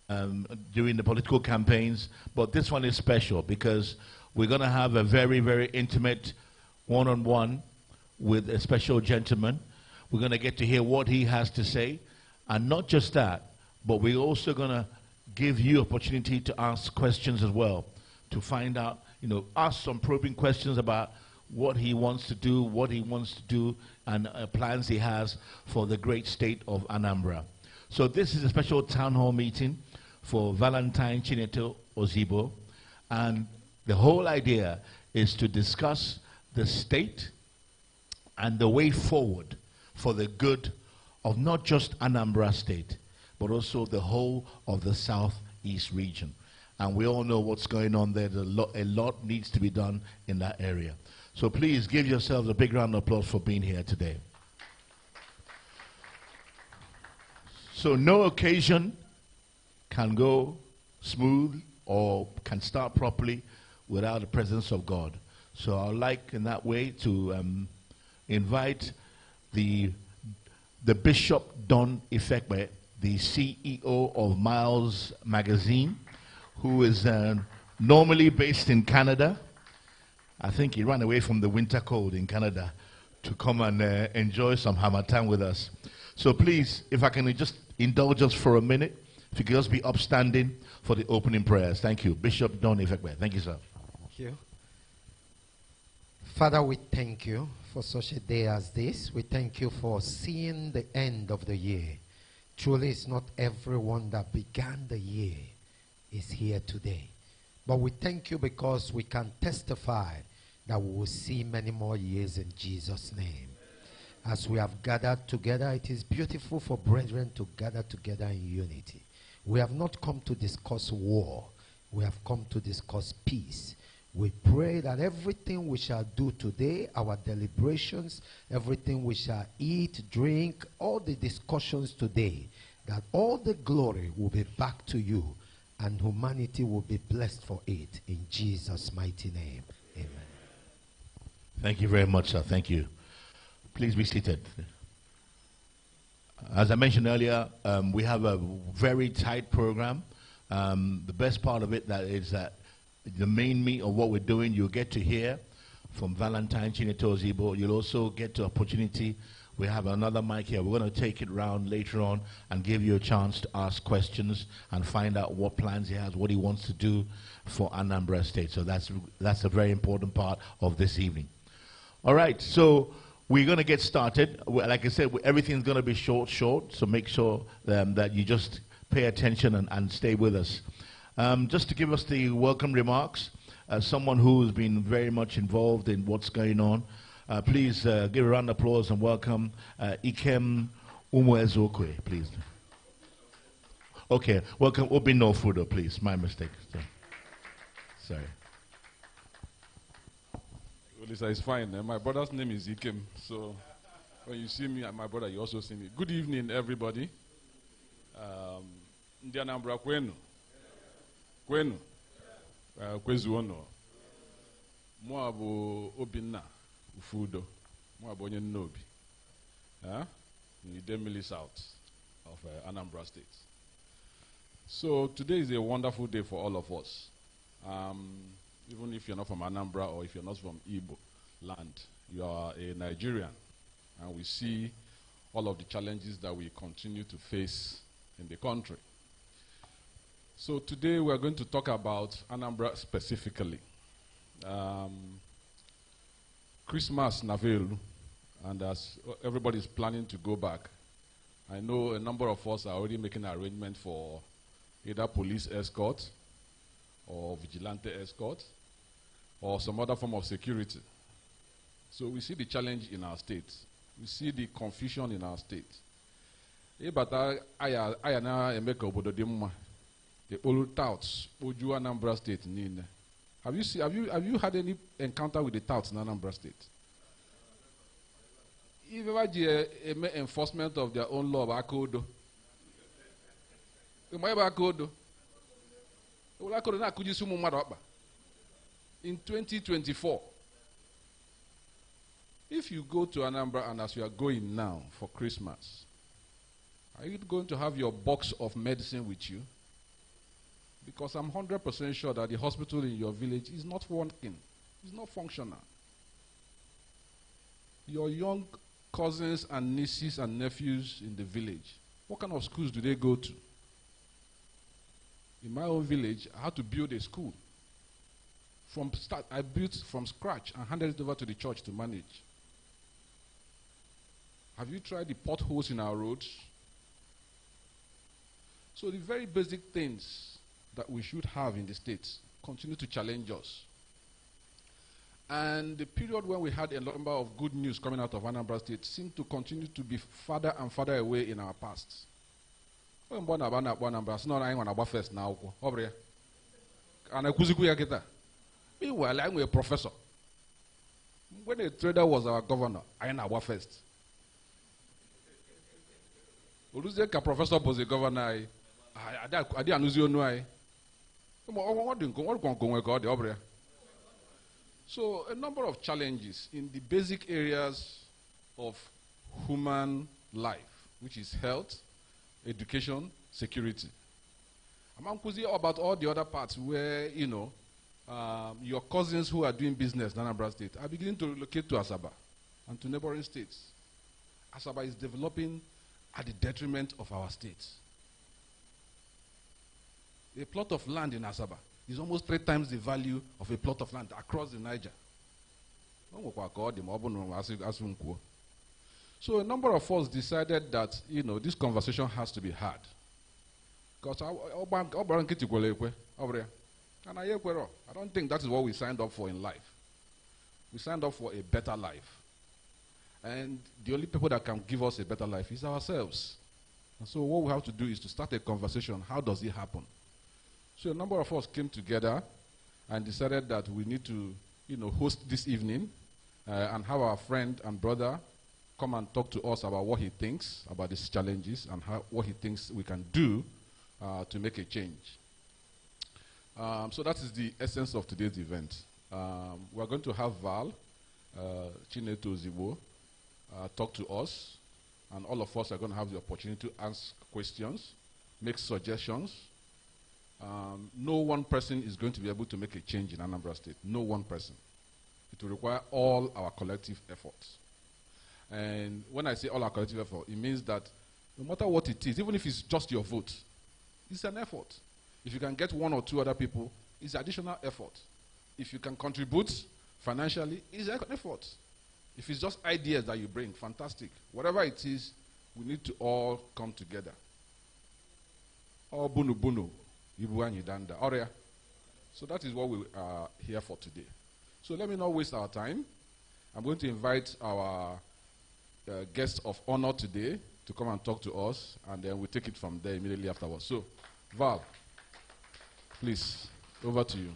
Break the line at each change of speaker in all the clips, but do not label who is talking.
during the political campaigns, but this one is special because we're going to have a very, very intimate one-on-one with a special gentleman. We're going to get to hear what he has to say, and not just that, but we're also going to give you opportunity to ask questions as well, to find out, ask some probing questions about what he wants to do, and plans he has for the great state of Anambra. So this is a special town hall meeting for Valentine Ozigbo, and the whole idea is to discuss the state and the way forward for the good of not just Anambra State, but also the whole of the southeast region. And we all know what's going on there. A lot needs to be done in that area. So please give yourselves a big round of applause for being here today. So no occasion can go smooth or can start properly without the presence of God. So I'd like in that way to invite the Bishop Don Ifekbe, the CEO of Miles Magazine, who is normally based in Canada. I think he ran away from the winter cold in Canada to come and enjoy some Hamatan with us. So please, if I can just indulge us for a minute, if you could just be upstanding for the opening prayers. Thank you. Bishop Don Ifekbe. Thank you, sir.
Thank you. Father, we thank you for such a day as this. We thank you for seeing the end of the year. Truly, it's not everyone that began the year is here today. But we thank you because we can testify that we will see many more years in Jesus' name. As we have gathered together, it is beautiful for brethren to gather together in unity. We have not come to discuss war. We have come to discuss peace. We pray that everything we shall do today, our deliberations, everything we shall eat, drink, all the discussions today, that all the glory will be back to you and humanity will be blessed for it. In Jesus' mighty name, amen.
Thank you very much, sir. Thank you. Please be seated. As I mentioned earlier, we have a very tight program. The best part of it is that the main meat of what we're doing, you'll get to hear from Valentine Ozigbo. You'll also get the opportunity. We have another mic here. We're going to take it round later on and give you a chance to ask questions and find out what plans he has, what he wants to do for Anambra State. So that's a very important part of this evening. All right, so we're going to get started. Like I said, everything's going to be short, so make sure that you just pay attention and stay with us. Just to give us the welcome remarks, someone who's been very much involved in what's going on, please give a round of applause and welcome Ikem Umuezokwe, please. Okay, welcome Obino Fudo, please. My mistake. Sorry.
Well, Lisa, it's fine. My brother's name is Ikem, so when you see me and my brother, you also see me. Good evening, everybody. Ndi Anambra kwenu. Kwenu. Kwezuono. Mwa bu Obinna Ufudo. Mwa bu onye Nnobi. In the Demili South of Anambra State. So today is a wonderful day for all of us. Even if you're not from Anambra or if you're not from Igbo land, you are a Nigerian. And we see all of the challenges that we continue to face in the country. So today we're going to talk about Anambra specifically. Christmas Navelu, and as everybody is planning to go back, I know a number of us are already making an arrangement for either police escort or vigilante escort or some other form of security. So we see the challenge in our state. We see the confusion in our state. The old touts, Oju Anambra State. Have you had any encounter with the touts in Anambra State? If ever the enforcement of their own law, in 2024, if you go to Anambra and as you are going now for Christmas, are you going to have your box of medicine with you? Because I'm 100% sure that the hospital in your village is not working. It's not functional. Your young cousins and nieces and nephews in the village, what kind of schools do they go to? In my own village, I had to build a school. From start, I built from scratch and handed it over to the church to manage. Have you tried the potholes in our roads? So the very basic things that we should have in the States continue to challenge us. And the period when we had a number of good news coming out of Anambra State seemed to continue to be farther and farther away in our past. Meanwhile, I'm a professor. When a trader was our governor, I know first. Oluzeka professor was a governor. I didn't know. So a number of challenges in the basic areas of human life, which is health, education, security. I'm about all the other parts where, you know, your cousins who are doing business in Anambra State are beginning to relocate to Asaba and to neighboring states. Asaba is developing at the detriment of our states. A plot of land in Asaba is almost 3 times the value of a plot of land across the Niger. So a number of us decided that, you know, this conversation has to be had. Because I don't think that is what we signed up for in life. We signed up for a better life. And the only people that can give us a better life is ourselves. And so what we have to do is to start a conversation. How does it happen? So a number of us came together and decided that we need to, you know, host this evening and have our friend and brother come and talk to us about what he thinks about these challenges and what he thinks we can do to make a change. So that is the essence of today's event. We're going to have Val, Valentine Ozigbo, talk to us, and all of us are going to have the opportunity to ask questions, make suggestions. No one person is going to be able to make a change in Anambra State. No one person. It will require all our collective efforts. And when I say all our collective effort, it means that no matter what it is, even if it's just your vote, it's an effort. If you can get 1 or 2 other people, it's additional effort. If you can contribute financially, it's an effort. If it's just ideas that you bring, fantastic. Whatever it is, we need to all come together. All bunu bunu. So that is what we are here for today. So let me not waste our time. I'm going to invite our guest of honor today to come and talk to us, and then we'll take it from there immediately afterwards. So, Val, please, over to you.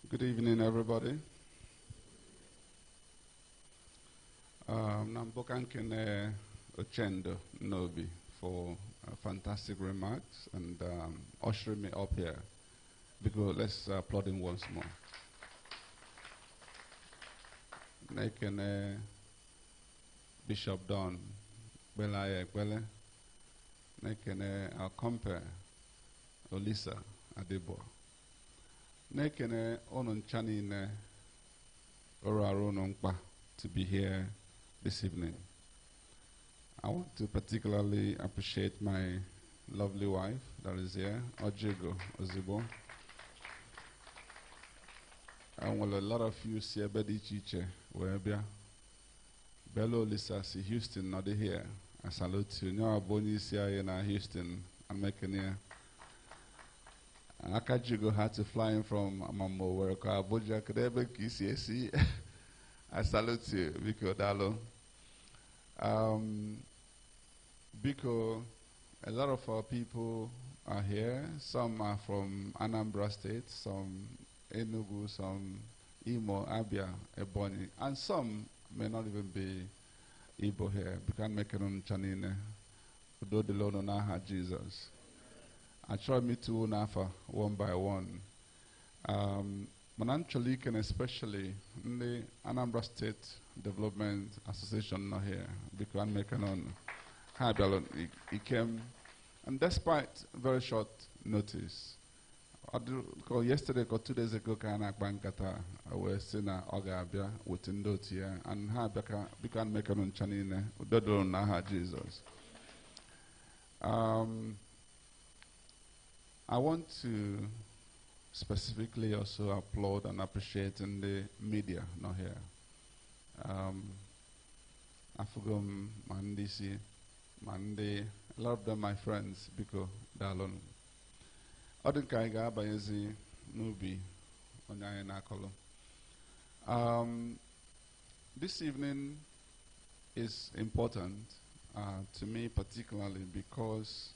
Good evening, everybody. Nambokan Kene Ochendo Nobi for fantastic remarks and ushering me up here. Because let's applaud him once more. Nekene Bishop Don Belaye Kwele. Nekene our compare Olisa Adebo. Nekene Onon Chanine Oraronongpa to be here this evening. I want to particularly appreciate my lovely wife that is here, Ala-Igbo Ozigbo. And well, a lot of you see a bedi chiche where Bello Lisa si Houston not here. I salute you. No boni si na Houston. I'm making here. Ala-Igbo had to fly in from Mambo where Abuja could ever KCSC. I salute you, Biko Dalo. Biko, a lot of our people are here. Some are from Anambra State, some Enugu, some Imo, Abia, Ebonyi, and some may not even be Igbo here. We can make it on Chanine Udo de lono n'aha Jesus. I try me to nafa one by one. Mananchalik and especially the Anambra State Development Association not here because I'm making on he came, and despite very short notice, yesterday or 2 days ago, I was saying Ogabia within Dotia and began making on Chanine, Dodon Naha Jesus. I want to specifically also applaud and appreciate in the media not here. Afugum, Mandisi, Mande, a lot of them my friends, Biko, Dalon. Odunkaiga Bayezi, Nubi, Onyayana Kolo. This evening is important to me particularly because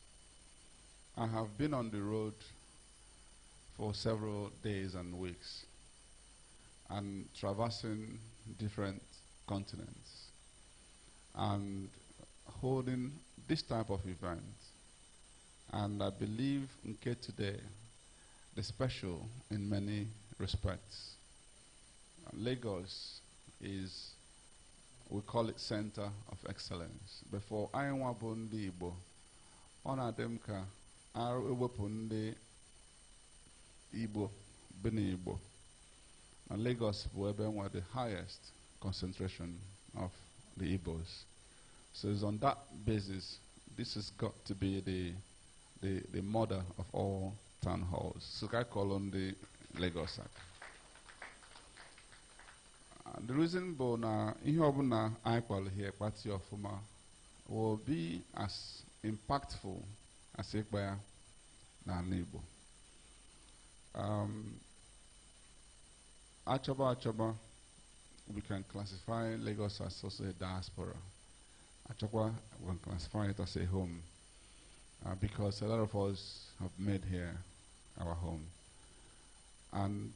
I have been on the road for several days and weeks and traversing different continents and holding this type of event. And I believe Nke today, the special in many respects. Lagos is, we call it center of excellence. Before Ayanwa Bondi Igbo, Ona Demka, Ar Iwopunde Igbo, Bini Igbo. And Lagos were the highest concentration of the Igbos. So it's on that basis, this has got to be the mother of all town halls. So I call on the Lagos Act. The reason bona ihobuna I call here party of Fuma will be as impactful as Ekbaya na Igbo. Achaba, we can classify Lagos as also a diaspora. Achaba, we can classify it as a home because a lot of us have made here our home. And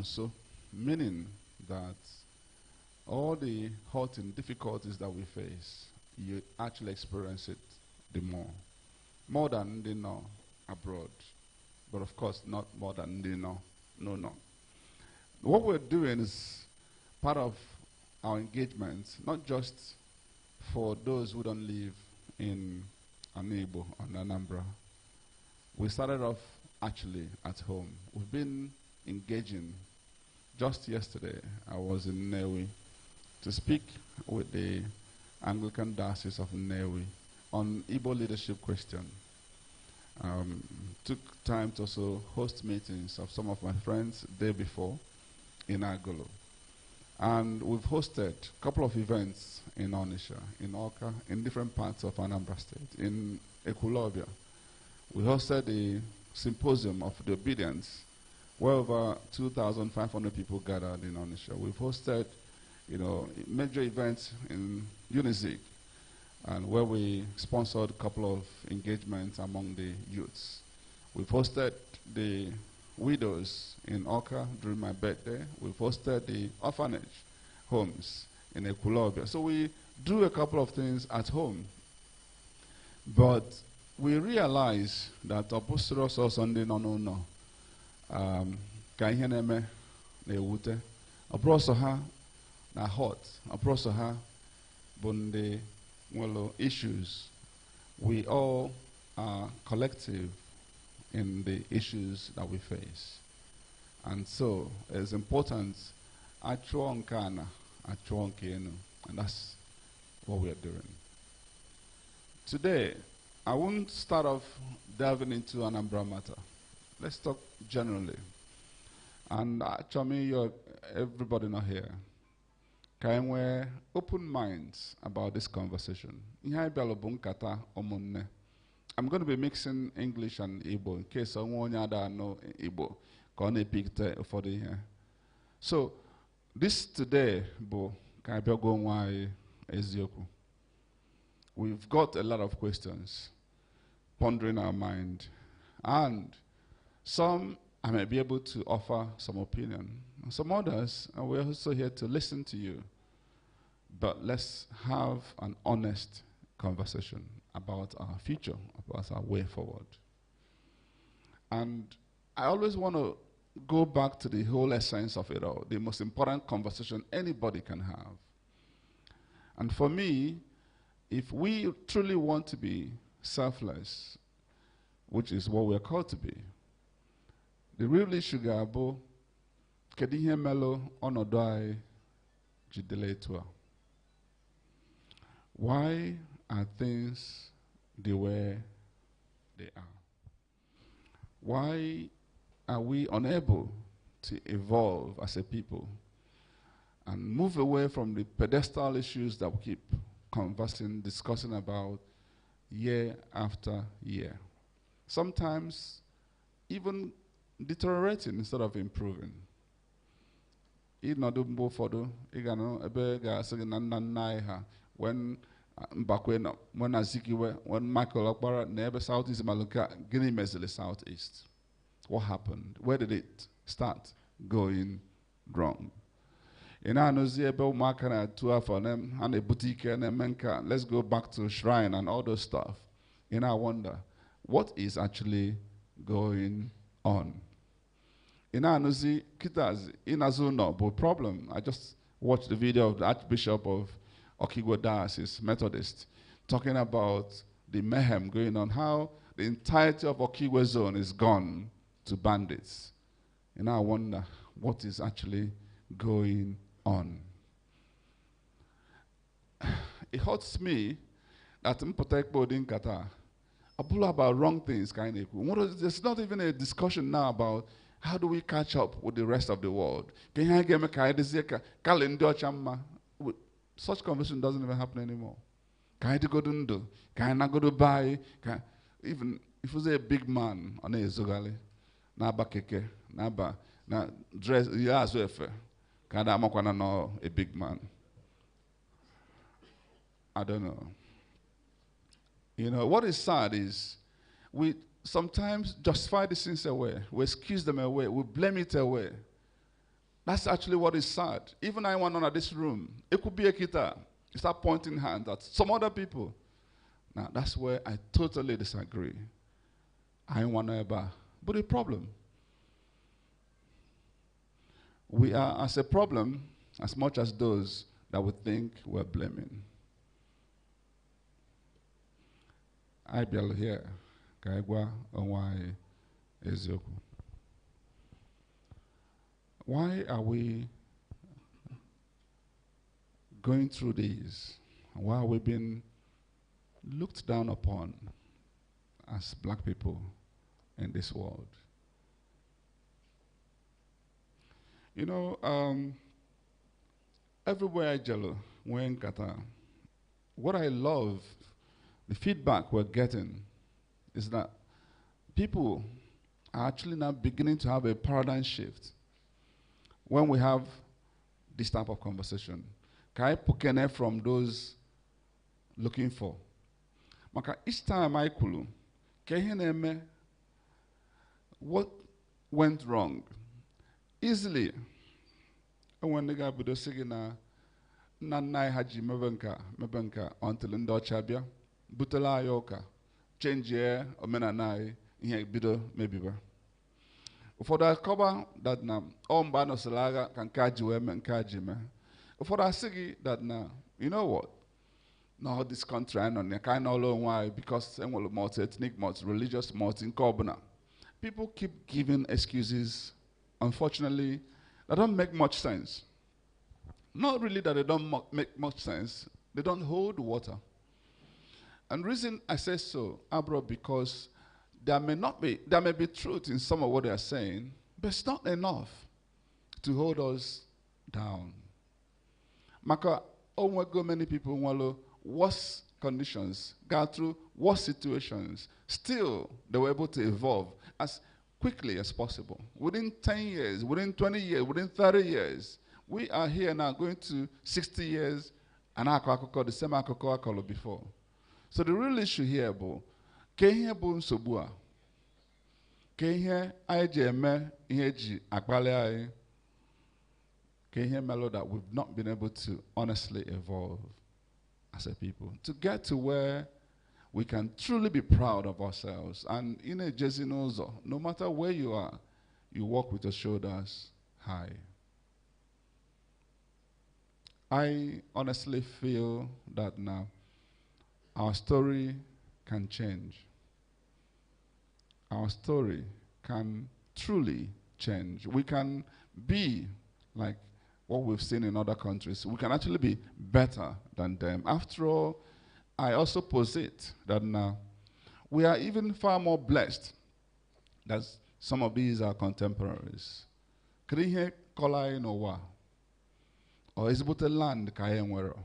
so meaning that all the hurt and difficulties that we face, you actually experience it the more than they know abroad. But of course, not more than they know. No. What we're doing is part of our engagement, not just for those who don't live in Ala-Igbo or Anambra. We started off actually at home. We've been engaging. Just yesterday, I was in Nnewi to speak with the Anglican Diocese of Nnewi on Igbo leadership question. Took time to also host meetings of some of my friends the day before in Agolo. And we've hosted a couple of events in Onisha, in Oka, in different parts of Anambra State. In Ekulobia, we hosted a symposium of the obedience where over 2,500 people gathered in Onisha. We've hosted, major events in Unizik, and where we sponsored a couple of engagements among the youths. We've hosted the widows in Oka during my birthday. We've hosted the orphanage homes in Ekulobia. So we do a couple of things at home. But we realize that Opusros or Sunday no. Ka ihe na-eme na-ewute ọbụrọsọ ha na hot ọbụrọsọ ha bụ ndị nwere issues. We all are collective in the issues that we face, and so it's important achụọ nke a na achụọ nke enu, and that's what we are doing today. I won't start off delving into Anambra matter. Let's talk generally. And actually, everybody not here. Can we open minds about this conversation? I'm going to be mixing English and Igbo in case someone other know Igbo. For the here. So this today, we've got a lot of questions pondering our mind, and some I may be able to offer some opinion. And some others, and we're also here to listen to you. But let's have an honest conversation about our future, about our way forward. And I always want to go back to the whole essence of it all, the most important conversation anybody can have. And for me, if we truly want to be selfless, which is what we're called to be, the real issue ga-abụ kedu ihe melụ ọnọdụ anyị jidere etu a? Why are things the way they are? Why are we unable to evolve as a people and move away from the pedestal issues that we keep discussing about year after year? Sometimes even deteriorating instead of improving. When Azikiwe, when Michael Okpara, never Southeast Maluka, Guinea Mesile Southeast. What happened? Where did it start going wrong? In Anuziebe Makana tour for them and a boutique and a menka, let's go back to shrine and all those stuff. And I wonder, what is actually going on? In Anuzi Kitas, in Azuno, but problem. I just watched the video of the Archbishop of Okigwe Diocese, Methodist, talking about the mayhem going on, how the entirety of Okigwe zone is gone to bandits. And I wonder what is actually going on. It hurts me that Mpotekbo in Qatar, about wrong things, kind of. There's not even a discussion now about how do we catch up with the rest of the world. Such conversation doesn't even happen anymore. Even if you say a big man on a Zogali, Naba keke, Naba, na dress, yeah, so if a big man. I don't know. You know, what is sad is we sometimes justify the sins away, we excuse them away, we blame it away. That's actually what is sad. Even I went on at this room, it could be a kita. You start pointing hands at some other people. Now, that's where I totally disagree. I want to ever. But the problem, we are as a problem as much as those that we think we're blaming. I be here. Kaigwa onwai ezoku. Why are we going through these? Why are we being looked down upon as black people in this world? You know, everywhere I jello, we're in Qatar. What I love, the feedback we're getting, is that people are actually now beginning to have a paradigm shift when we have this type of conversation. Kai pukene from those looking for. Maka each time I kulu, keheneme, what went wrong? Easily, when the guy budo sige na nanai haji mebenka until ndo chabia, butela ayoka, change ye omenanai ihe bido mebiba. For the cover that na ombano salaga kan kaji we men kaji me. For the sigi that na, you know what? No, this country I know kind of know why, because multi-ethnic, multi-religious, multi-incorbana. People keep giving excuses, unfortunately, that don't make much sense. Not really that they don't make much sense, they don't hold water. And the reason I say so, Abro, because there may be truth in some of what they are saying, but it's not enough to hold us down. Maka, many people want worse conditions, got through worse situations. Still, they were able to evolve as quickly as possible. Within 10 years, within 20 years, within 30 years, we are here now going to 60 years, and the same akoko before. So the real issue here, Bo, Kenya bu nsogbu Kenya IJM ihe akpali Kenya mellow that we've not been able to honestly evolve as a people, to get to where we can truly be proud of ourselves. And in a Jezinozo, no matter where you are, you walk with your shoulders high. I honestly feel that now our story can change. Our story can truly change. We can be like what we've seen in other countries. We can actually be better than them. After all, I also posit that now we are even far more blessed than some of these are contemporaries. Krihe kola inowa, or ezbote land kaya nwero,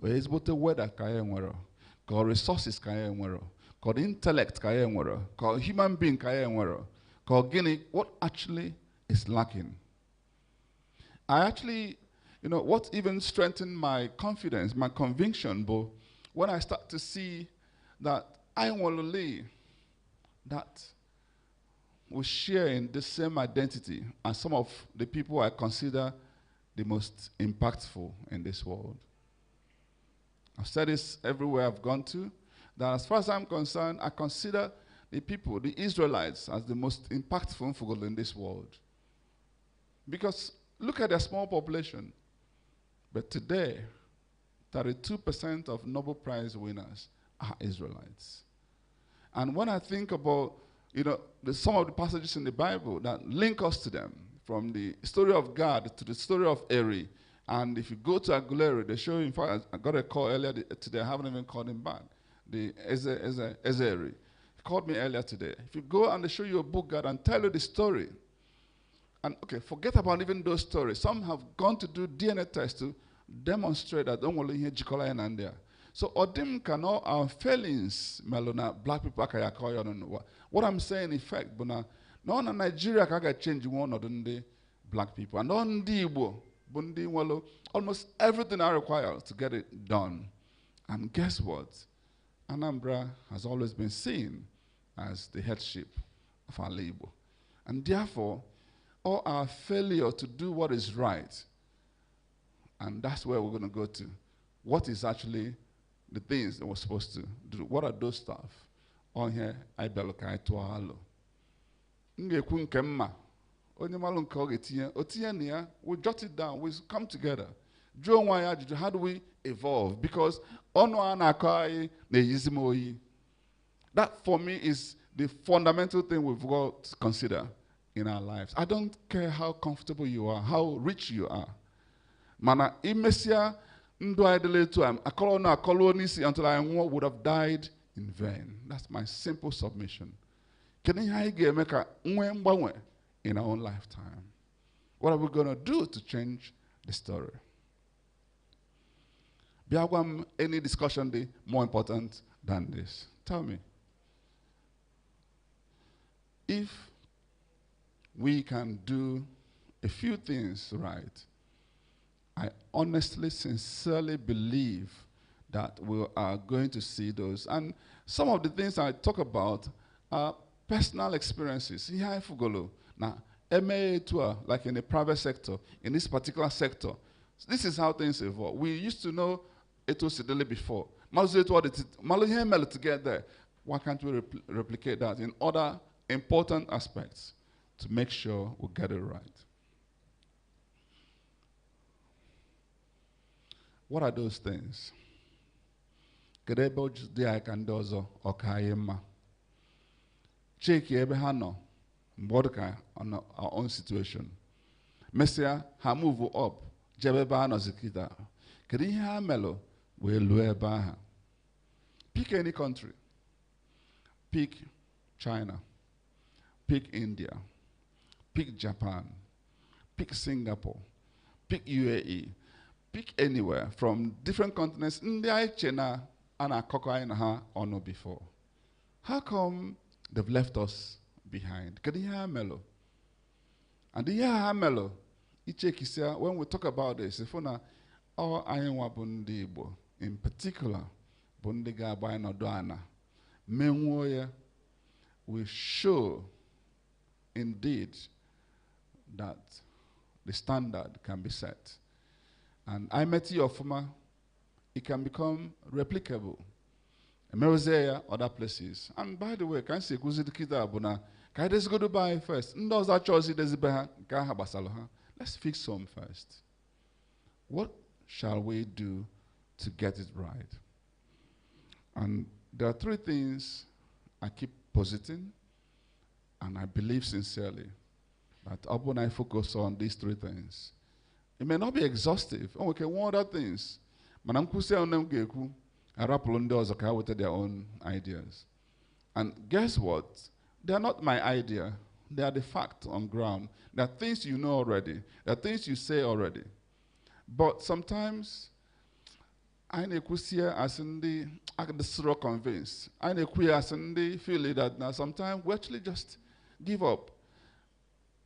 or ezbote weather kaya nwero, or resources kaya nwero, or intellect kaya nwero, or human being kaya nwero, or gini, what actually is lacking? I actually, what even strengthened my confidence, my conviction, but when I start to see that I want to live, that we share in the same identity as some of the people I consider the most impactful in this world. I've said this everywhere I've gone to, that as far as I'm concerned, I consider the people, the Israelites, as the most impactful people in this world. Because look at their small population. But today, 32% of Nobel Prize winners are Israelites. And when I think about, some of the passages in the Bible that link us to them, from the story of God to the story of Eri, and if you go to Aguilera, they show, in fact, I got a call earlier today, I haven't even called him back, the Ezeri. He called me earlier today. If you go and they show you a book, God, and tell you the story, and okay, forget about even those stories. Some have gone to do DNA tests to demonstrate that don't want to hear Jikola and there. So Odim can all our failings, Melona, black people can call you. What I'm saying, in fact, but now, no Nigeria can change one or the black people. And on the Igbo, Bundi, Wallo, almost everything I require to get it done. And guess what? Anambra has always been seen as the headship of Ala-Igbo. And therefore, all our failure to do what is right, and that's where we're going to go to. What is actually the things that we're supposed to do? What are those stuff? On here, I belokai to halo. Ngekwu nke mma. Onye malu nke oge tinye, otinye na ya, we jot it down, we come together. Jụọ onwe anyị ajụjụ, how do we evolve? Because ọnụ a na-akọ anyị na-eyizi m oyi. That for me is the fundamental thing we've got to consider in our lives. I don't care how comfortable you are, how rich you are. Mana imesia ndu idle to am akolo na akolo nisi until I would have died in vain. That's my simple submission. Can you make a in our own lifetime? What are we going to do to change the story? Biagwam, any discussion be more important than this? Tell me. If we can do a few things right, I honestly, sincerely believe that we are going to see those. And some of the things I talk about are personal experiences. Now, MA tour, like in the private sector, in this particular sector, this is how things evolve. We used to know Eto Sidele before. Together. Why can't we replicate that in other important aspects to make sure we get it right? What are those things? Kedebe dị anyị ka ndị ọzọ ọka anyị mma. Cheki ebe ha nọ mgbe ọ dị ka our own situation. Mesịa ha move up jebe ebe ha nọzi kịta. Kedu ihe ha melụ wee lụọ ebe aha? Pick any country. Pick China. Pick India. Pick Japan. Pick Singapore. Pick UAE. Pick anywhere from different continents. China and ha ono before. How come they've left us behind? Melo. And the melo, when we talk about this, if we our Ayenwa Bundi Igbo, in particular, Bundiga Baino Doana, Menwoya, we show indeed that the standard can be set. And I met your former it can become replicable. Merozea, other places. And by the way, can I say, can I just go to buy first? Let's fix some first. What shall we do to get it right? And there are three things I keep positing, and I believe sincerely that when I focus on these three things, it may not be exhaustive. Oh, okay, one other things. But I'm on them with their own ideas. And guess what? They are not my idea. They are the fact on ground. There are things you know already. There are things you say already. But sometimes I as in the so convinced. I as in the feel that now sometimes we actually just give up.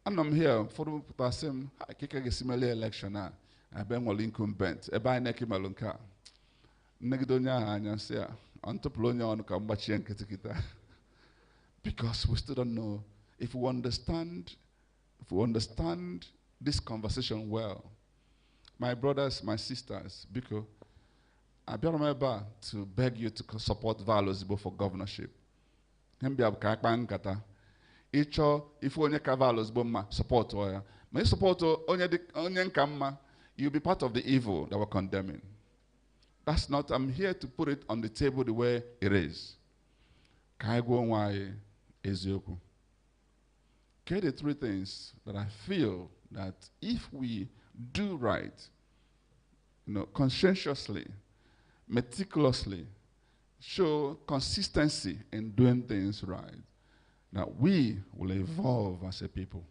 And I'm here for the same I kick a similar election. I been more incumbent. I buy neki malunka. Negdonya anyansia. Antoplonia on Kambachian Kitikita. Because we still don't know if we understand this conversation well. My brothers, my sisters, because I remember to beg you to support Ala-Igbo for governorship. If you onye ka Ala-Igbo support oya, may support onye nkamma, you'll be part of the evil that we're condemning. That's not. I'm here to put it on the table the way it is. Okay, the three things that I feel that if we do right, conscientiously, meticulously, show consistency in doing things right, that we will evolve as a people.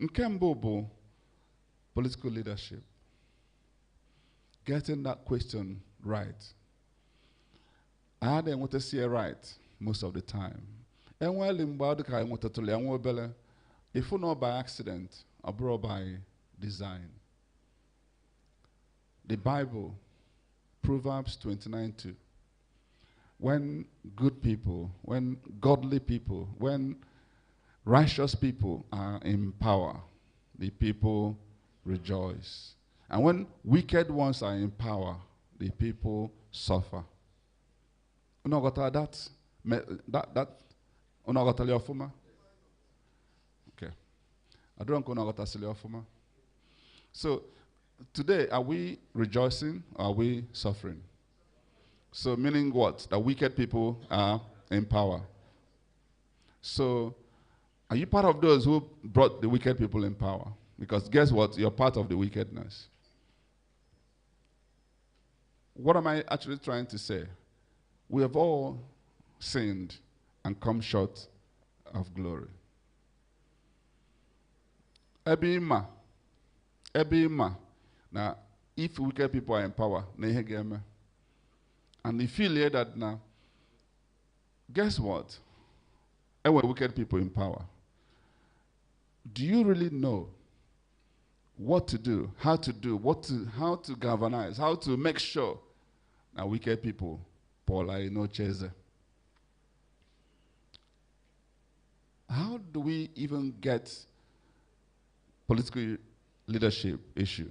Nkembo political leadership. Getting that question right. I didn't want to see it right most of the time. And while in Baduka, I wanted to learn if not by accident, or brought by design. The Bible, Proverbs 29:2. When good people, when godly people, when righteous people are in power, the people rejoice. And when wicked ones are in power, the people suffer. That okay. I don't know. So today, are we rejoicing or are we suffering? So meaning what? That wicked people are in power. So are you part of those who brought the wicked people in power? Because guess what? You're part of the wickedness. What am I actually trying to say? We have all sinned and come short of glory. Ebima. Now, if wicked people are in power, and if you hear that now, guess what? And when wicked people in power, do you really know what to do, how to do, how to galvanize, how to make sure that wicked people, Paula, chase? How do we even get political leadership issue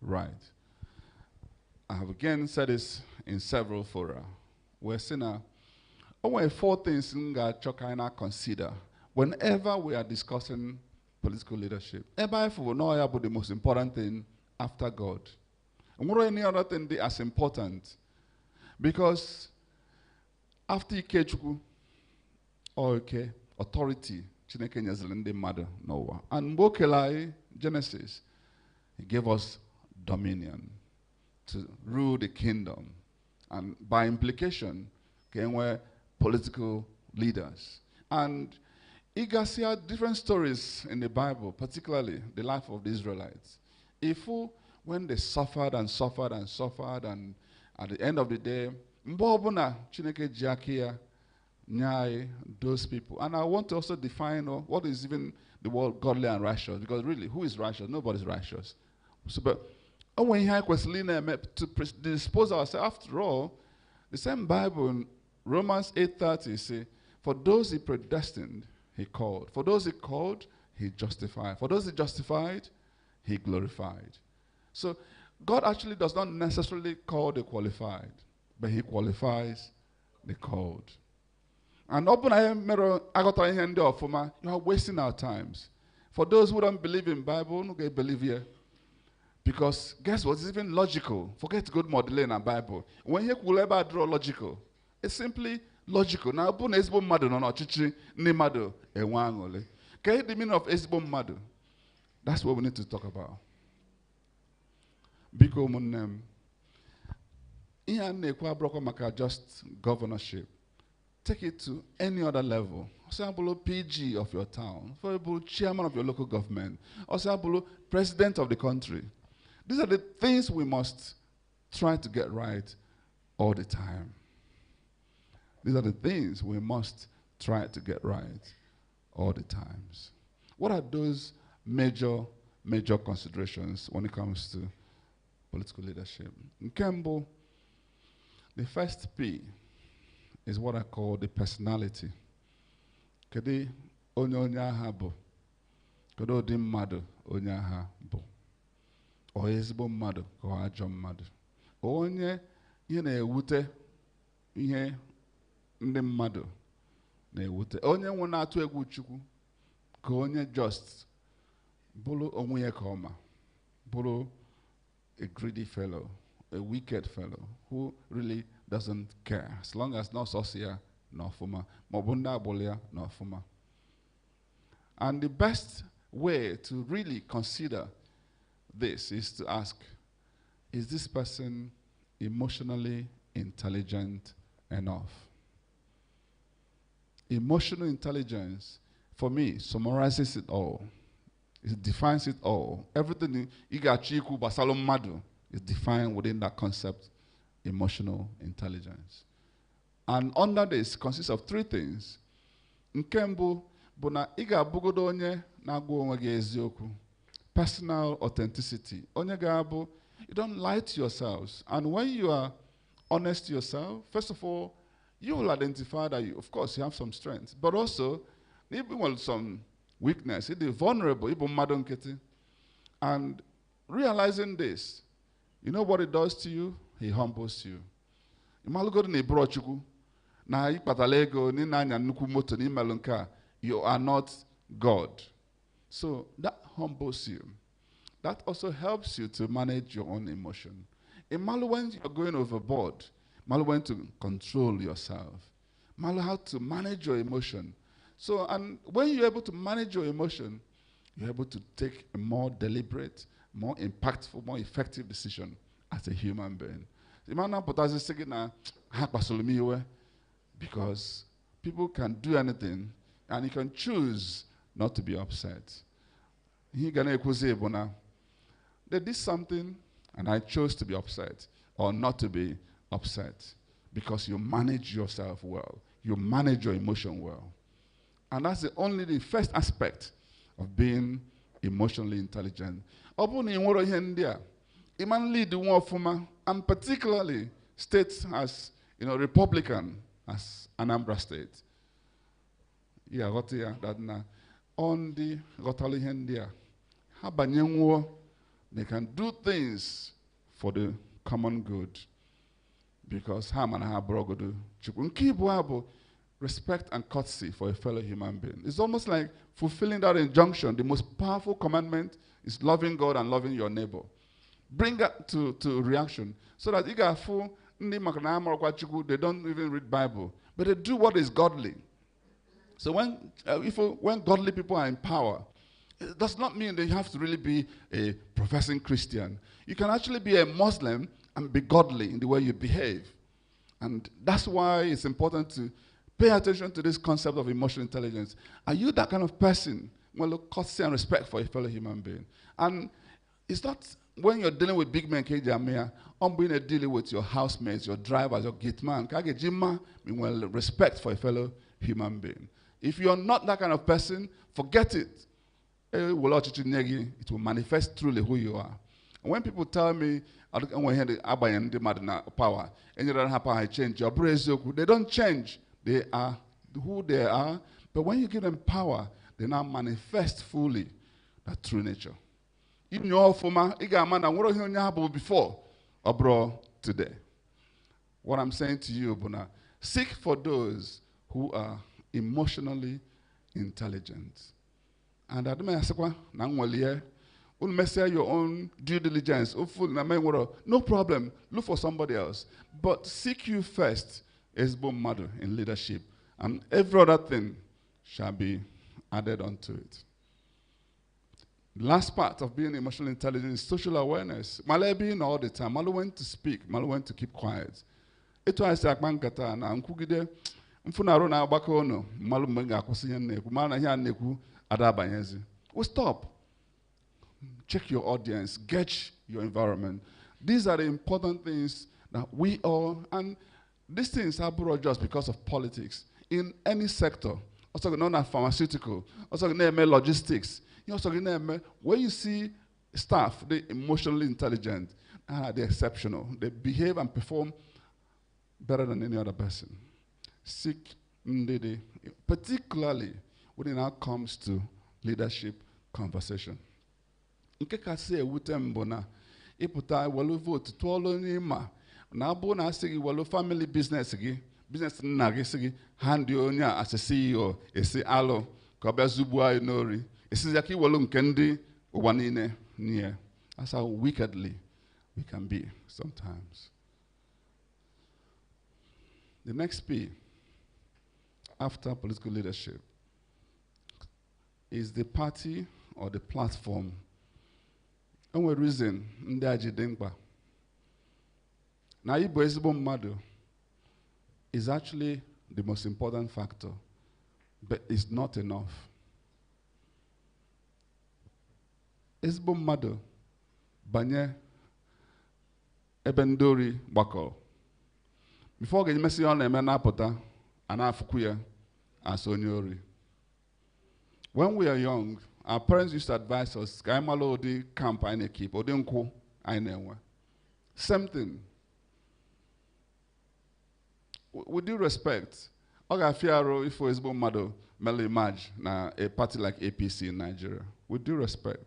right? I have again said this in several fora. We're seeing four things we consider whenever we are discussing political leadership. Everybody will know about the most important thing after God. And what any other thing they as important? Because after Ikechukwu, okay, authority, Chineke nyezele mother Noah. And Bokelai, Genesis, he gave us dominion to rule the kingdom. And by implication, came where political leaders. And you can see different stories in the Bible, particularly the life of the Israelites. When they suffered and suffered and suffered, and at the end of the day, mbobuna Chineke jiakia nyai those people. And I want to also define what is even the word godly and righteous, because really, who is righteous? Nobody's righteous. So, but when you to dispose ourselves, after all, the same Bible in Romans 8:30 say, for those he predestined, he called. For those he called, he justified. For those he justified, he glorified. So God actually does not necessarily call the qualified, but he qualifies the called. And open you are wasting our times. For those who don't believe in Bible, no get believe here. Because guess what? It's even logical. Forget good modeling in a Bible. When you could ever draw logical, it's simply logical. Now, open Ezbo Madu no chichi ni madu e wangole. Can you the meaning of Ezbo Madu? That's what we need to talk about. Because just governorship. Take it to any other level. Also, PG of your town, for example, chairman of your local government, also, president of the country. These are the things we must try to get right all the time. These are the things we must try to get right all the times. What are those major considerations when it comes to political leadership? In Kembo, the first P is what I call the personality. Kedi onyonya habo, kedu di mmadu onye ha bo, o ezigbo mmadu ka o ajọ mmadu, onye ihe na-ewute ihe ndị mmadu na-ewute, onye nwe na-atụ egwu Chukwu ka onye just bụrụ onwe ya ka ọma, bụrụ a greedy fellow, a wicked fellow who really doesn't care, as long as no socia, no fuma, mobunda bolia, no fuma. And the best way to really consider this is to ask, is this person emotionally intelligent enough? Emotional intelligence, for me, summarizes it all. It defines it all. Everything Igachiku Basalom Madu is defined within that concept, emotional intelligence. And under this consists of three things. Nkembu buna iga bugodo onye na-agwa onwe gị eziokwu. Personal authenticity. Onye ga-abụ, you don't lie to yourselves. And when you are honest to yourself, first of all, you will identify that you, of course, you have some strengths, but also even with some weakness, it is vulnerable, even madon keti. And realizing this, you know what it does to you? He humbles you. You are not God. So that humbles you. That also helps you to manage your own emotion. When you're going overboard, when to control yourself. How to manage your emotion. So, and when you're able to manage your emotion, you're able to take a more deliberate, more impactful, more effective decision as a human being. Because people can do anything and you can choose not to be upset. They did something and I chose to be upset or not to be upset because you manage yourself well. You manage your emotion well. And that's the first aspect of being emotionally intelligent. And particularly states as, Republican, as Anambra State. On the they can do things for the common good. Because respect and courtesy for a fellow human being. It's almost like fulfilling that injunction. The most powerful commandment is loving God and loving your neighbor. Bring that to reaction so that they don't even read Bible, but they do what is godly. So when godly people are in power, it does not mean that you have to really be a professing Christian. You can actually be a Muslim and be godly in the way you behave. And that's why it's important to pay attention to this concept of emotional intelligence. Are you that kind of person? Well, look, courtesy and respect for a fellow human being. And it's not when you're dealing with big men, dealing with your housemates, your drivers, your gate man, well, respect for a fellow human being. If you're not that kind of person, forget it. It will manifest truly who you are. And when people tell me, power, change, they don't change. They are who they are. But when you give them power, they now manifest fully that true nature. In your former, before or bro today. What I'm saying to you, Buna, seek for those who are emotionally intelligent. And I don't your own due diligence. No problem. Look for somebody else. But seek you first as mother in leadership. And every other thing shall be added onto it. The last part of being emotionally intelligent is social awareness. Male being all the time. Male went to speak. Male went to keep quiet. Ito I say akmankata na nkugide mfunaro na agbako ono mmalu mbenga akwusi yan neku mana hia neku adabanyezi. We stop. Check your audience, gauge your environment. These are the important things that we all, and these things are brought just because of politics. In any sector, also not pharmaceutical, also logistics, when you see staff, they're emotionally intelligent, they're exceptional. They behave and perform better than any other person. Seek ndidi, particularly when it now comes to leadership conversation. Nke kasi ewute mbụ na ịpụta welu vote tụọlụ n'ịma na abụ na asị gị welu family business gị business nna gị sị gị hand onye a as a CEO esi alụ ka ọ bịa zugbuo anyị n'ori esi ya ka iwelu nke ndị ụwa niile nye. That's how wickedly we can be sometimes. The next P after political leadership is the party or the platform. Only reason ndị a ji dị mkpa na ịbụ ezigbo mmadụ is actually the most important factor, but it's not enough. Ezigbo mmadụ banye ebe ndị ori gbakọ. Before ga emesi ọ na-eme na-apụta a na-afụkwu ya as onye ori. When we are young, our parents used to advise us, the camp I keep, or the same thing. With due respect, if for example, Mado, Meli Maj, na a party like APC in Nigeria, with due respect.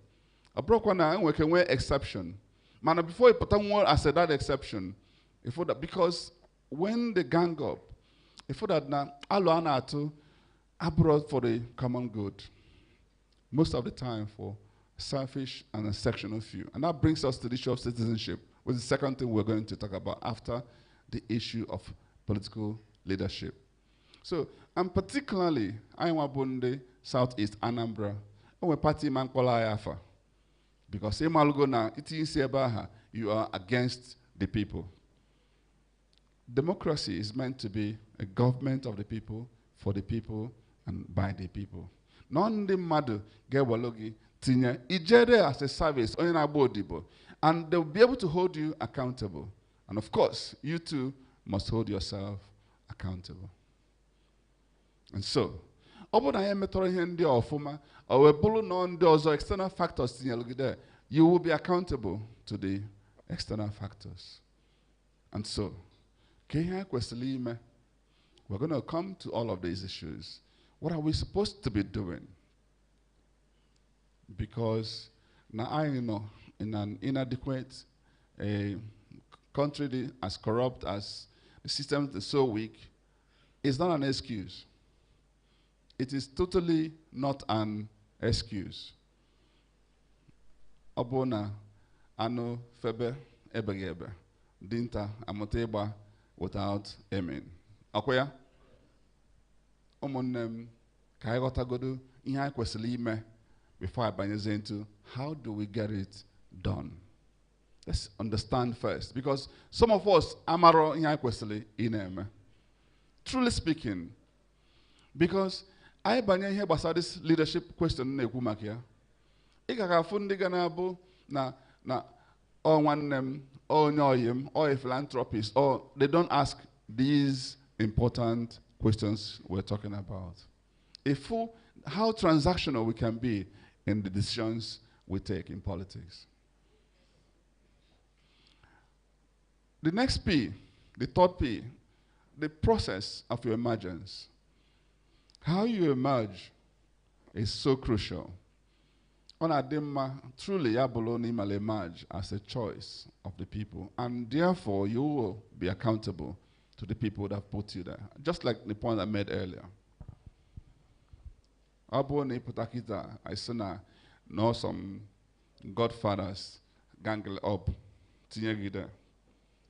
I broke one and we can wear exception. Man, before you put on one, I said that exception. Because when they gang up, if that now, Aloana to abroad for the common good. Most of the time for selfish and a sectional few. And that brings us to the issue of citizenship, which is the second thing we're going to talk about after the issue of political leadership. So, and particularly, I am Bunde, Southeast Anambra, and we party Mankola Ayafa. Because you are against the people. Democracy is meant to be a government of the people, for the people, and by the people. None the mother get walogi tinya ijere as a service on your and they'll be able to hold you accountable. And of course, you too must hold yourself accountable. And so, external factors you will be accountable to the external factors. And so, we're going to come to all of these issues. What are we supposed to be doing? Because now I know in an inadequate country as corrupt as the system is so weak, it's not an excuse. It is totally not an excuse. Abona ano febe ebegebe dinta amoteba without aiming. Akoya? Before I bring into how do we get it done? Let's understand first, because some of us amaro in truly speaking, because I bring here about this leadership question nekumakia. Ikakafundi ganabo na or one them or noyim or a philanthropist, or they don't ask these important questions we're talking about. How transactional we can be in the decisions we take in politics. The next P, the third P, the process of your emergence. How you emerge is so crucial. Onadimma, truly, Yaboloni will emerge as a choice of the people, and therefore you will be accountable to the people that have put you there. Just like the point I made earlier. Aboni Putakita, I saw know some godfathers gangle up.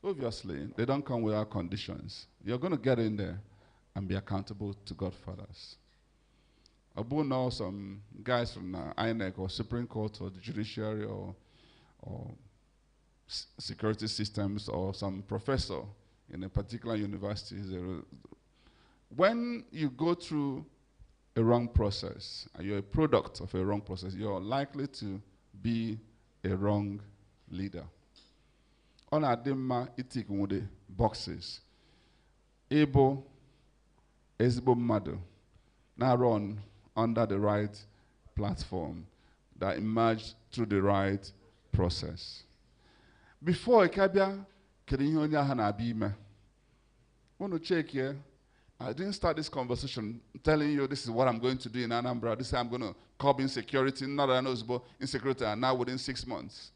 Obviously, they don't come without conditions. You're going to get in there and be accountable to godfathers. Abu knows some guys from INEC or Supreme Court or the judiciary or security systems or some professor in a particular university. When you go through a wrong process, and you're a product of a wrong process, you're likely to be a wrong leader. On adima itik nwude boxes. Ebo ezigbo mmadụ na run under the right platform that emerged through the right process. Before Ikabia, kedu ihe onye ahụ na-abịa ime? Want to check here? I didn't start this conversation telling you this is what I'm going to do in Anambra. This is how I'm going to curb insecurity. Not that I know about insecurity and now within 6 months.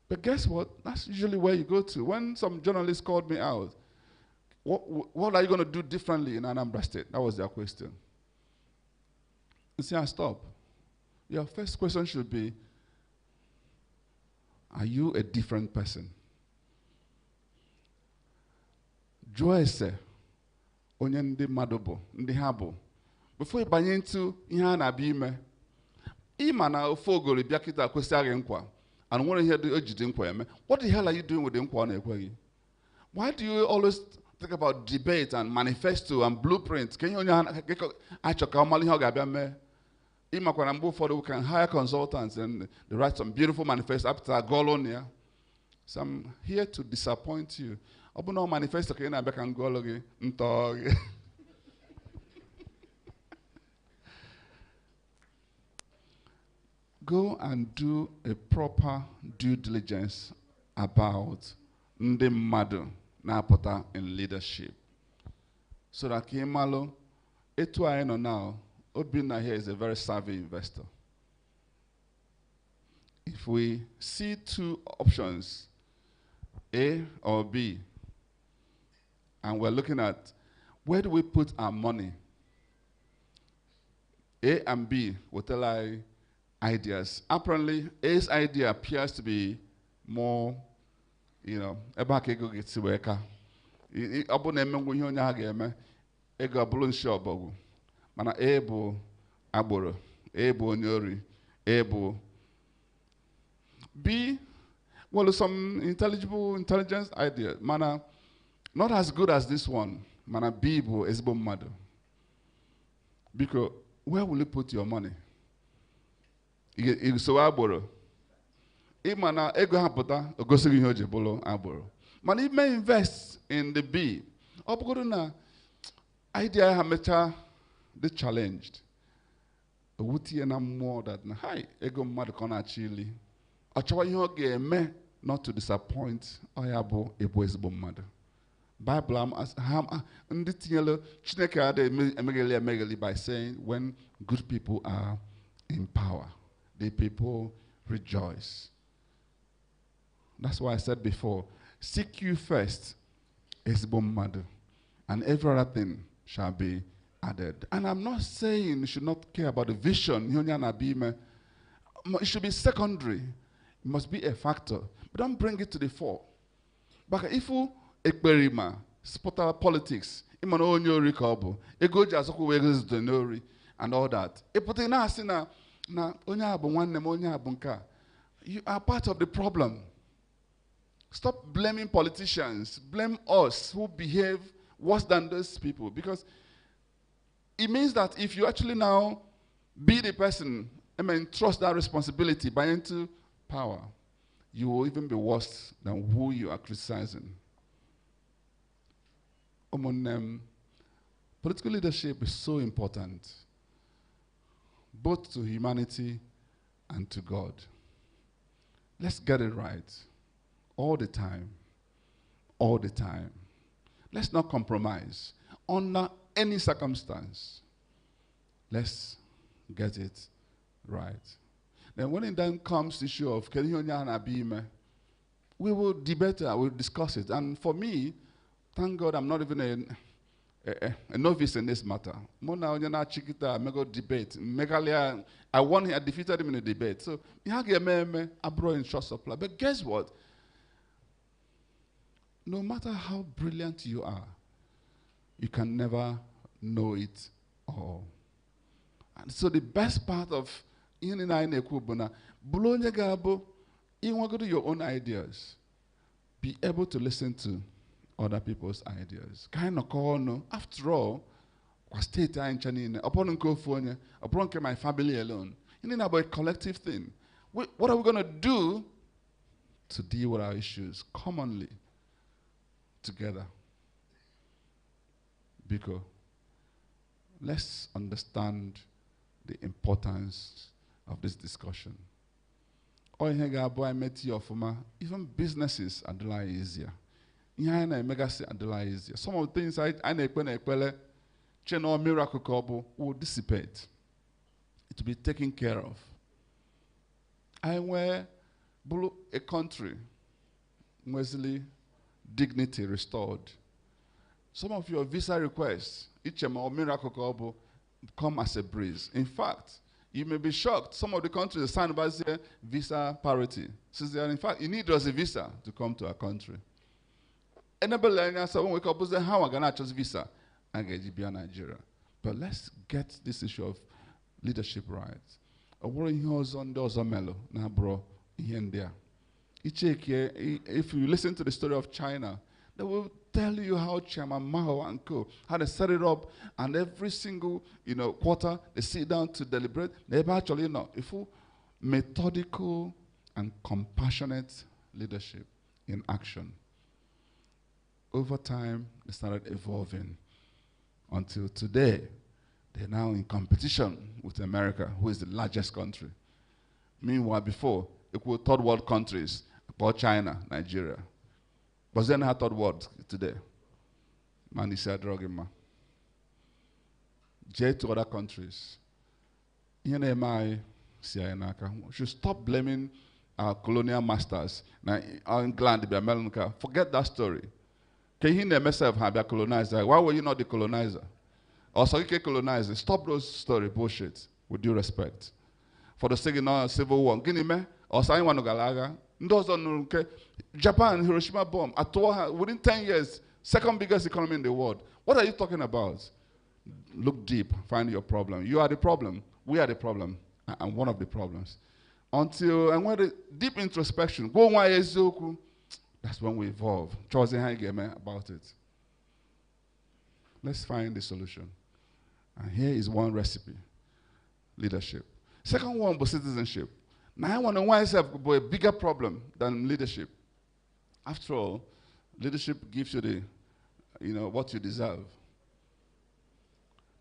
But guess what? That's usually where you go to. When some journalists called me out, what are you going to do differently in Anambra State? That was their question. You see, I stop. Your first question should be, are you a different person? Jụọ ese onye ndị mmadụ bụ, ndị ha bụ. Before you banye into ihe a na-abịa ime, ịma na ofe ogori bịa kịta kwesịghị nkwa, and nwere ihe o jide nkwa eme. What the hell are you doing with the nkwa ọ na-ekweghị? Why do you always think about debate and manifesto and blueprint? Can you only achọ ka ọmalụ ihe ọ ga-abịa mee? Ịmakwa na mgbe ụfọdụ we can hire consultants and they write some beautiful manifesto after Golonia. So I'm here to disappoint you. Obuno manifesto ka ị na-abịa ka ngolo gị ntọ gị. Go and do a proper due diligence about ndị mmadụ na-apụta in leadership. So that ka ị malụ, etu anyị nọ now, Obinna here is a very savvy investor. If we see two options, A or B, and we're looking at where do we put our money, A and B will tell us ideas. Apparently, A's idea appears to be more, ebe ego gets weka. Abu na eme ihe onye ha ga-eme, ego abụrụ nshi ọbọgwụ. Mana A bụ agboro, A bụ onye ori, A bụ B. Well, some intelligence idea. Mana, not as good as this one. Mana B bụ ezigbo mmadụ. Because where will you put your money? So agboro. Mana ego ha pụta, ogosighị ihe o ji bụrụ agboro. Mana you may invest in the B. Ọ bụrụ na idea ha mecha the challenged. Owutie na mmụọ that na hi ego mmadụ ka ọ na-achị ili. Achọwa ihe ọ ga-eme not to disappoint oya bụ ebo ezigbo mmadụ. Bible ndị tinyelu Chineke adịghị emegheli by saying when good people are in power, the people rejoice. That's why I said before, seek you first ezigbo mmadụ, and every other thing shall be added. And I'm not saying you should not care about the vision. It should be secondary. It must be a factor. But don't bring it to the fore. But if you experiment, spot politics, and all that. You are part of the problem. Stop blaming politicians. Blame us who behave worse than those people. Because it means that if you actually now be the person, trust that responsibility by into power, you will even be worse than who you are criticizing. Political leadership is so important, both to humanity and to God. Let's get it right all the time, all the time. Let's not compromise under any circumstance. Let's get it right. Then when it then comes to the issue of we will debate it, we'll discuss it. And for me, thank God I'm not even a novice in this matter. I debate. I defeated him in a debate. So I brought in short supply. But guess what? No matter how brilliant you are, you can never know it all. And so the best part of you go to your own ideas. Be able to listen to other people's ideas. After all, state upon my family alone. You know about a collective thing. What are we going to do to deal with our issues commonly together? Because let's understand the importance of this discussion. Even businesses are easier. Some of the things I miracle will dissipate. It will be taken care of. I wear a country, Wesley, dignity restored. Some of your visa requests, each miracle come as a breeze. In fact, you may be shocked. Some of the countries signed by visa parity. Since in fact, you need us a visa to come to our country. Enable when we come say how we're choose visa and get to Nigeria. But let's get this issue of leadership right. If you listen to the story of China, they will tell you how Chairman Mao and co. how they set it up, and every single quarter they sit down to deliberate. They actually methodical and compassionate leadership in action. Over time, they started evolving until today. They're now in competition with America, who is the largest country. Meanwhile, before, equal third world countries, about China, Nigeria. But then I thought what today? Man, he said, drug him. J to other countries. Should stop blaming our colonial masters. Now, England, America. Forget that story. Can you name yourself have a colonizer? Why were you not the colonizer? Or so you can colonize it. Stop those story bullshit, with due respect. For the sake of civil war, Guinea, or Saiwan Galaga. Japan, Hiroshima bomb, within 10 years, second biggest economy in the world. What are you talking about? Look deep, find your problem. You are the problem, we are the problem, and one of the problems. And when the deep introspection, that's when we evolve. About it. Let's find the solution. And here is one recipe. Leadership. Second one was citizenship. Now I want to know why it's a bigger problem than leadership. After all, leadership gives you the, what you deserve.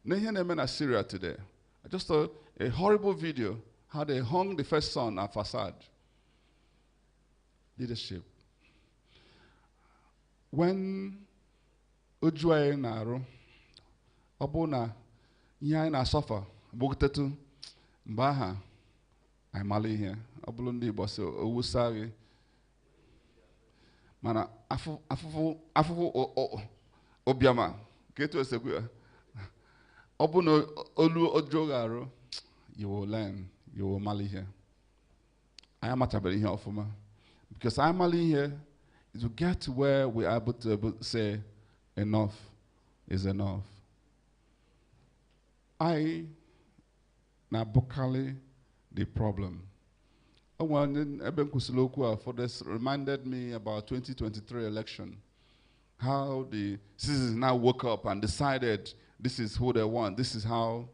Nehemiah Syria today. I just saw a horrible video how they hung the first son at facade. Leadership. When Ujwaye Naro, Obuna, Yana suffer, Buktetu, Mbaha, I'm Mali here. Abulundi boss Owusari. Mana afu Obiama. Ketu Eseguya. Obuno Olu Ojogaro. You will learn. You will Mali here. I am at here Ofuma. Because I'm Mali here, it will get to where we are able to say enough is enough. I na Bokali the problem. For this reminded me about 2023 election. How the citizens now woke up and decided this is who they want, this is how.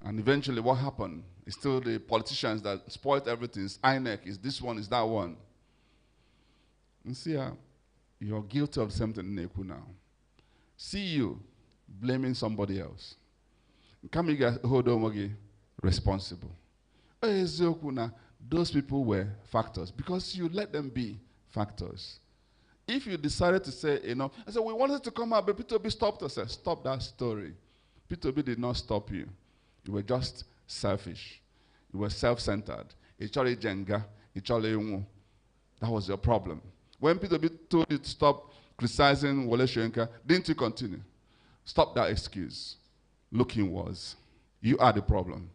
And eventually what happened? It's still the politicians that spoiled everything. It's INEC, is this one, is that one. And see, you're guilty of the same thing now. See you blaming somebody else. Come you hold on responsible. Those people were factors because you let them be factors. If you decided to say enough, I said, we wanted to come out, but P2B stopped us. Stop that story. P2B did not stop you. You were just selfish. You were self-centered. That was your problem. When Peter told you to stop criticizing Wole Soyinka, didn't you continue? Stop that excuse. Look inwards. You are the problem.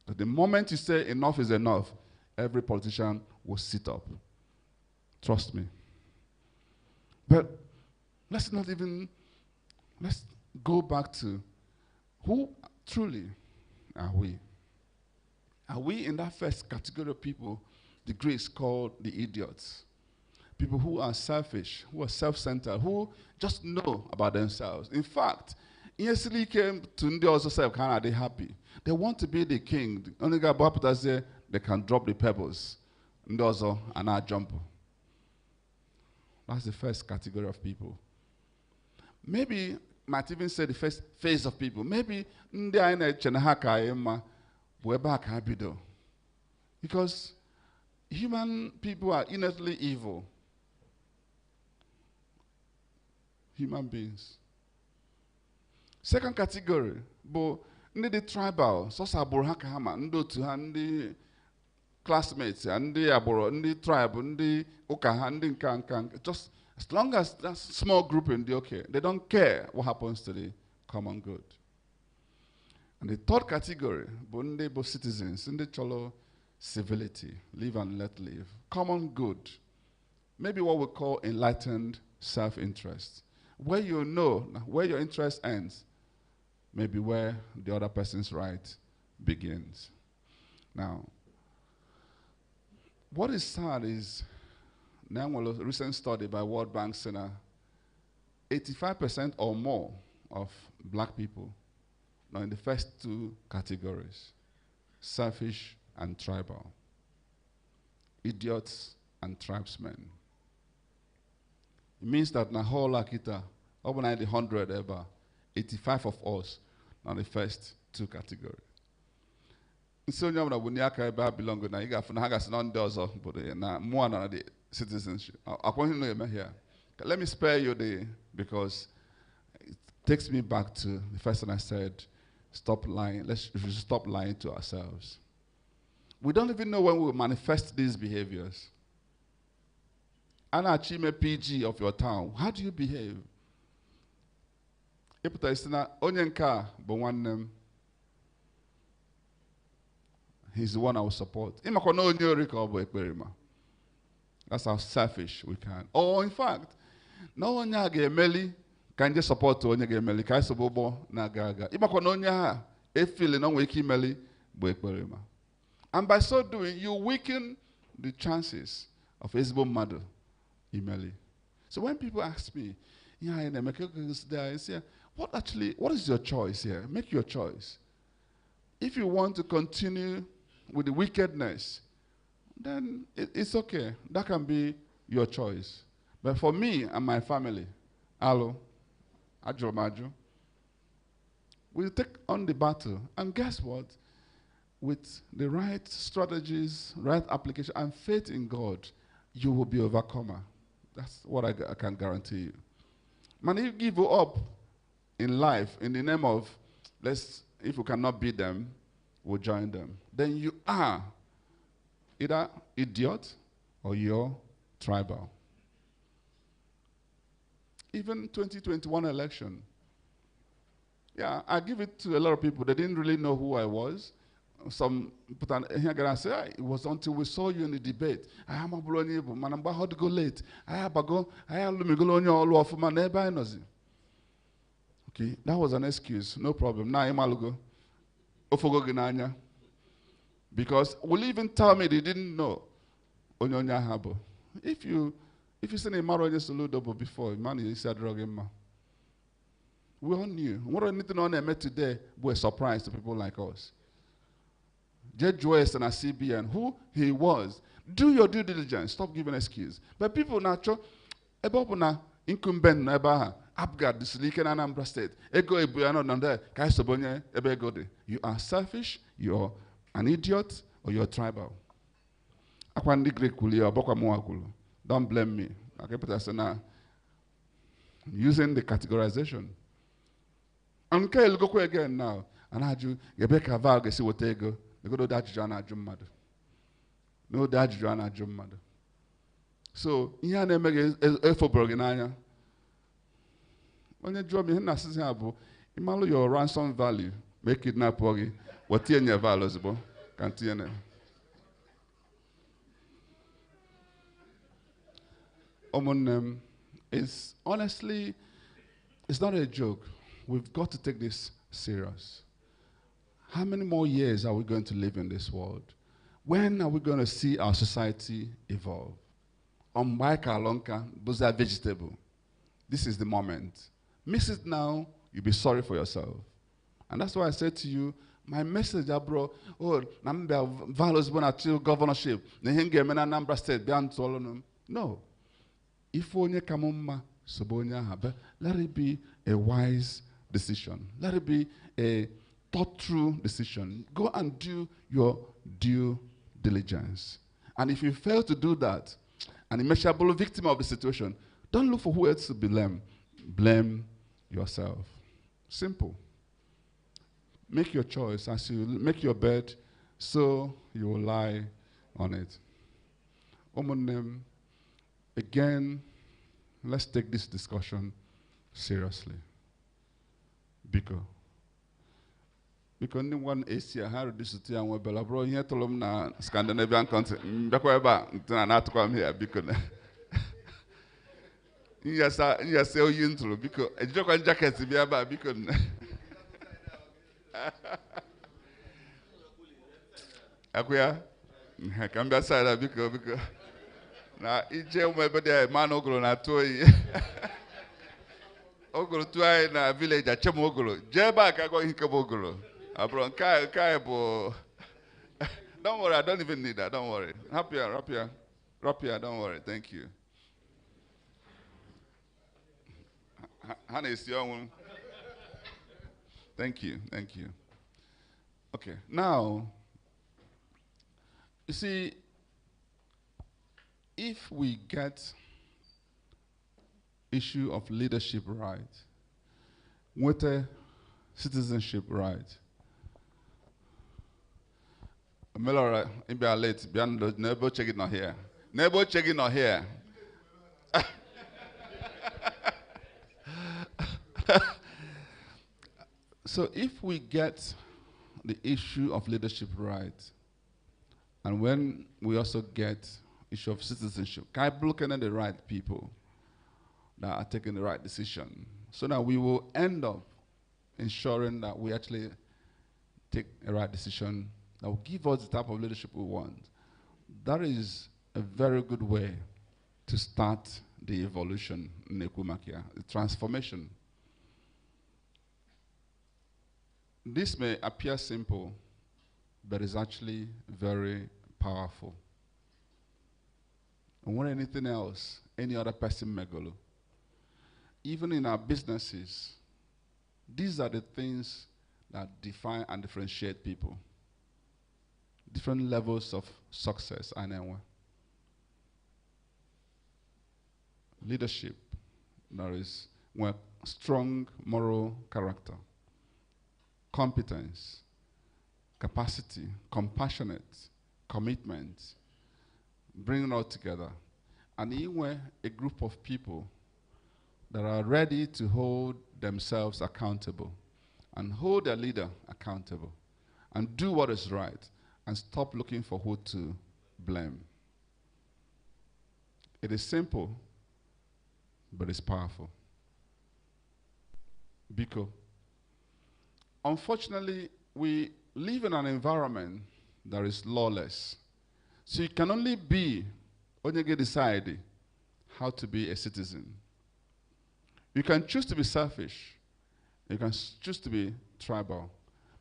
But the moment you say enough is enough, every politician will sit up. Trust me. But let's go back to who truly are we? Are we in that first category of people the Greeks called the idiots? People who are selfish, who are self-centered, who just know about themselves. In fact, instantly came to the also self, are they happy? They want to be the king. The only guy about say they can drop the pebbles. And also and I jump. That's the first category of people. Maybe might even say the first phase of people. Maybe because human people are innately evil. Human beings. Second category, but the tribal, so the classmates, and the tribe, and the just as long as that small group in the okay, they don't care what happens to the common good. And the third category, both citizens, in the cholo civility, live and let live, common good, maybe what we call enlightened self-interest, where you know where your interest ends, maybe where the other person's right begins. Now, what is sad is, now a recent study by World Bank Center, 85% or more of black people are in the first two categories, selfish and tribal, idiots and tribesmen. It means that na whole Akita, over 100 ever, 85 of us are the first two categories. So you know when you belong na you got non does but na more than the citizenship. I want you to know here. Let me spare you because it takes me back to the first time I said, stop lying. We should stop lying to ourselves. We don't even know when we will manifest these behaviors. Anna achieve a PG of your town. How do you behave? He's the one I will support. That's how selfish we can. Or in fact, no one can just support to onye kai sobobo na gaga. And by so doing, you weaken the chances of Ezbo murder. So when people ask me, what is your choice here? Make your choice. If you want to continue with the wickedness, then it's okay. That can be your choice. But for me and my family, we'll take on the battle. And guess what? With the right strategies, right application, and faith in God, you will be overcomer. That's what I can guarantee you. Man, if you give up in life in the name of, if we cannot beat them, we'll join them, then you are either idiot or you're tribal. Even 2021 election, yeah, I give it to a lot of people. They didn't really know who I was. Some people here gonna say, it was until we saw you in the debate. I am a Bologna, man, I'm about to go late. I have to go, I have to go on your of my neighbor. Okay, that was an excuse, no problem. Now I'm go. Because will even tell me they didn't know Onyonya Habo. If you seen a Maroja Soludo before, man, you said drug him. We all knew. What anything on met today was a surprise to people like us. Judge West and a CBN, who he was. Do your due diligence. Stop giving excuse. But people natural, ebopuna incumbent nebaha. Abgad, this leak in Anambra State. Ego ebuano nande, kai sobonye ebegode. You are selfish, you're an idiot, or you're tribal. Akwandi Greek kulia, bokwa muakulu. Don't blame me. Okay, but that's now using the categorization. And go again now. And I do, Gebeka Val gesi wotego, they go to that Jana Jummad. No, that Jana Jummad. So, Yana make a for Bergenaya. When you draw me in Nassabo, Imalo your ransom value, make it not poggy, what your values, can't it's honestly, it's not a joke. We've got to take this serious. How many more years are we going to live in this world? When are we going to see our society evolve? On Maika Alonka, Boza vegetable. This is the moment. Miss it now, you'll be sorry for yourself. And that's why I said to you, my message, bro, Nambia values bonatu governorship, Nehenge Mena Anambra State, Bian Solonum. No. If onye kamumma sobonya habe, let it be a wise decision. Let it be a thought-through decision. Go and do your due diligence. And if you fail to do that, an immeasurable victim of the situation, don't look for who else to blame. Blame yourself. Simple. Make your choice. As you make your bed, so you will lie on it. Again, let's take this discussion seriously. Because anyone is here, how do you and we bella bro here to na Scandinavian country? Not to come here because yes, you intro because a joke and jacket to be about because Akuya, I can be outside because now each member there, man, Ogro, na toy. Ogro, try na village at Chamogro. Jebak, I go in Kabogro. Abron Kaibo. Don't worry, I don't even need that. Don't worry. Rapia, don't worry. Thank you. Hannah is young. Thank you. Okay, now, you see, if we get issue of leadership right, with a citizenship right, Melora, in be late, beyond the neighbor check it not here. Neighbor check it not here. So if we get the issue of leadership right, and when we also get issue of citizenship, can I look at the right people that are taking the right decision, so that we will end up ensuring that we actually take a right decision that will give us the type of leadership we want. That is a very good way to start the evolution in Ekumakia, the transformation. This may appear simple, but it's actually very powerful. And more than anything else, any other person may go. Even in our businesses, these are the things that define and differentiate people. Different levels of success, and leadership, there is strong moral character, competence, capacity, compassionate, commitment, bringing it all together. And even a group of people that are ready to hold themselves accountable and hold their leader accountable and do what is right and stop looking for who to blame. It is simple, but it's powerful. Because unfortunately, we live in an environment that is lawless. So you can only be, when you decide how to be a citizen. You can choose to be selfish. You can choose to be tribal.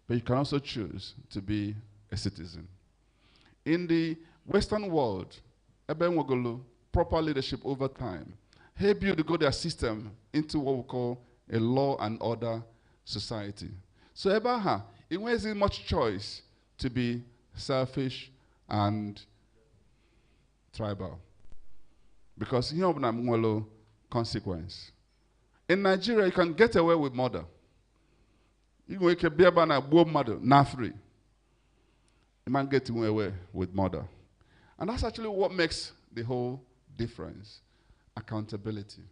But you can also choose to be a citizen. In the Western world, proper leadership over time, they build their system into what we call a law and order society. So it wasn't much choice to be selfish and tribal. Because you have consequence. In Nigeria, you can get away with murder. You go ke bia ba na gbo mmadụ na free. You might get away with murder. And that's actually what makes the whole difference. Accountability.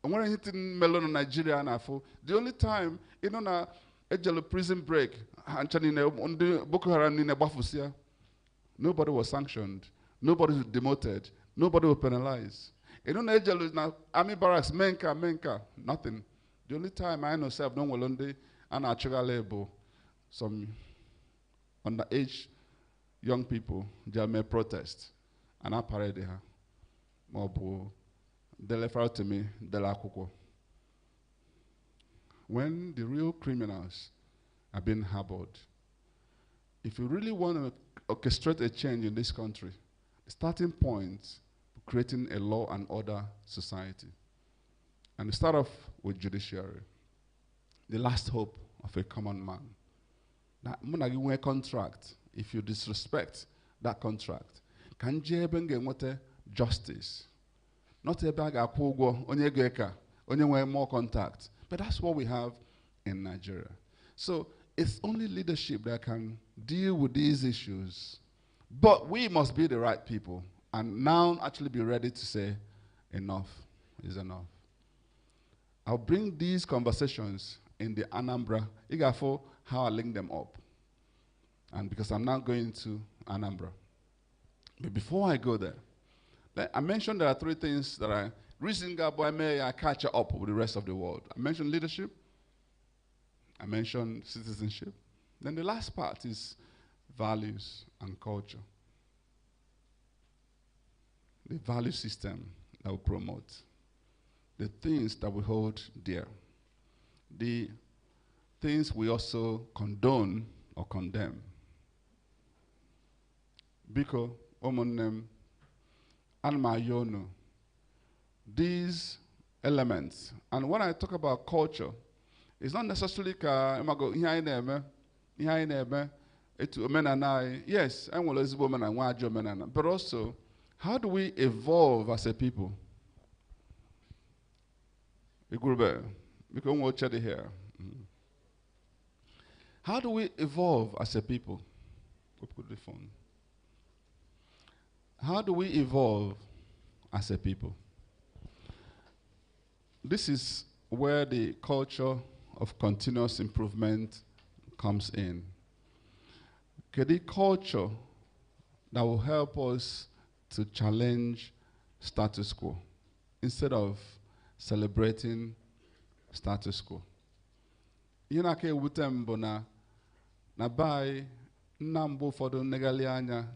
And when I hit in Melon in Nigeria and the only time, na a prison break, nobody was sanctioned, nobody was demoted, nobody was penalized. Na army barracks, menka, nothing. The only time I know self don't will only and Ala-Igbo, some underage young people, they may protest, and I parade her. They left out to me, when the real criminals are being harbored, if you really want to orchestrate a change in this country, the starting point is creating a law and order society. And we start off with judiciary, the last hope of a common man. Now, I'm going to give you a contract. If you disrespect that contract, can you get justice? Not a bag of only more contact. But that's what we have in Nigeria. So it's only leadership that can deal with these issues. But we must be the right people and now actually be ready to say enough is enough. I'll bring these conversations in the Anambra, Igafo, how I link them up. And because I'm now going to Anambra. But before I go there, I mentioned there are three things that I catch up with the rest of the world. I mentioned leadership. I mentioned citizenship. Then the last part is values and culture. The value system that we promote. The things that we hold dear. The things we also condone or condemn. Biko, omonem, anmayono. These elements. And when I talk about culture, it's not necessarily yes, but also, how do we evolve as a people? How do we evolve as a people? Put the phone. How do we evolve as a people? This is where the culture of continuous improvement comes in. Okay, the culture that will help us to challenge status quo instead of celebrating status quo. Na by Nambo for the Negalianya,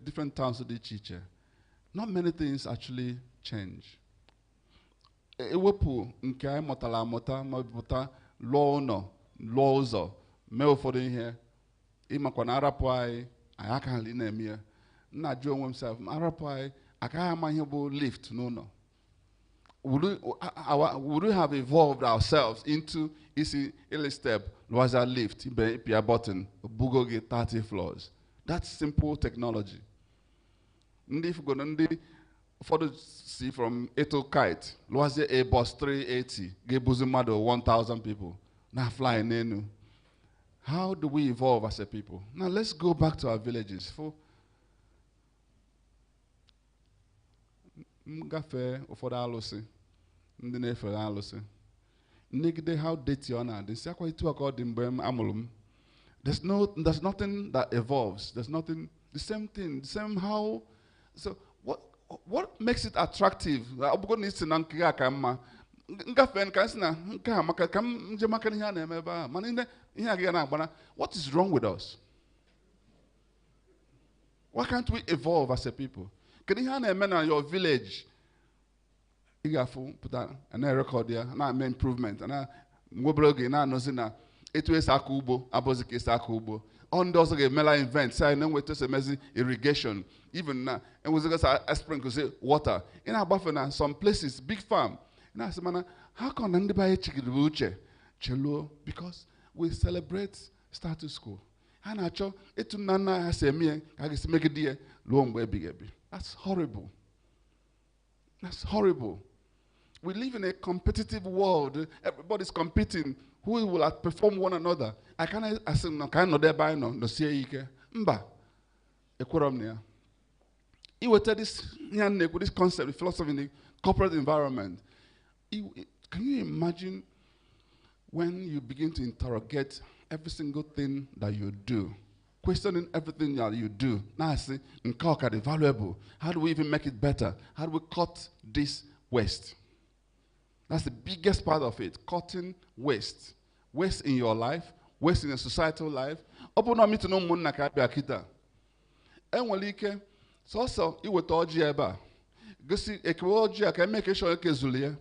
different towns of the Chiche. Not many things actually change. Ewepu nke motala mota mabota law no laws me for the here imakwa na arapai ayaka hali na emia na jo himself arapai aka ma ihe bo lift no would we have evolved ourselves into easy step was a lift be a button bugo get 30 floors. That's simple technology. Ndi if go ndi for the see from Eto Kite, Loazie A bus 380, Gebuzumado 1,000 people. Now flying in. How do we evolve as a people? Now let's go back to our villages. For Mgafe for the Alose, Ndine for the Alose. Nigde how dirty on that. They say quite two according to Amulum. There's nothing that evolves. There's nothing the same thing, the same how. So what makes it attractive? What is wrong with us? Why can't we evolve as a people? Can you have in your village? You put an record there, and improvement, and on those mela invent say no way to amazing irrigation even now and was a sprinkle say water in our buffer now some places big farm now how can anybody chelo because we celebrate status quo and acho etu nana has a me make it dear long way big. That's horrible. We live in a competitive world. Everybody's competing. Who will outperform one another? I can't assume no kind of thereby no see ike. Mba. Equoromnia. You will tell this concept, the philosophy in the corporate environment. Can you imagine when you begin to interrogate every single thing that you do, questioning everything that you do? Now I say, in valuable. How do we even make it better? How do we cut this waste? That's the biggest part of it, cutting waste. Waste in your life, waste in a societal life. Open on me to know Muna Kabiakita. Enwalike, so iweta ọjị ebe a. Gosi ekewe ọjị a ka emeke sure eke zulie.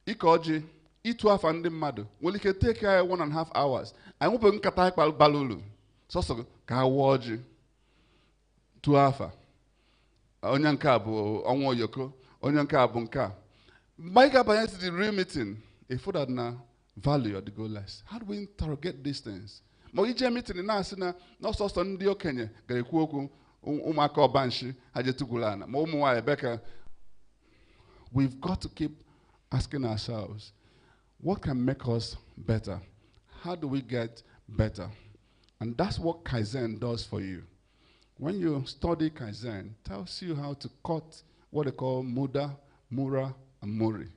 Ike ọjị, itu afa ndị mmadụ. Nwere ike take 1.5 hours. Anyị nwepụ nkata ịkpa balulu. So ka awa ọjị. Tu afa. Onye nke a bụ ọnwa oyoko. Onye nke a bụ nke a. Mike up to the real meeting. If that na value or the goal less. How do we interrogate these things? Moije meeting na asina no so ndi okenye ga ekwu okwu ụmụaka ọbanshi hajetugulana. Ma ụmụ nwaanyị beka. We've got to keep asking ourselves, what can make us better? How do we get better? And that's what Kaizen does for you. When you study Kaizen, it tells you how to cut what they call Muda, Mura, and Muri.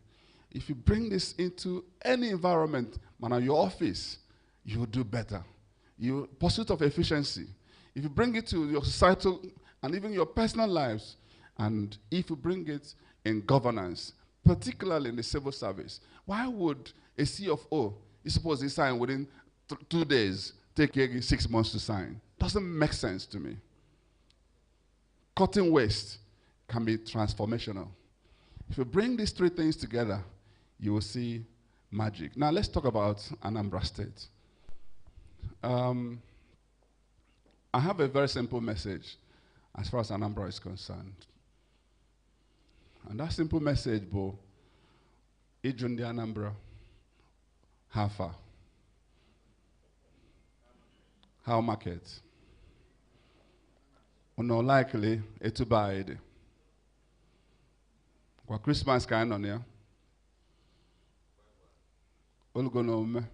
If you bring this into any environment, man, your office, you will do better. Your pursuit of efficiency. If you bring it to your societal and even your personal lives, and if you bring it in governance, particularly in the civil service, why would a CFO, you suppose he sign within 2 days, take 6 months to sign? Doesn't make sense to me. Cutting waste can be transformational. If you bring these 3 things together, you will see magic. Now let's talk about Anambra State. I have a very simple message as far as Anambra is concerned. And that simple message, Bo, Ijundi Anambra, how far? How market? Uno likely etubaide. Kwa Christmas kind on here. Olugonome.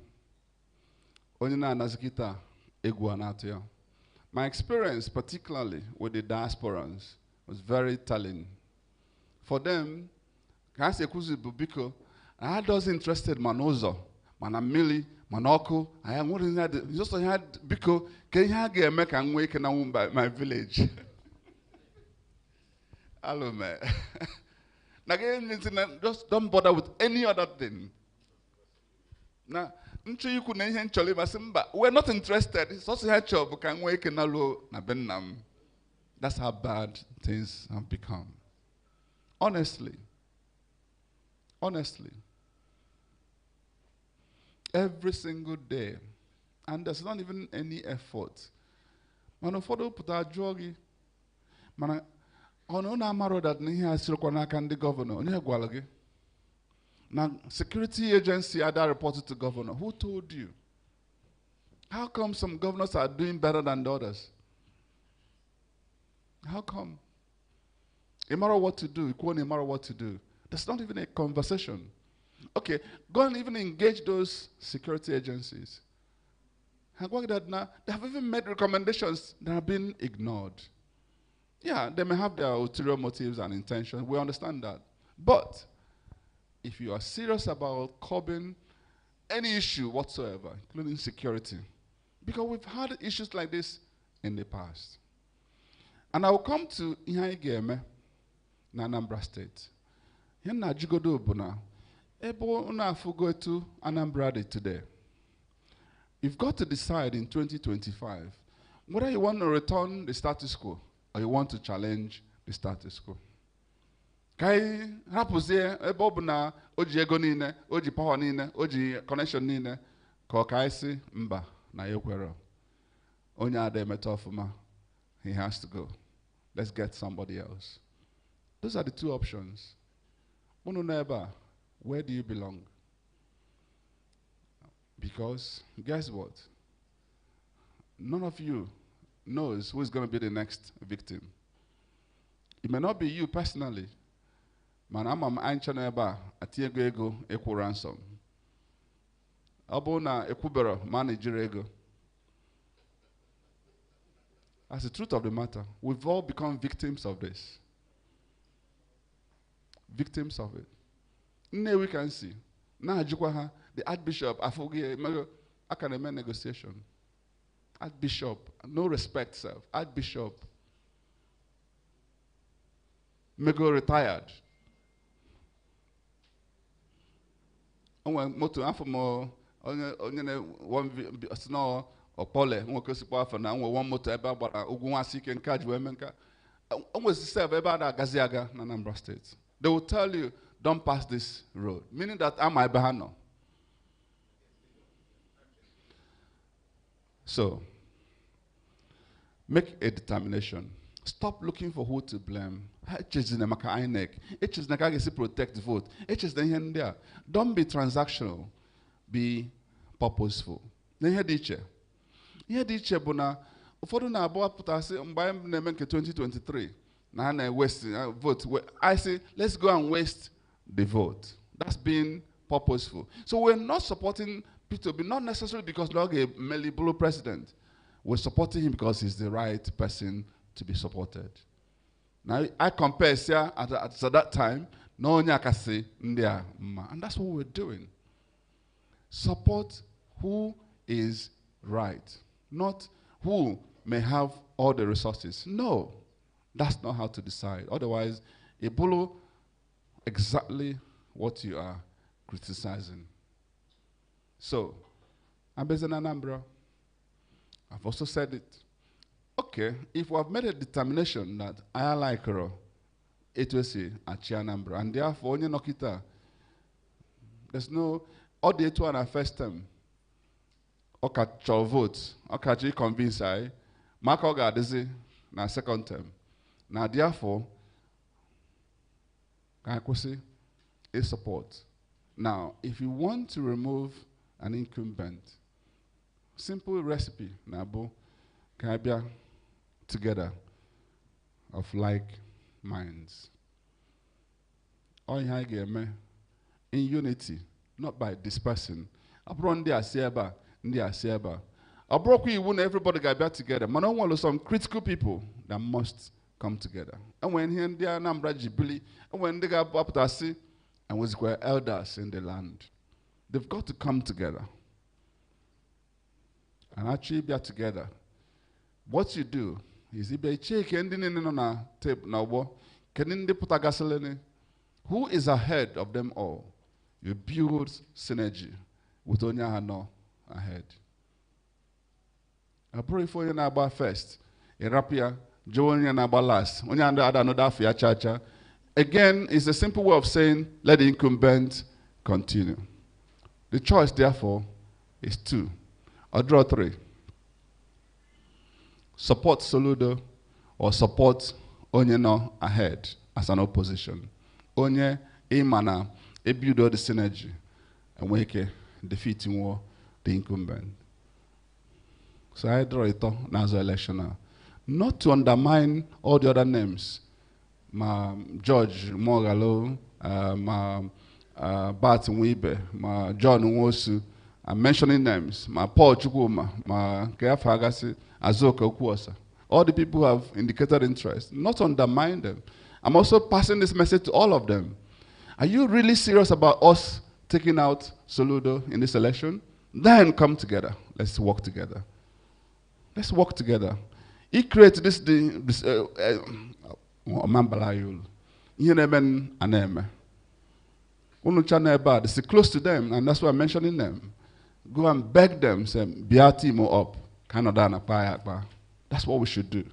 Onina nazikita egwanatio. My experience, particularly with the diasporans, was very telling. For them, Kase Kuzi Bubiko, I was interested manozo, manamili, manoko, I am wouldn't had just had biko, can you get a make and wake and by my village? Hello, man. Again, just don't bother with any other thing. Now, we're not interested. It's also a job. That's how bad things have become. Honestly. Every single day. And there's not even any effort. Manofodo puta jogi. Mana ono na maro that ni asirokwa n'aka ndị governor. Onye gwara gị? Now, security agency had reported to governor. Who told you? How come some governors are doing better than the others? How come? No matter what to do, no matter what to do. There's not even a conversation. Okay, go and even engage those security agencies. They have even made recommendations that have been ignored. Yeah, they may have their ulterior motives and intentions. We understand that. But if you are serious about curbing any issue whatsoever, including security, because we've had issues like this in the past. And I will come to Ala-Igbo in Anambra State. Here na Jigodo Buna, ebo una fugo to Anambra today. You've got to decide in 2025 whether you want to return the status quo or you want to challenge the status quo. Kai rapuzie ebe obuna oji ego niile, oji power niile, oji connection niile, ka kai si mba na yekwero. Onye ade emeta ofuma, he has to go. Let's get somebody else. Those are the 2 options. Unu neba, where do you belong? Because guess what? None of you knows who is going to be the next victim. It may not be you personally. Man, I'm ancha atiego ego equal ransom. Abona ekubero manager ego. That's the truth of the matter. We've all become victims of this. Victims of it. Now we can see. Now the Archbishop, I can make negotiation. Archbishop, no respect, self. Archbishop, Mego retired. Moto afọ onye one snow or pole nwoke sikwa afọ na one moto ebe agbara ugwu nwasi ike nke ajwe menka almost serve ebe ada agazi aga na Anambra State. They will tell you, don't pass this road, meaning that I'm ebe ha no. So make a determination. Stop looking for who to blame. Protect the vote. Don't be transactional. Be purposeful. Ihe dị iche bụ na ụfọdụ na-abụ apụta sị mgbe anyị na-eme nke 2023 na ha na-waste vote. I say let's go and waste the vote. That's being purposeful. So we're not supporting Peter Obi, not necessarily because Loge Melibulu president. We're supporting him because he's the right person to be supported. Now I compare here at that time, no nyakasi ndia ma, and that's what we're doing. Support who is right, not who may have all the resources. No, that's not how to decide. Otherwise, Ibulu exactly what you are criticizing. So, I'm based in Anambra. I've also said it. Okay, if we have made a determination that I like her, it will say Achi Anambra, and therefore, onye nokita, there's no, all the 2 and first term, okay, chol vote, okay, convince I, Mark Oga, this na second term. Now, therefore, I could say a support. Now, if you want to remove an incumbent, simple recipe, Nabo, Kabia, together of like minds. All in unity, not by dispersing. Abron dia sieba, ndia sieba. Abroku you won't everybody get together. Man, I want some critical people that must come together. And when here and there Anambra Jibili, and when they got up to see, and was were elders in the land, they've got to come together and actually be together. What you do is if they check ending on a tape now, can they put a gasoline? Who is ahead of them all? You build synergy with Onyahano ahead. I pray for you now first. Irapia, Joanya Naba last. Onyanda another for chacha. Again, it's a simple way of saying let the incumbent continue. The choice, therefore, is 2. Or draw 3. Support Soludo or support Onyeno ahead as an opposition. Onye imana build all the synergy and we can defeat war the incumbent. So I draw it on as an election now. Not to undermine all the other names. Ma George Mogalo, ma Bart Wiebe, ma John Nwosu. I'm mentioning names. Ma Paul Chukwuma, ma Keafa Agasi, Azoka Okuosa. All the people who have indicated interest. Not undermine them. I'm also passing this message to all of them. Are you really serious about us taking out Soludo in this election? Then come together. Let's work together. Let's work together. He created this Mambalayul. Yenemen Aneme. Unuchaneba, this is close to them, and that's why I'm mentioning them. Go and beg them, say, Biati mo up. That's what we should do.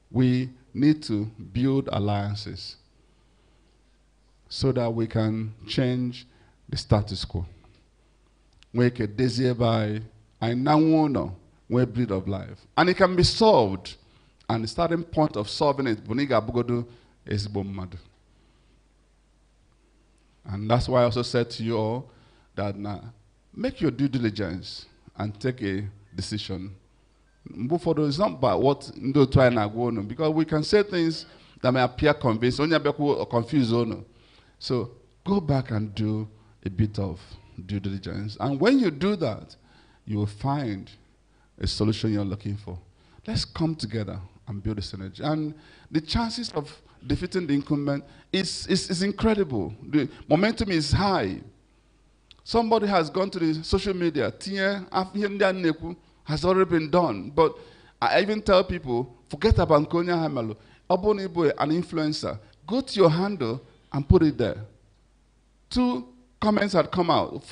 We need to build alliances so that we can change the status quo. Make a desire by I now know we breed of life. And it can be solved. And the starting point of solving it, Buniga Bugodu is Bomad. And that's why I also said to you all that now make your due diligence and take a decision. It's not about what do try and go on, because we can say things that that may appear convinced, only confused. So go back and do a bit of due diligence. And when you do that, you will find a solution you're looking for. Let's come together and build a synergy. And the chances of defeating the incumbent is incredible. The momentum is high. Somebody has gone to the social media. Has already been done. But I even tell people, forget about Nkonya Hamalo. Obonibo, an influencer. Go to your handle and put it there. 2 comments had come out.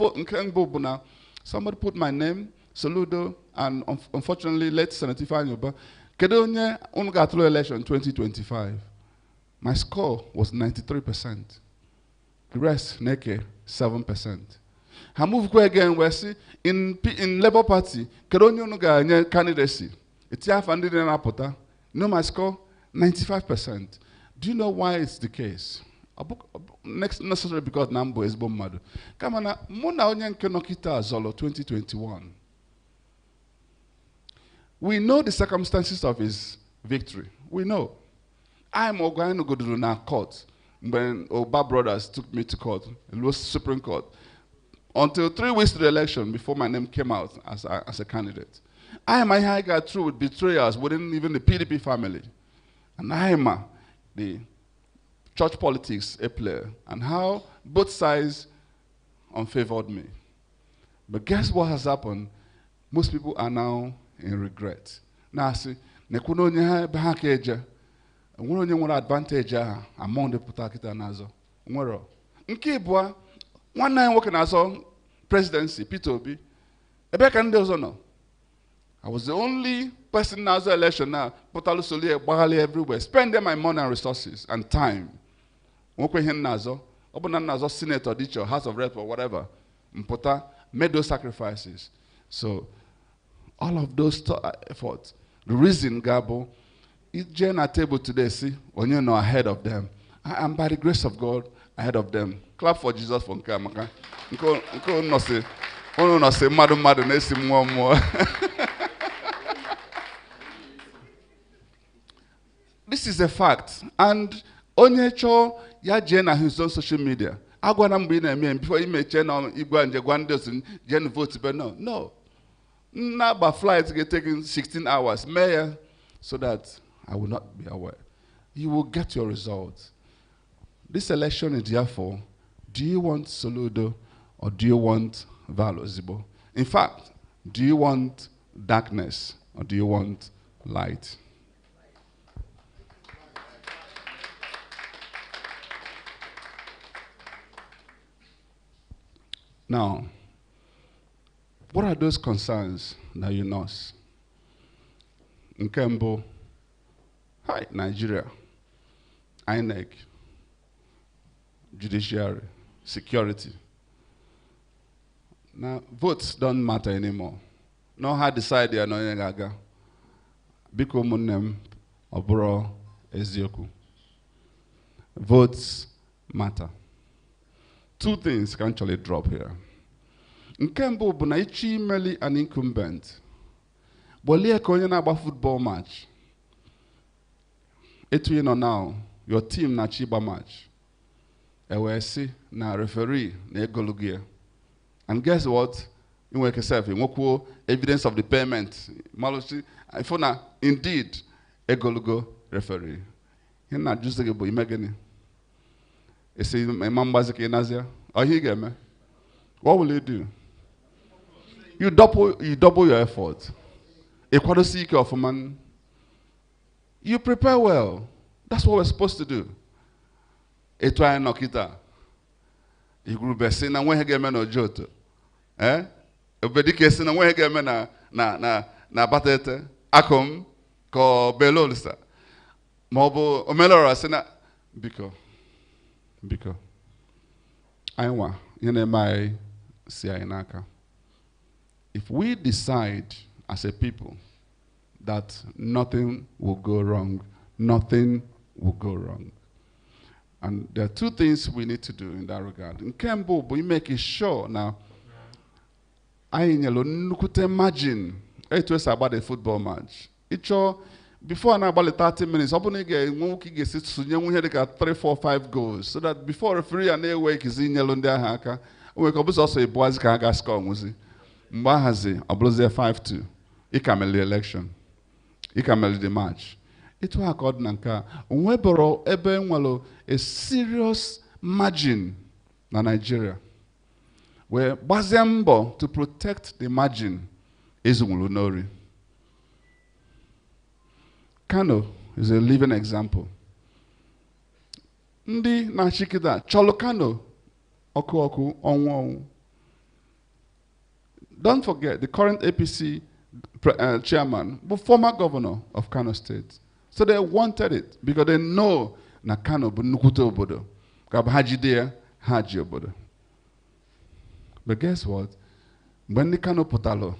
Somebody put my name, Saludo, and unfortunately, late Senator Fanyoba. Kedonye Ungatlo election 2025. My score was 93%. The rest, Neke, 7%. I move again, we see in Labour Party, Kedonye Unuga candidacy. It's funded in Apota. No, my score, 95%. Do you know why it's the case? Next, necessarily because Nambo is bombarded. Kamana, Mona Onyan Kenokita Zolo 2021. We know the circumstances of his victory. We know. I'm going to go to the court when Oba brothers took me to court, it was Supreme Court, until 3 weeks to the election before my name came out as a candidate. I got through with betrayals within even the PDP family. And the church politics a player, and how both sides unfavored me. But guess what has happened? Most people are now in regret. Now, see, nekuno bahakeja, one advantage among the putakita nazo. Nwero. Nkibwa, one night working as presidency, Peter Obi. I was the only person in the election now, Potalu Soli, Bahali everywhere, spending my money and resources and time. Nazo, senator, teacher, House of Reps, or whatever. Mpota made those sacrifices. So, all of those efforts, the reason, Gabo, is Jane at table today, see, when you know ahead of them. I am, by the grace of God, ahead of them. Clap for Jesus from Kamaka. No say, Madam, more. This is a fact. And Onyecho, ya Jane his own social media. I go and before you may change on Igbo and Jagwandos Jen votes, but no. Now, by flights get taken 16 hours, mayor, so that I will not be aware. You will get your results. This election is therefore, do you want Soludo or do you want Ozigbo? In fact, do you want darkness or do you want light? Now, what are those concerns that you know? Nkembo, hi, Nigeria, INEC, judiciary, security. Now, votes don't matter anymore. No hard decide they are no gaga. Biko munem obro ezioku. Votes matter. 2 things can actually drop here. Nkembo buna ichi meli an incumbent. Bolia konye na ba football match. Etu you know now, your team na chiba match. Ewesi na referee na egolugia. And guess what? You work yourself. You work evidence of the payment. Malosi, ifona indeed egolugo referee. He na just like boy imagine. You see, my mom was a Nazia. Oh, he get me. What will you do? You double your effort. A man. You prepare well. That's what we're supposed to do. A try and knockita. You grew best in and when he get me no joto. A bedicase in and when he get me na batete. Akom ko belolista. Mobo omelora sena biko. Because I want if we decide as a people that nothing will go wrong, nothing will go wrong. And there are 2 things we need to do in that regard. In Kembo, we make it sure now. I imagine it was about a football match. It's all before about 30 minutes, open again, one week gets it, so you have 3, 4, 5 goals. So that before referee and a week is in yellow there, haka, we can also a boys can gas score, Mbahazi, Obloze 5-2. He can the election. He can the match. It was called Nanka. Weboro Ebenwalo, a serious margin in Nigeria. Where Bazembo to protect the margin is Mulunori. Kano is a living example. Ndi na Chikida, Cholo Kano, Oku Onwo. Don't forget the current APC chairman, but former governor of Kano State. So they wanted it because they know na Kano bu nukuto obodo. Kab haji there, haji obodo. But guess what? When the Kano potalo,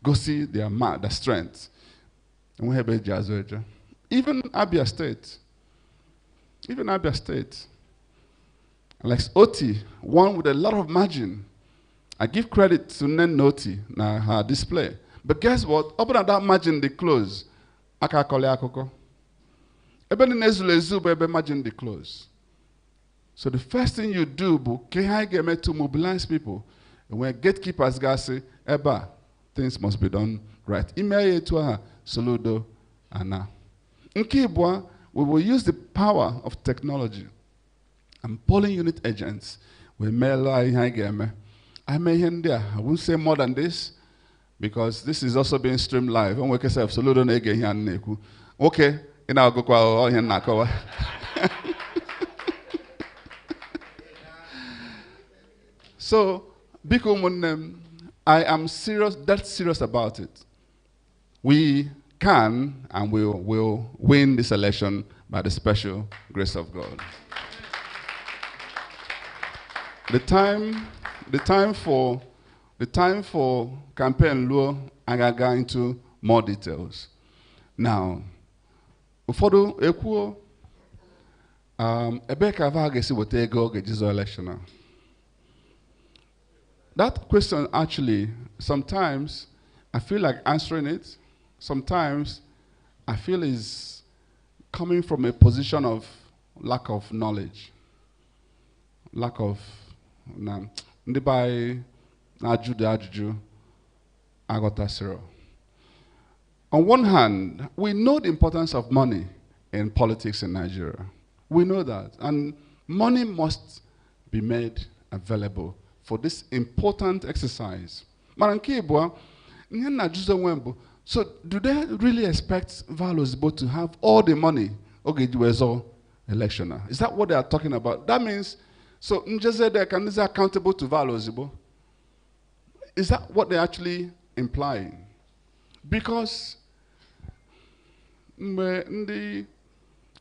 go see their strength. And we have even Abia State, like Oti, one with a lot of margin. I give credit to Nen Noti na her display. But guess what? Open at that margin they close. Aka kole akoko. Even in Ezule ebe margin they close. So the first thing you do, to mobilize people. And when gatekeepers say, Eba, things must be done right. Ime to her, Soludo, Ana. In Kibwa, we will use the power of technology and polling unit agents. We may lie I won't say more than this because this is also being streamed live. And we can say, Soludo Nege here. Okay, and I'll go all here now. So, I am dead serious about it. We can and will win this election by the special grace of God. The time for campaign luo agaga into more details. Now, ufodu ekuo ebeka vagesi wote ego gejizo election. That question actually, sometimes I feel like answering it. Sometimes I feel is coming from a position of lack of knowledge. Lack of, on one hand, we know the importance of money in politics in Nigeria. We know that. And money must be made available for this important exercise. So do they really expect Ozigbo to have all the money election? Is that what they are talking about? That means, so Njezede can is accountable to Ozigbo? Is that what they're actually implying? Because the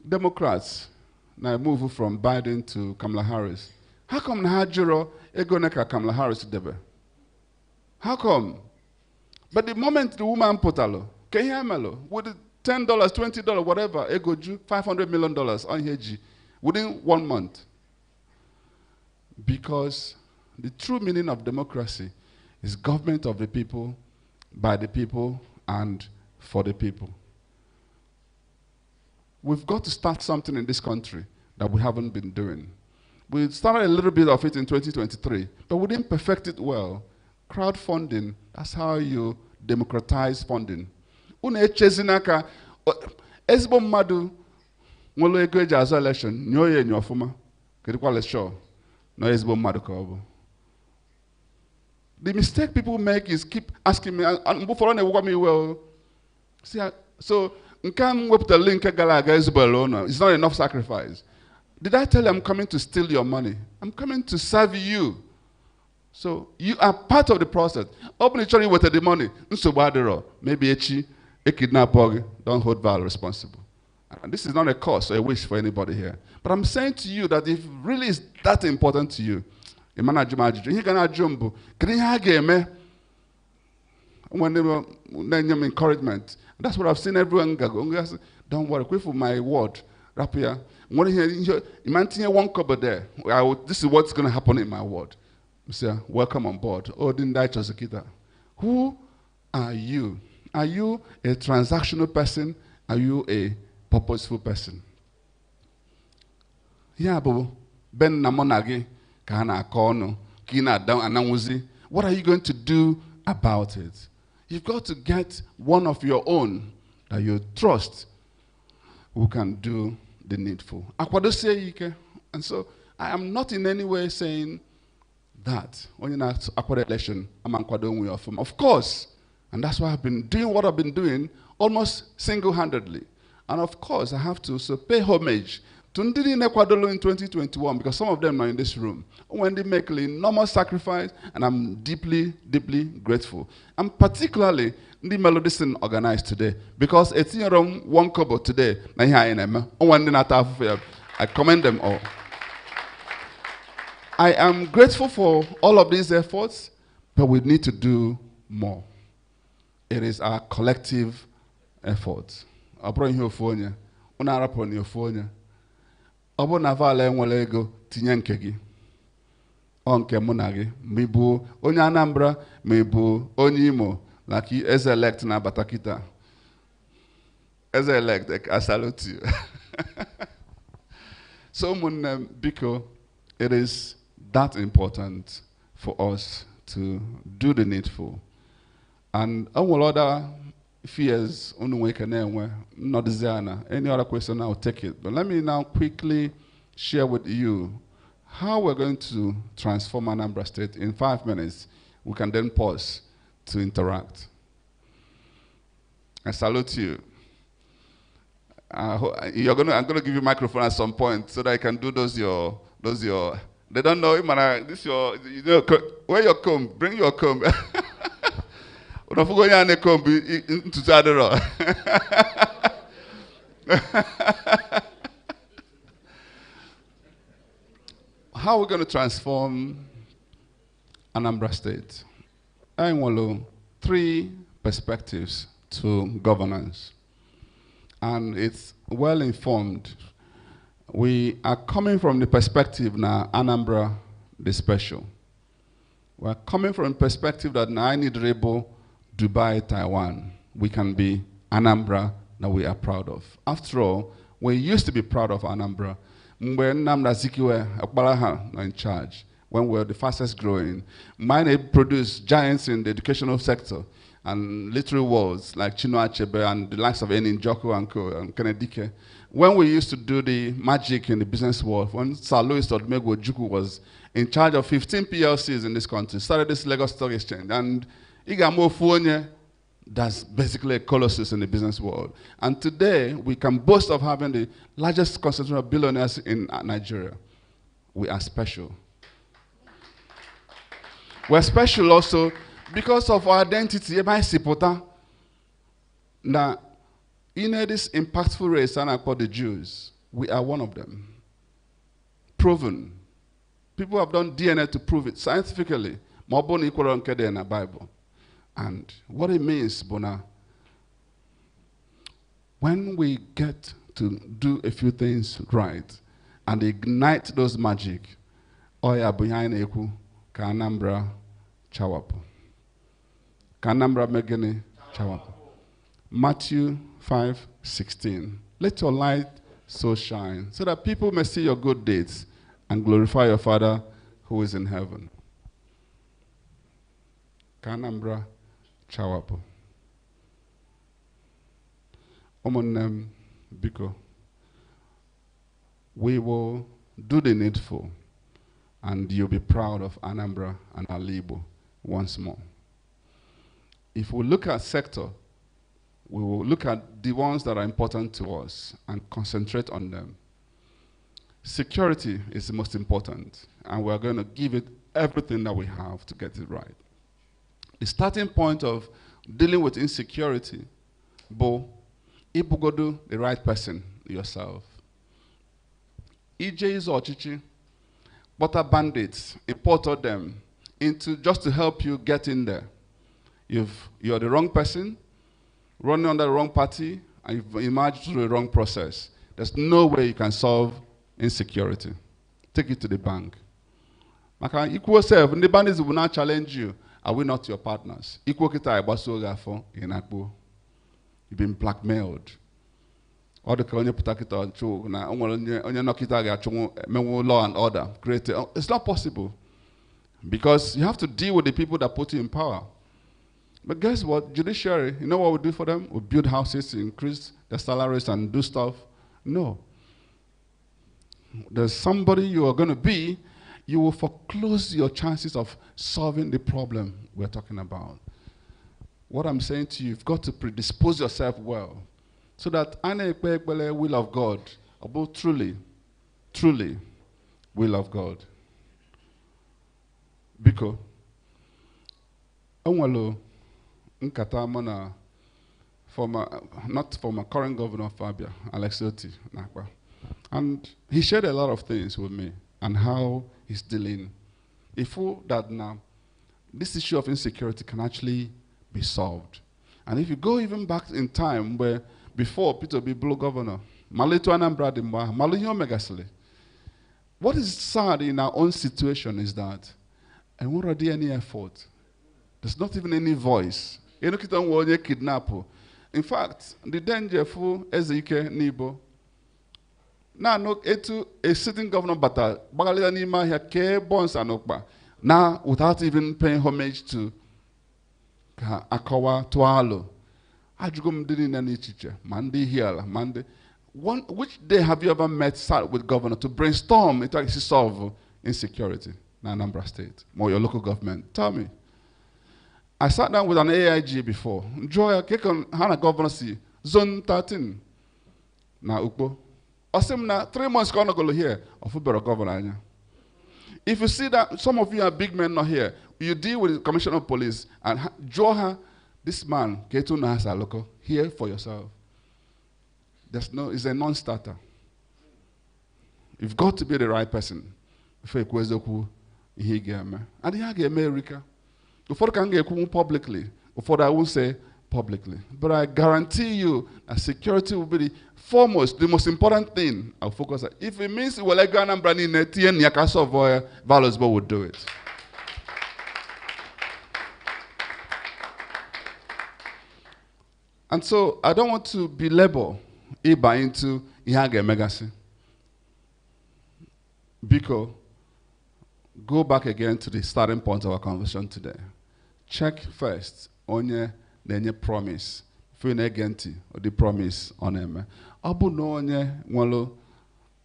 Democrats now move from Biden to Kamala Harris. How come Nahajiro Egoneka Kamala Harris debe? How come? But the moment the woman potalo, can you hear with $10, $20, whatever, Egoju, $500 million on Heji within 1 month. Because the true meaning of democracy is government of the people, by the people, and for the people. We've got to start something in this country that we haven't been doing. We started a little bit of it in 2023, but we didn't perfect it well. Crowdfunding, that's how you democratize funding. Chezinaka, Ezbo Madu, Molo Ego Jazo election, Nyoye Nyofuma, Kedikwa show, no Ezbo Madu Kobo. The mistake people make is keep asking me, and before I walk me well. See, so, Nkam whip the link Galaga Ezbo alone, it's not enough sacrifice. Did I tell you I'm coming to steal your money? I'm coming to serve you. So you are part of the process. Open the with the money. Maybe a kidnapper, don't hold Val responsible. And this is not a cause or a wish for anybody here. But I'm saying to you that if really is that important to you, when they encouragement. That's what I've seen everyone go. Don't worry, wait for my word. Rap here. Imagine one cupboard there. This is what's going to happen in my ward. Say, welcome on board. Oh, didn't I just Who are you? Are you a transactional person, Are you a purposeful person? Yeah, but Ben Namonagi, Kana Kono, Kina Down Anawuzi. What are you going to do about it? You've got to get one of your own that you trust who can do the needful. And so I am not in any way saying that when you're not a election, of course, and that's why I've been doing what I've been doing almost single-handedly. And of course, I have to pay homage to Ndidi Nekwadolo in 2021, because some of them are in this room, when they make an enormous sacrifice, and I'm deeply, deeply grateful. And particularly, the Melodicine organized today, because it's in one kobo today, I commend them all. I am grateful for all of these efforts, but we need to do more. It is our collective effort. Obo navala enwele ego tinye nke gị. O nke mụ na gị. Ma ịbụ onye Anambra, ma ịbụ onye Imo, like Eze-elect na Batakita. Eze-elect, I salute you. So, Biko, it is that important for us to do the needful. And all other fears, not Zana. Any other question, I'll take it. But let me now quickly share with you how we're going to transform Anambra State. In 5 minutes, we can then pause to interact. I salute you. I'm going to give you a microphone at some point so that I can do those your. They don't know, man. This your, where your comb? Bring your comb. How are we going to transform Anambra State? I want 3 perspectives to governance. And it's well informed. We are coming from the perspective now, Anambra the special. We're coming from the perspective that now I need Rebo, Dubai, Taiwan. We can be Anambra that we are proud of. After all, we used to be proud of Anambra. When Namda Zikiwe Akbaraha in charge, when we were the fastest growing, mine produced giants in the educational sector and literary worlds like Chinua Achebe and the likes of Enin Joko and Co. and Kennedy. When we used to do the magic in the business world, when Sir Louis Odumegwu Ojukwu was in charge of 15 PLCs in this country, started this Lagos Stock Exchange, and Igamo Fuonye, that's basically a colossus in the business world. And today, we can boast of having the largest concentration of billionaires in Nigeria. We are special. We're special also because of our identity. Now, in this impactful race, and I call the Jews, we are one of them. Proven. People have done DNA to prove it scientifically. More equal in the Bible. And what it means, Bona, when we get to do a few things right and ignite those magic, Oya behind Eku, Kanambra Chawapo. Kanambra Megene Chawapo. Matthew 5:16. Let your light so shine, so that people may see your good deeds and glorify your Father who is in heaven. Kanambra Chawapo. Omonem Biko. We will do the needful, and you'll be proud of Anambra and Ala-Igbo once more. If we look at sector, we will look at the ones that are important to us and concentrate on them. Security is the most important, and we're going to give it everything that we have to get it right. The starting point of dealing with insecurity, Bo, Ibugodu, the right person, yourself. EJs or Chichi, butter bandits, imported them into just to help you get in there. You're the wrong person, running under the wrong party, and you've emerged through the wrong process. There's no way you can solve insecurity. Take it to the bank. Maka equal self, and the bandits will not challenge you. Are we not your partners? Equal kita ibaso gafo in Akbo. You've been blackmailed. Or the onye putakita chu na onye nokita ga chu menwu law and order create. It's not possible. Because you have to deal with the people that put you in power. But guess what? Judiciary, you know what we do for them? We build houses, increase their salaries, and do stuff. No. There's somebody you are going to be, you will foreclose your chances of solving the problem we're talking about. What I'm saying to you, you've got to predispose yourself well, so that will of God, about truly will of God. Because nkata mana not former current governor of Abia, Alexioti Nakwa. And he shared a lot of things with me and how he's dealing. If that now, this issue of insecurity can actually be solved. And if you go even back in time where before Peter B. Blue governor, Maleto Anambra Dimba, Maluhio Megasle. What is sad in our own situation is that, and what are there any effort? There's not even any voice. In fact, the danger for Ezike Nibo. Now, a sitting governor, but now, without even paying homage to Akawa Tualo, Ajugum didn't any teacher, Monday here, Monday. Which day have you ever met with governor to brainstorm to actually solve insecurity in Anambra State or your local government? Tell me. I sat down with an AIG before. Joy, Hana governor see zone 13. Na Ukbo. Osim na 3 months gonna go here. Ofubero governor. If you see that some of you are big men not here, you deal with the commissioner of police and draw this man, Ketu Nasa local, here for yourself. It's a non-starter. You've got to be the right person. And America. Before I can get publicly, before I will say publicly. But I guarantee you that security will be the foremost, the most important thing I'll focus on. If it means we'll let Anambra in TN Yakaso Voya, Valosbo would do it. And so I don't want to belabor Iba into Ihage Megasi. Because go back again to the starting point of our conversation today. Check first on your promise. Fune or the promise on him. Abu no onye nwalo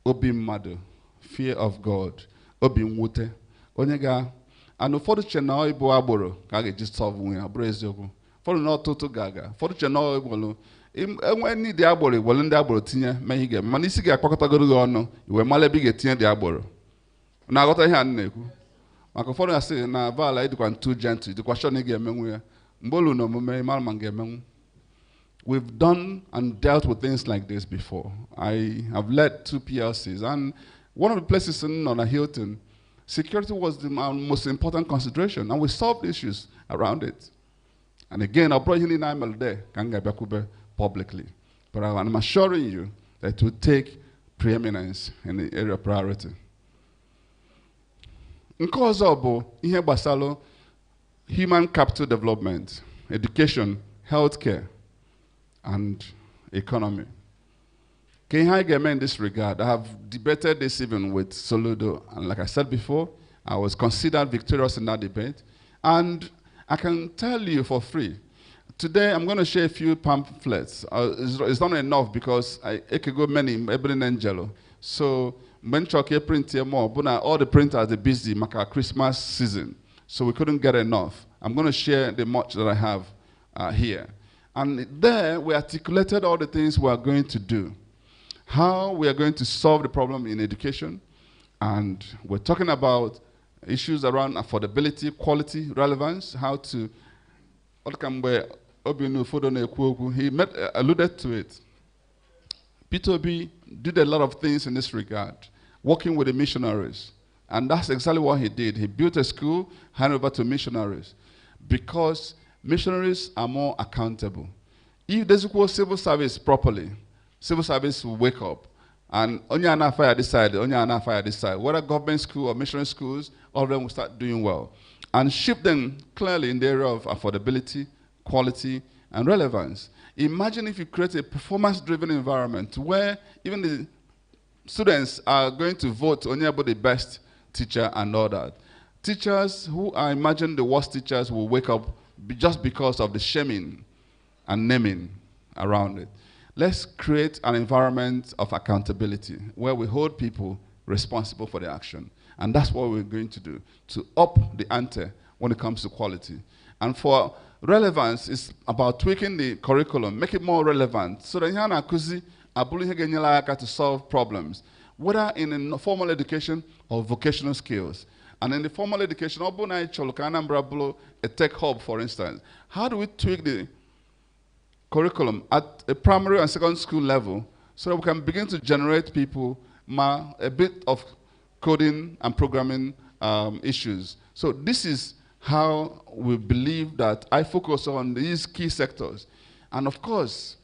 obi mmadu, fear of God, obi nwute. Onye ga and for the channel ibo aboro ka ga solve we abro eziokwu. For no total gaga. For the channel ibo when need the agboro well ndị agboro tinye ma ihe ga mana isi ga akpakọtagoro gị ọnụ iwe mala bi ga-etinye the agboro. Na agota ihe an na-ekwu. Maka ụfọdụ asị na Vala ịdịkwa too gentle, the question ị ga-emenwu ya. Mbolu no mume ịmara ma ga-emenwu. We've done and dealt with things like this before. I have led 2 PLCs, and one of the places in on a Hilton, security was the most important consideration, and we solved issues around it. And again, I brought you in there, publicly. But I'm assuring you that it will take preeminence in the area of priority. Because of human capital development, education, healthcare, and economy. In this regard, I have debated this even with Soludo, and like I said before, I was considered victorious in that debate, and I can tell you for free, today I'm going to share a few pamphlets. It's not enough because I could go many, every Angelo. So, when Choke print here more, but now all the printers are busy, make our Christmas season. So we couldn't get enough. I'm going to share the much that I have here. And there, we articulated all the things we are going to do. How we are going to solve the problem in education. And we're talking about issues around affordability, quality, relevance, how to... He alluded to it. P2B did a lot of things in this regard, working with the missionaries. And that's exactly what he did. He built a school, handed over to missionaries. Because missionaries are more accountable. If they equal civil service properly, civil service will wake up. And only an affair this side, only an affair this side. Whether government school or missionary schools, all of them will start doing well. And shift them clearly in the area of affordability, quality, and relevance. Imagine if you create a performance-driven environment where even the students are going to vote only about the best teacher and all that. Teachers who I imagine the worst teachers will wake up just because of the shaming and naming around it. Let's create an environment of accountability where we hold people responsible for their action. And that's what we're going to do, to up the ante when it comes to quality. And for relevance, it's about tweaking the curriculum, make it more relevant, so that you can to solve problems, whether in formal education or vocational skills. And in the formal education, Anambra a tech hub, for instance. How do we tweak the curriculum at a primary and secondary school level so that we can begin to generate people a bit of coding and programming issues? So this is how we believe that I focus on these key sectors. And of course,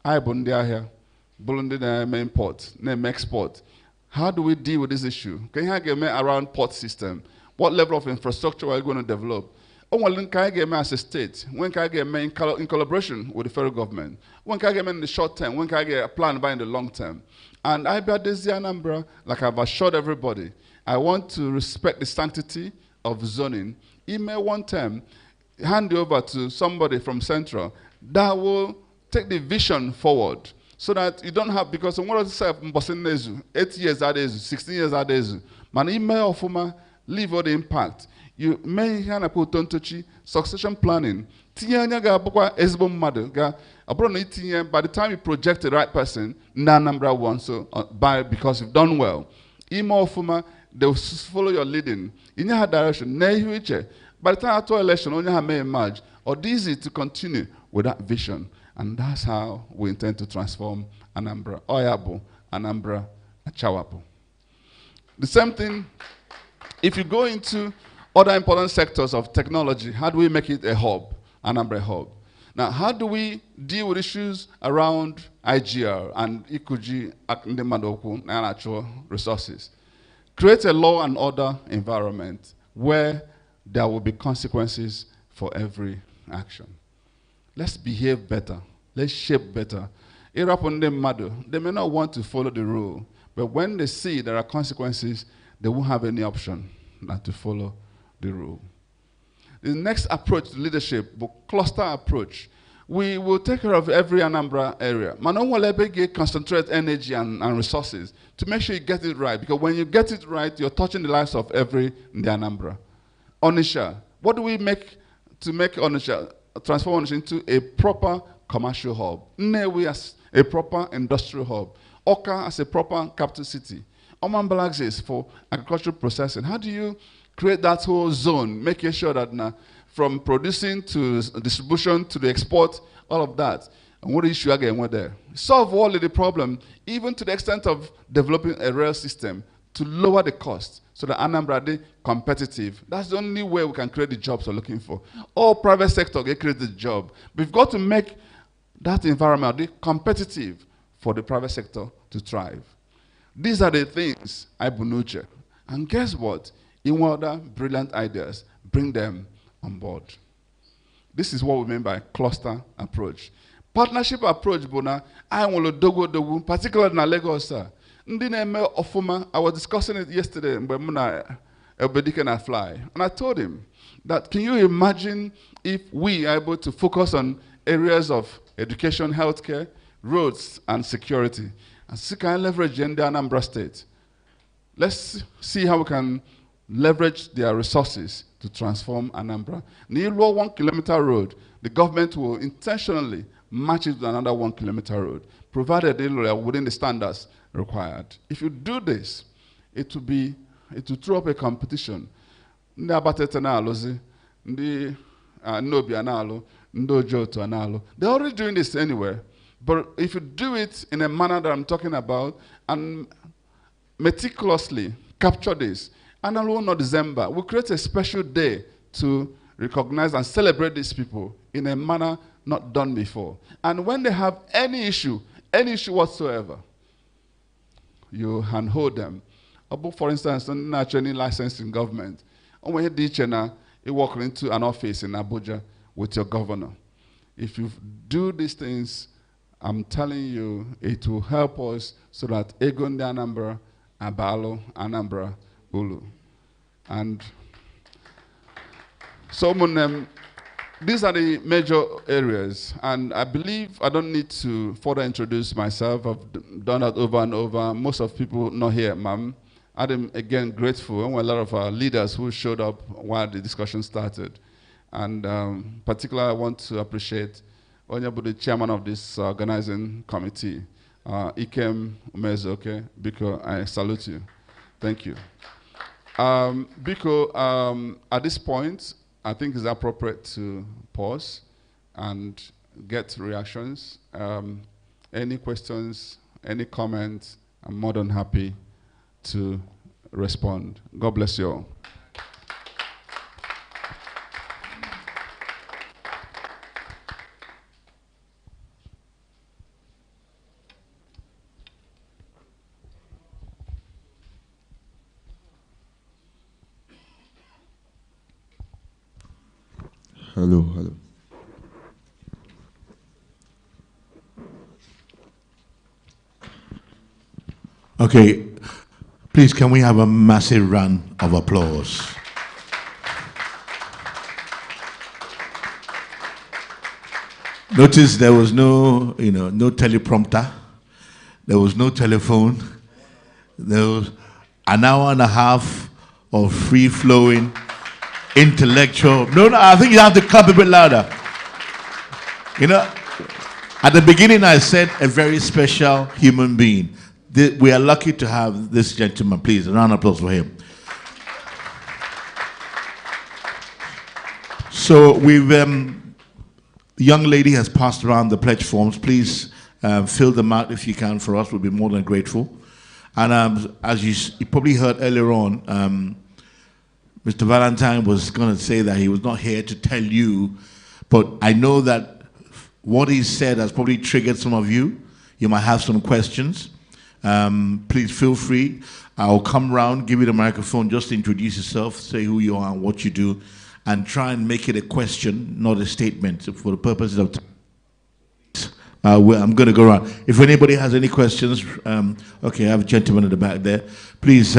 I bundia here, Burundi main port, name export. How do we deal with this issue? Can you get me around port system? What level of infrastructure are you going to develop? When can I get me as a state? When can I get me in collaboration with the federal government? When can I get me in the short term? When can I get a plan by in the long term? And I bear this Anambra, like I've assured everybody, I want to respect the sanctity of zoning. Email one term, hand it over to somebody from Central that will take the vision forward so that you don't have, because what I say, 8 years that is, 16 years that is, man, email of leave all the impact. You may have a succession planning. By the time you project the right person, Anambra one, so because you've done well. Email of they will follow your leading in your direction. By the time after election, only have may emerge, or easy to continue with that vision. And that's how we intend to transform Anambra, Oyabo, Anambra, Achawapo. The same thing, if you go into other important sectors of technology, how do we make it a hub, Anambra hub? Now, how do we deal with issues around IGR and Ikuji, and natural resources? Create a law and order environment where there will be consequences for every action. Let's behave better. Let's shape better. They may not want to follow the rule, but when they see there are consequences, they won't have any option than to follow the rule. The next approach to leadership, the cluster approach, we will take care of every Anambra area. Manonwalebe concentrate energy and resources to make sure you get it right, because when you get it right, you're touching the lives of every Anambra. Onisha, what do we make to make Onisha, transform Onisha into a proper commercial hub? Nnewi as a proper industrial hub. Oka as a proper capital city. Omambalax is for agricultural processing. How do you create that whole zone, making sure that from producing to distribution to the export, all of that? And what issue again were there? Solve all of the problem, even to the extent of developing a rail system to lower the cost so that Anambra is competitive. That's the only way we can create the jobs we're looking for. All private sector get create the job. We've got to make that environment competitive for the private sector to thrive. These are the things I bunuche. And guess what? In order, brilliant ideas, bring them on board. This is what we mean by cluster approach. Partnership approach, Bona, I want to dogo, particularly in Lagos. I was discussing it yesterday when I fly. And I told him that, can you imagine if we are able to focus on areas of education, healthcare, roads, and security, and see can leverage in the Anambra State? Let's see how we can leverage their resources to transform Anambra. Near 1 kilometer road, the government will intentionally match it to another 1 kilometer road, provided they are within the standards required. If you do this, it will throw up a competition. They're already doing this anyway. But if you do it in a manner that I'm talking about and meticulously capture this, and alone in December, we'll create a special day to recognize and celebrate these people in a manner not done before. And when they have any issue whatsoever, you handhold them. For instance, not any license in government. And when you work into an office in Abuja with your governor, If you do these things, I'm telling you, it will help us so that Egon de Anambra, Abalo, Anambra, Ulu. And so these are the major areas. And I believe I don't need to further introduce myself. I've done that over and over. Most of people not here, ma'am. I'm again grateful. And a lot of our leaders who showed up while the discussion started. And particularly, I want to appreciate Onyabu, the chairman of this organizing committee, Ikem Umezoke. Biko, I salute you. Thank you. Biko, at this point, I think it's appropriate to pause and get reactions. Any questions, any comments, I'm more than happy to respond. God bless you all.
Hello, hello.
Okay, please can we have a massive round of applause? Notice there was no, no teleprompter. There was no telephone. There was an hour and a half of free-flowing, intellectual. No, I think you have to clap a bit louder. At the beginning I said a very special human being. We are lucky to have this gentleman. Please, a round of applause for him. So we've, the young lady has passed around the pledge forms. Please fill them out if you can for us. We'll be more than grateful. And as you probably heard earlier on, Mr. Valentine was going to say that he was not here to tell you, but I know that what he said has probably triggered some of you. You might have some questions. Please feel free. I'll come round, give you the microphone, just introduce yourself, say who you are and what you do, and try and make it a question, not a statement, for the purposes of I'm going to go around. If anybody has any questions, okay, I have a gentleman in the back there. Please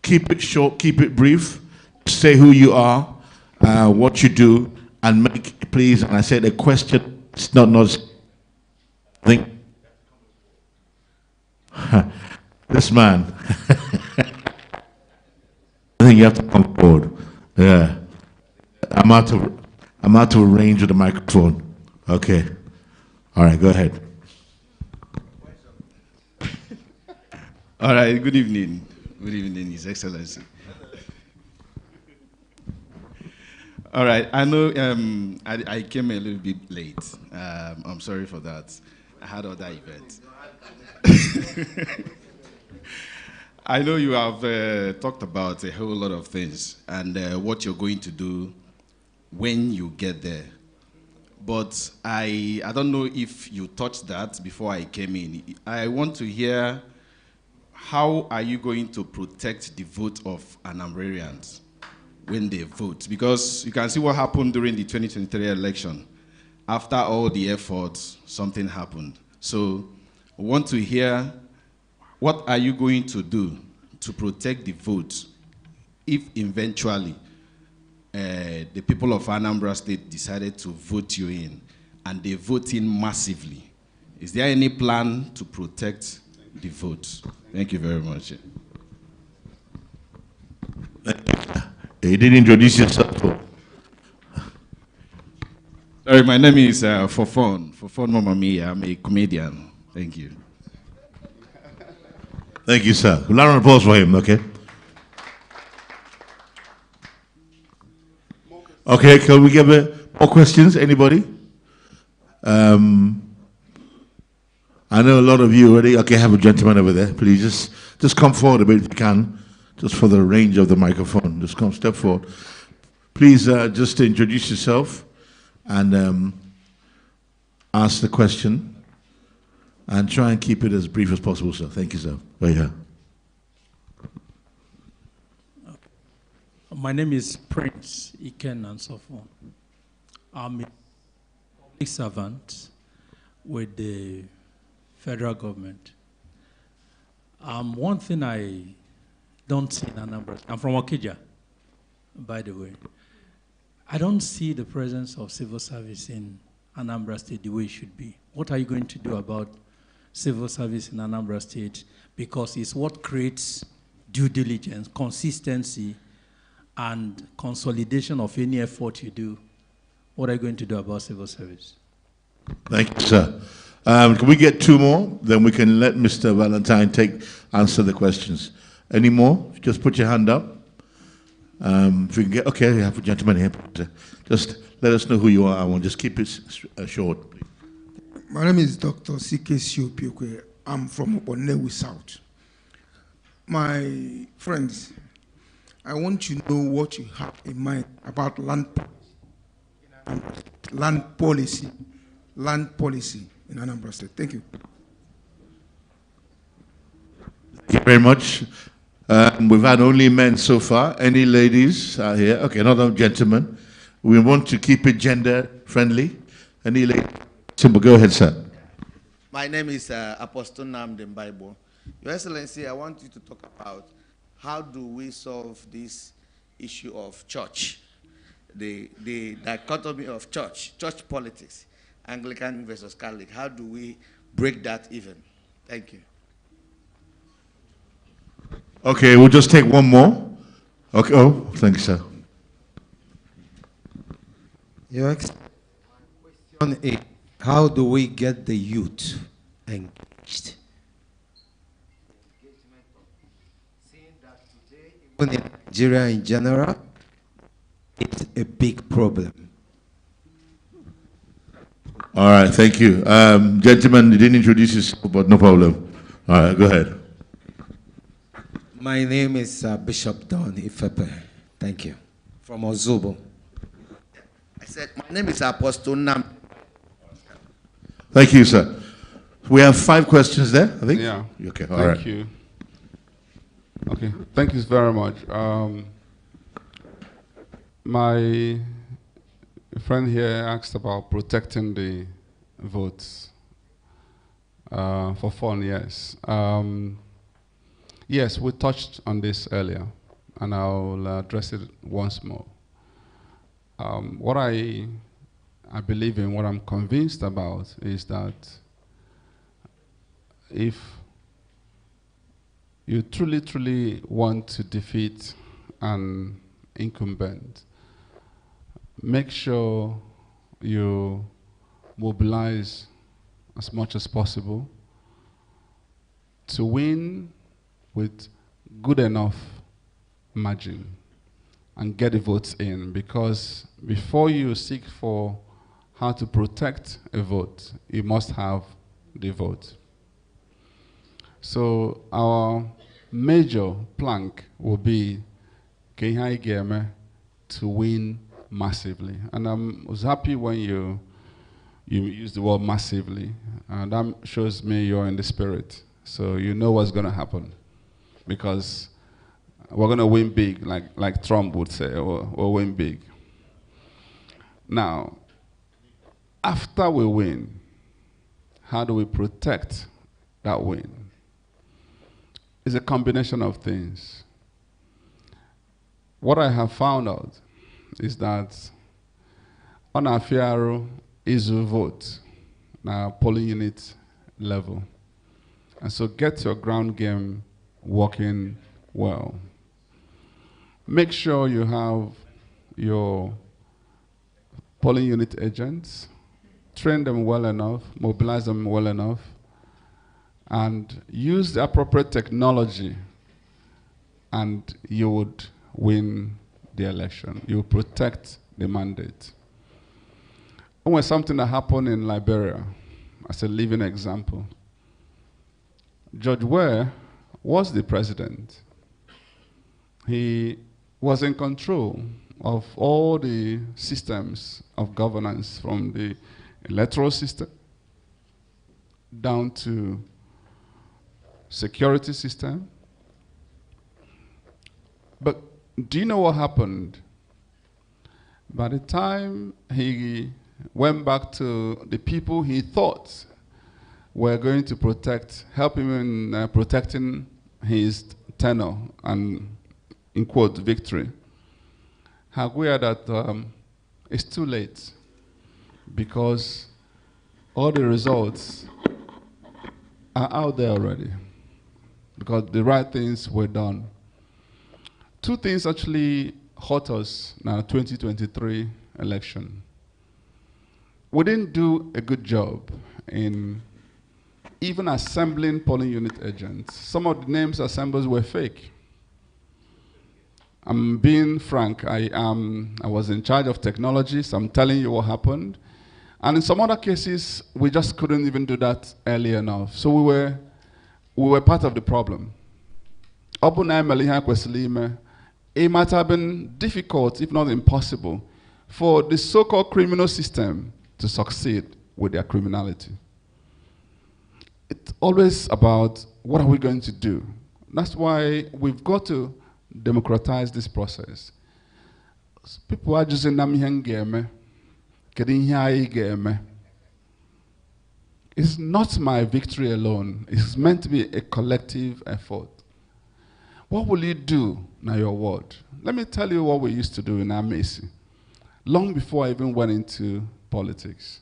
keep it short, keep it brief, say who you are, what you do, and make, please, and I said a question, it's not, I think, this man, I think you have to come forward. Yeah. I'm out of range with the microphone. Okay. All right, go ahead.
All right, good evening. Good evening, His Excellency. All right, I know I came a little bit late. I'm sorry for that. I had other events. I know you have talked about a whole lot of things and what you're going to do when you get there. But I don't know if you touched that before I came in. I want to hear, how are you going to protect the vote of Anambrarians when they vote? Because you can see what happened during the 2023 election. After all the efforts, something happened. So I want to hear, what are you going to do to protect the vote if eventually the people of Anambra State decided to vote you in and they vote in massively? Is there any plan to protect the vote? Thank you very much.
You didn't introduce yourself.
Sorry, my name is Fofon Mamamia. I'm a comedian. Thank you.
Thank you, sir. A round of applause for him, okay? Okay, can we give more questions? Anybody? I know a lot of you already. Okay, have a gentleman over there. Please just come forward a bit if you can, just for the range of the microphone. Just come step forward. Please just introduce yourself and ask the question, and try and keep it as brief as possible, sir. Thank you, sir. Right here.
My name is Prince Iken and so forth. I'm
servant with the federal government. One thing I don't see in Anambra, I'm from Okija, by the way. I don't see the presence of civil service in Anambra State the way it should be. What are you going to do about civil service in Anambra State? Because it's what creates due diligence, consistency, and consolidation of any effort you do. What are you going to do about civil service?
Thank you, sir. Can we get two more? Then we can let Mr. Valentine answer the questions. Any more? Just put your hand up. If we can get, okay, we have a gentleman here. Just let us know who you are. I want just keep it short, please.
My name is Dr. C.K. Siopioke. I'm from Onewi South. My friends, I want to know what you have in mind about land policy in Anambra State. Thank you.
Thank you very much. We've had only men so far. Any ladies are here? Okay, another gentleman. We want to keep it gender friendly. Any ladies? Simple, go ahead, sir.
My name is Apostle Namden Bible. Your Excellency, I want you to talk about how do we solve this issue of church, the dichotomy of church politics, Anglican versus Catholic. How do we break that even? Thank you.
Okay, we'll just take one more. Okay, oh, thank you, sir.
Your question is, how do we get the youth engaged? Seeing that today, even in Nigeria in general, it's a big problem.
All right, thank you. Gentleman, you didn't introduce yourself, but no problem. All right, go ahead.
My name is Bishop Don Ifepe. Thank you. From Ozigbo.
I said, my name is Apostle Nam.
Thank you, sir. We have 5 questions there, I think?
Yeah.
Okay, all right.
Thank you. Okay, thank you very much. My friend here asked about protecting the votes for fun, yes. Yes, we touched on this earlier, and I'll address it once more. What I believe in, what I'm convinced about, is that if you truly, truly want to defeat an incumbent, make sure you mobilize as much as possible to win with good enough margin and get the votes in, because before you seek for how to protect a vote, you must have the vote. So our major plank will be to win massively. And I was happy when you used the word massively, and that shows me you're in the spirit. So you know what's going to happen, because we're going to win big, like Trump would say, or win big. Now, after we win, how do we protect that win? It's a combination of things. What I have found out is that on our Fiaro is a vote, now polling unit level. And so get your ground game working well. Make sure you have your polling unit agents, train them well enough, mobilize them well enough, and use the appropriate technology, and you would win the election. You will protect the mandate. And when something that happened in Liberia, as a living example, George Weah was the president. He was in control of all the systems of governance, from the electoral system down to security system. But do you know what happened? By the time he went back to the people he thought were going to help him in protecting his tenure and, in quote, victory. Haguya that it's too late because all the results are out there already because the right things were done. Two things actually hurt us in our 2023 election. We didn't do a good job in even assembling polling unit agents. Some of the names assembled were fake. I'm being frank, I was in charge of technology, so I'm telling you what happened. And in some other cases, we just couldn't even do that early enough. So we were part of the problem. It might have been difficult, if not impossible, for the so-called criminal system to succeed with their criminality. It's always about what are we going to do. That's why we've got to democratize this process. People are just in Namihangeme. It's not my victory alone. It's meant to be a collective effort. What will you do now, your ward? Let me tell you what we used to do in Amesi, long before I even went into politics.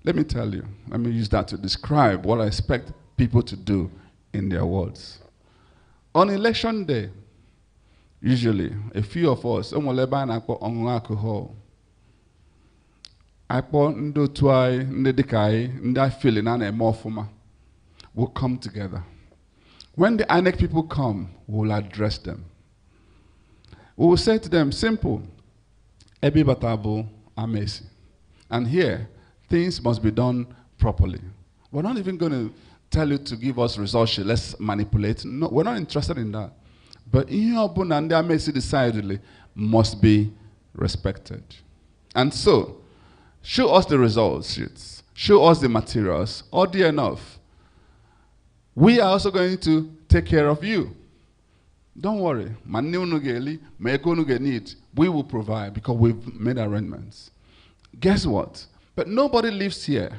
Let me tell you, let me use that to describe what I expect people to do in their wards. On election day, usually, a few of us, will come together. When the INEC people come, we will address them. We will say to them, simple, Ebi Batabo Amesi. And here, things must be done properly. We're not even going to tell you to give us results, let's manipulate. No, we're not interested in that. But Ihobun and the Amesi decidedly must be respected. And so, show us the results sheets, show us the materials, oddly enough. We are also going to take care of you. Don't worry. We will provide because we've made arrangements. Guess what? But nobody lives here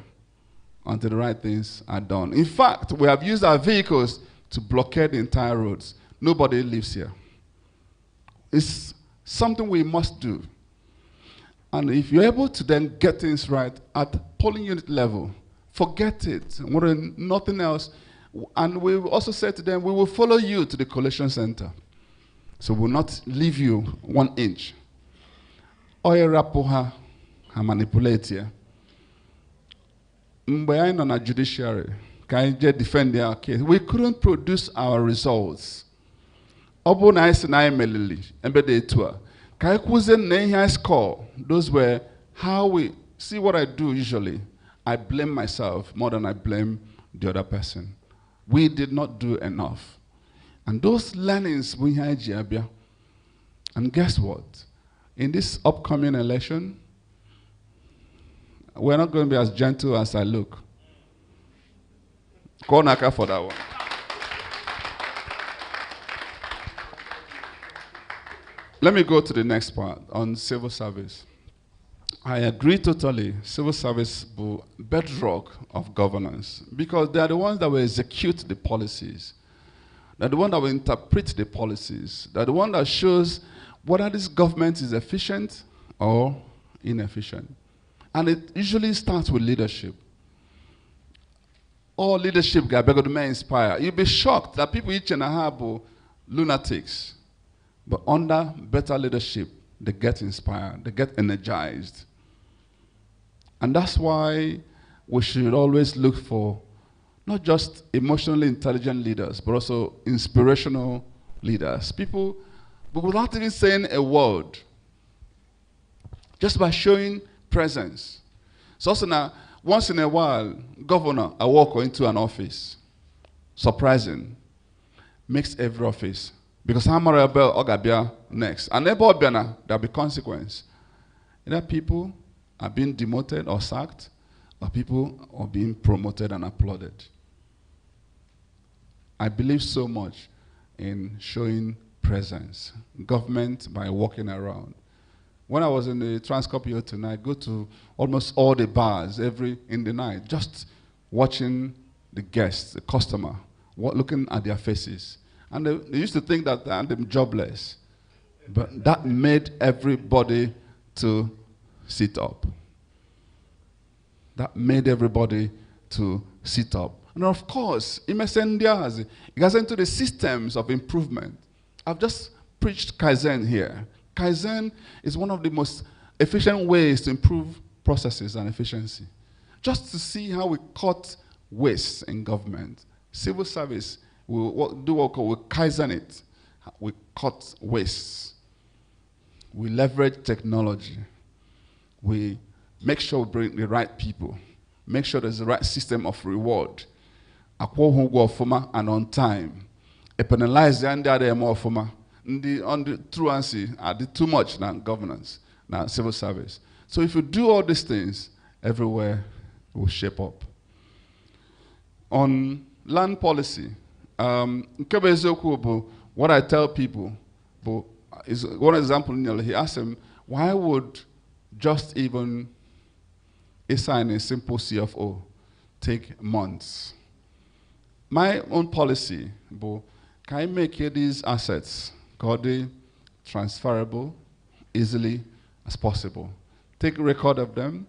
until the right things are done. In fact, we have used our vehicles to blockade the entire roads. Nobody lives here. It's something we must do. And if you're able to then get things right at polling unit level, forget it. Nothing else. And we also said to them, we will follow you to the collation center. So we'll not leave you 1 inch. Oya rapoha ha manipulate here. Mgbe anyị nọ na judiciary, ka anyị je defend our case. We couldn't produce our results. Ọ bụ na anyị sị na anyị melili, ebe dị etu a. Ka anyị kwuzie na ihe anyị score, those were how we see what I do usually. I blame myself more than I blame the other person. We did not do enough. And those learnings we had Jabia. And guess what? In this upcoming election, we're not going to be as gentle as I look. Call Naka for that one. Let me go to the next part on civil service. I agree totally. Civil service is bedrock of governance because they are the ones that will execute the policies. They're the ones that will interpret the policies. They're the one that shows whether this government is efficient or inefficient. And it usually starts with leadership. All leadership may inspire. You'll be shocked that people each and a half lunatics. But under better leadership, they get inspired, they get energized. And that's why we should always look for not just emotionally intelligent leaders, but also inspirational leaders. People, without even saying a word, just by showing presence. So now, once in a while, governor, I walk into an office, surprising, makes every office. Because Hamara Bell Ogabia next. And there'll be consequence. Either people are being demoted or sacked, or people are being promoted and applauded. I believe so much in showing presence. Government by walking around. When I was in the Transcorp tonight, I go to almost all the bars in the night, just watching the guests, the customer, looking at their faces. And they used to think that I'm jobless. But that made everybody to sit up. That made everybody to sit up. And of course, it gets into the systems of improvement. I've just preached Kaizen here. Kaizen is one of the most efficient ways to improve processes and efficiency. Just to see how we cut waste in government. Civil service, we Kaizen it. We cut waste. We leverage technology. We make sure we bring the right people. Make sure there's the right system of reward. And on time. Penalize the other more forma. On the truancy, too much now governance, now civil service. So if you do all these things, everywhere will shape up. On land policy, what I tell people is one example. He asked him, why would just even assign a simple CFO take months? My own policy, can I make these assets transferable easily as possible? Take a record of them,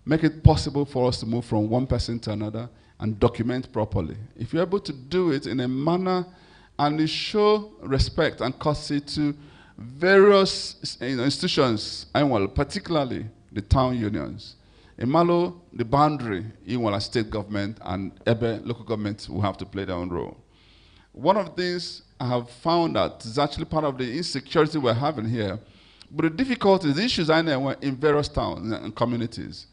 make it possible for us to move from one person to another and document properly. If you're able to do it in a manner and you show respect and courtesy to various institutions, particularly the town unions, in Malo, the boundary in a state government and Ebe local government will have to play their own role. One of the things I have found that is actually part of the insecurity we're having here, but the difficulties, the issues I know in various towns and communities.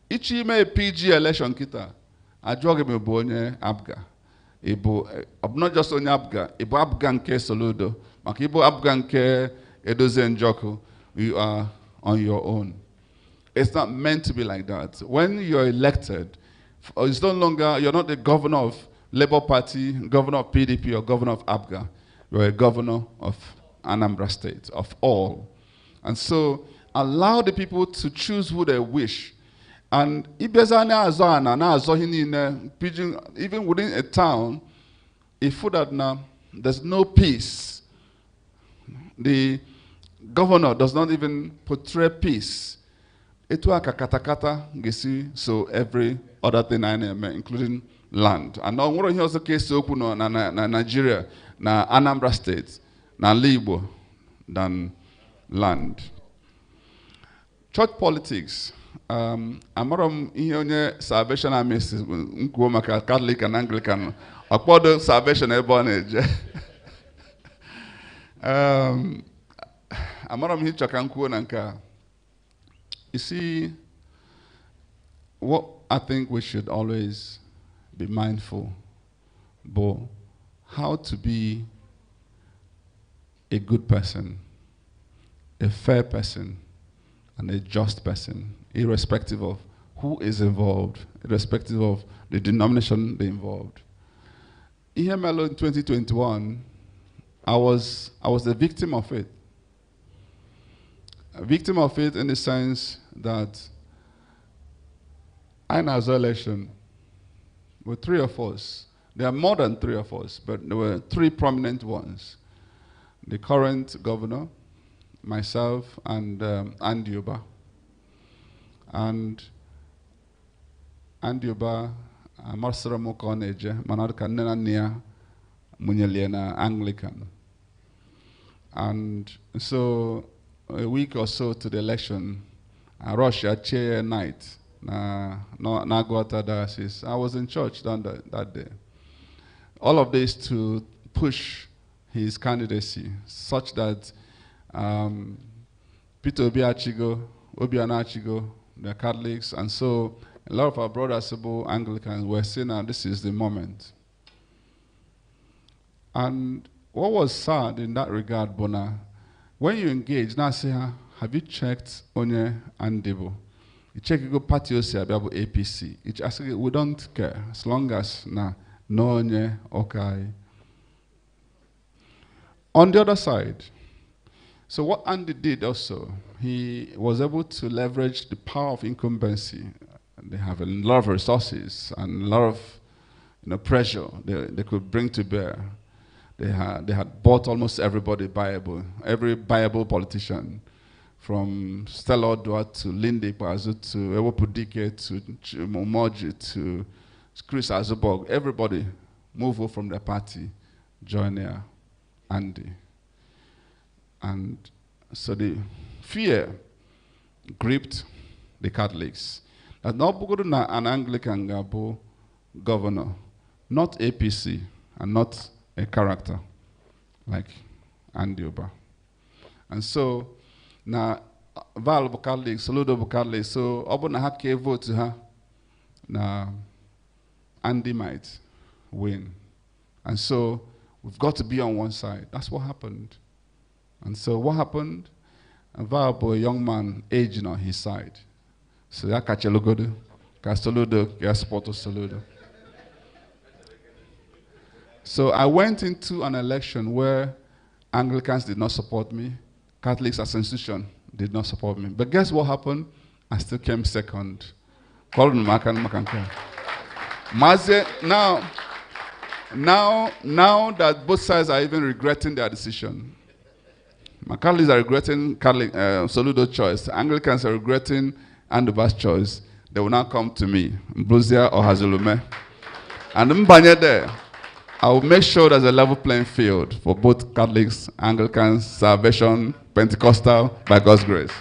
Each email PG election kita, I drug him a abga. Not just only abga, ibo abga nke soludo, makibo abga nke edoze njoko, you are on your own. It's not meant to be like that. When you're elected, it's no longer, you're not the governor of Labour Party, governor of PDP, or governor of ABGA. You're a governor of Anambra State, of all. And so, allow the people to choose who they wish. And even within a town, if there's no peace, the governor does not even portray peace. So every other thing I name, including land. And now what also case open na Nigeria, na Anambra State, na Ala-Igbo than land. Church politics. Amaram ihe salvation army nkwo maka Catholic and Anglican. Akpodo salvation ebonage. Amaram hi chakankwo nanka. You see, what I think we should always be mindful about how to be a good person, a fair person, and a just person, irrespective of who is involved, irrespective of the denomination they involved. EMLO in 2021, I was the victim of it. A victim of it in the sense that in our election, were three of us. There are more than three of us, but there were three prominent ones. The current governor, myself, and Andiuba. And Andiuba, Marsara Mokoneje, Manarka Nenania, Munyeliana Anglican. And so, a week or so to the election, I rushed a chair night. Nagwata diocese. I was in church that day. All of this to push his candidacy, such that Peter Obiachigo, the Catholics, and so a lot of our brothers, Anglicans, were saying, now this is the moment. And what was sad in that regard, Bona, when you engage, now say, have you checked Onye and Debo? You check you go party about APC. It's actually, we don't care as long as no Onye okay. On the other side, So what Andy did also, he was able to leverage the power of incumbency. They have a lot of resources and a lot of pressure they could bring to bear. They had bought almost everybody viable, every viable politician, from Stella Odua to Lindy Pazu to Ewo Pudike to Momoji to Chris Azubog. Everybody moved over from their party, joined there, Andy. And so the fear gripped the Catholics. That not an Anglican Gabo governor, not APC, and not a character like Andy Oba. And so now Val Catholic, Saludo Catholic, so Obona Hake vote to her. Now Andy might win. And so we've got to be on one side. That's what happened. And so what happened? A viable young man aging on his side. So ya kachelogodo, Saludo, ya support Saludo. So I went into an election where Anglicans did not support me, Catholics as an institution did not support me. But guess what happened? I still came second. Now that both sides are even regretting their decision. My Catholics are regretting Soludo's choice. Anglicans are regretting Andoba's choice. They will now come to me, Mbuzia or Hazulume. And Mbanye there, I will make sure there's a level playing field for both Catholics, Anglicans, Salvation, Pentecostal, by God's grace.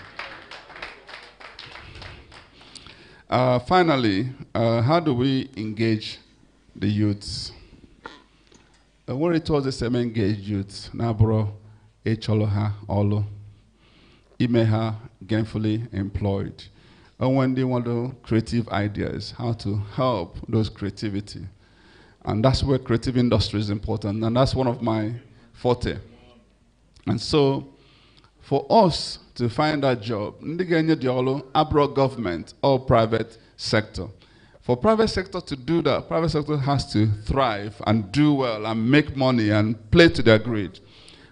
Finally, how do we engage the youths? When it was the same engaged youths, Nabro, Echoloha, Olo, Imeha, gainfully employed. And when they want to creative ideas, how to help those creativity. And that's where creative industry is important, and that's one of my forte. And so, for us to find that job, abroad government or private sector. For private sector to do that, private sector has to thrive and do well and make money and play to their grade.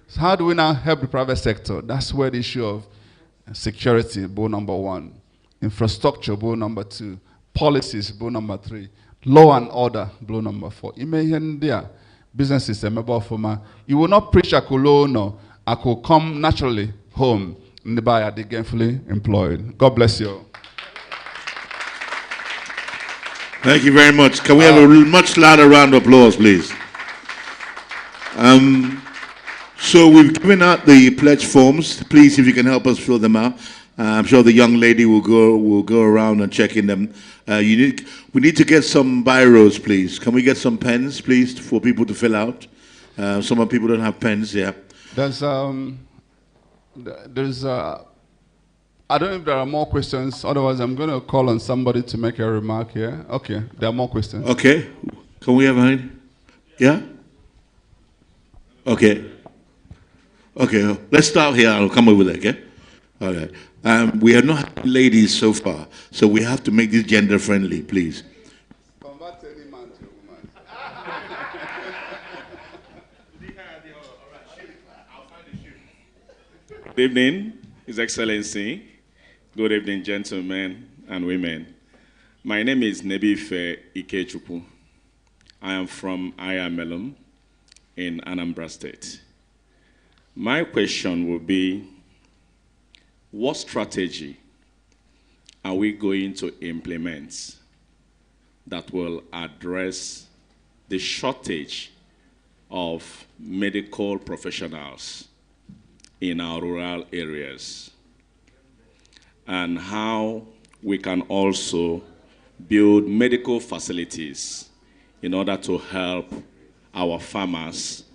So how do we now help the private sector? That's where the issue of security, bull number 1, infrastructure, bull number 2, policies, bull number 3, law and order, blow number 4. Business system, you will not preach no. I could come naturally home in the buyer, they gainfully employed. God bless you.
Thank you very much. Can we have a much louder round of applause, please? So we've given out the pledge forms. Please, if you can help us fill them out. I'm sure the young lady will go around and check in them. We need to get some biros, please. Can we get some pens, please, for people to fill out? Some people don't have pens. Yeah.
I don't know if there are more questions. Otherwise, I'm going to call on somebody to make a remark here. Okay, there are more questions.
Okay. Can we have a hand? Yeah. Okay. Okay. Let's start here. I'll come over there. Okay. All right. We have not had ladies so far, so we have to make this gender friendly, please.
Convert any man to a woman.
Good evening, His Excellency. Good evening, gentlemen and women. My name is Nebife Ikechukwu. I am from Ayamelum in Anambra State. My question will be, what strategy are we going to implement that will address the shortage of medical professionals in our rural areas, and how we can also build medical facilities in order to help our farmers?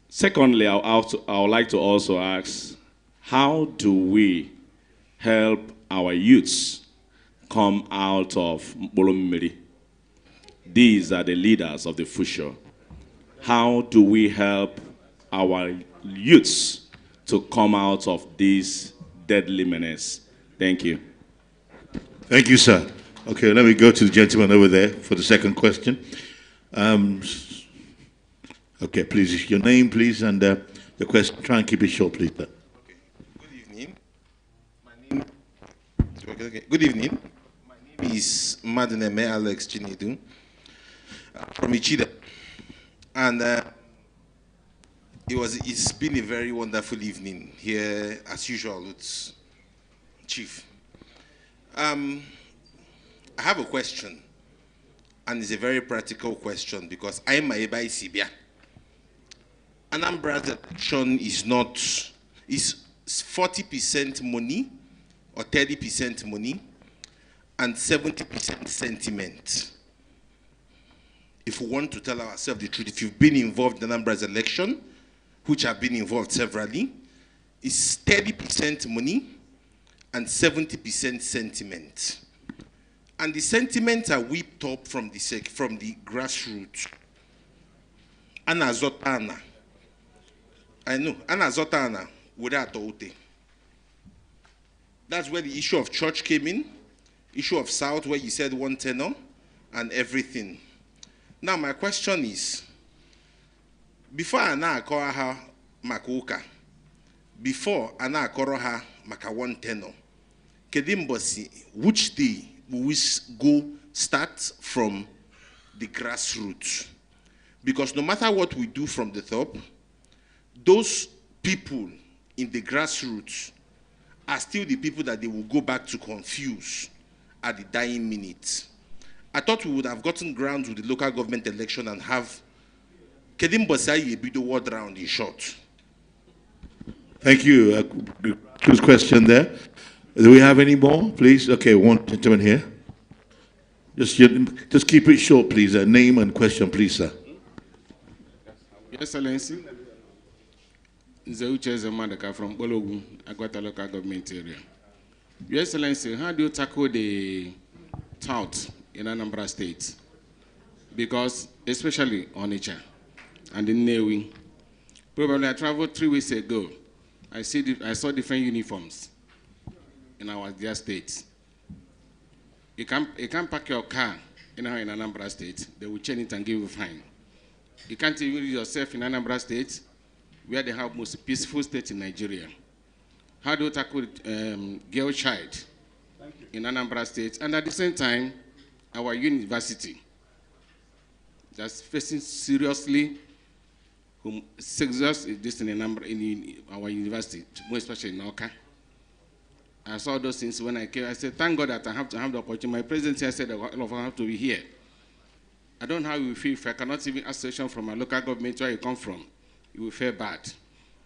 Secondly, I would like to also ask, how do we help our youths come out of Bolomiri? These are the leaders of the future. How do we help our youths to come out of this deadly menace? Thank you.
Thank you, sir. Okay, let me go to the gentleman over there for the second question. Okay, please, your name, please, and the question. Try and keep it short, please, sir.
Okay. Good evening. Good evening. My name is Madineme Alex Chinedu from Ichida. And it's been a very wonderful evening here, as usual, with Chief. I have a question, and it's a very practical question because I'm a Sibia. Anambra's election is 40% money or 30% money and 70% sentiment. If we want to tell ourselves the truth, if you've been involved in Anambra's election, which have been involved severally, it's 30% money and 70% sentiment. And the sentiments are whipped up from the grassroots. Anazotana. I know, Anazotana without Ote. That's where the issue of church came in, issue of South, where you said one tenor and everything. Now, my question is, before Ana Koraha Makuka, before Ana Koroha Maka one tenor, Kedimbosi, which day will we go start from the grassroots? Because no matter what we do from the top, those people in the grassroots are still the people that they will go back to confuse at the dying minute. I thought we would have gotten ground with the local government election and have Kedim Bosai be the word round in short.
Thank you. Good question there. Do we have any more, please? Okay, one gentleman here. Just keep it short, please. Name and question, please, sir.
Your Excellency, Zeuche Zemadaka from Bologu, Agwata local government area. Your Excellency, how do you tackle the tout in Anambra State? Because, especially on Onitsha and in Newi, probably I traveled 3 weeks ago. I saw different uniforms in our dear states. You can't park your car in Anambra State. They will chain it and give you a fine. You can't even read yourself in Anambra State, where they have most peaceful state in Nigeria. How do you tackle girl child in Anambra State? And at the same time, our university that's facing seriously serious this in our university, more especially in Oka. I saw those things when I came. I said, thank God that I have to have the opportunity. My president here said that all of us have to be here. I don't know how you feel if I cannot even ask suggestion from my local government where you come from. You will feel bad.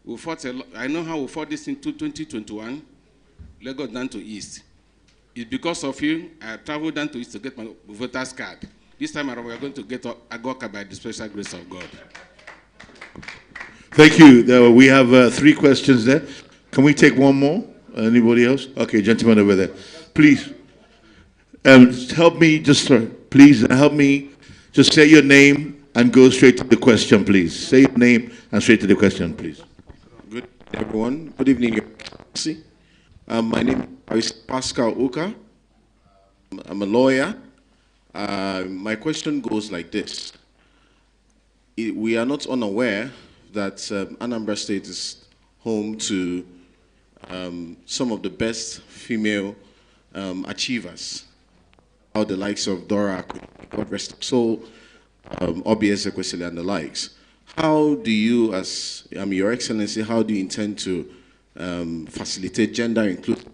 We fought I know how we fought this in 2021, Lagos down to East. It's because of you, I traveled down to East to get my voter's card. This time around, we are going to get Agoka by the special grace of God.
Thank you. We have 3 questions there. Can we take one more? Anybody else? Okay, gentleman over there. Please, help me please help me just say your name and go straight to the question, please. Say your name and straight to the question, please.
Good everyone. Good evening, Your Excellency. My name is Pascal Uka. I'm a lawyer. My question goes like this. We are not unaware that Anambra State is home to some of the best female achievers, how the likes of Dora, God rest her soul, OBS Equesili and the likes. How do you, as Your Excellency, how do you intend to facilitate gender inclusion?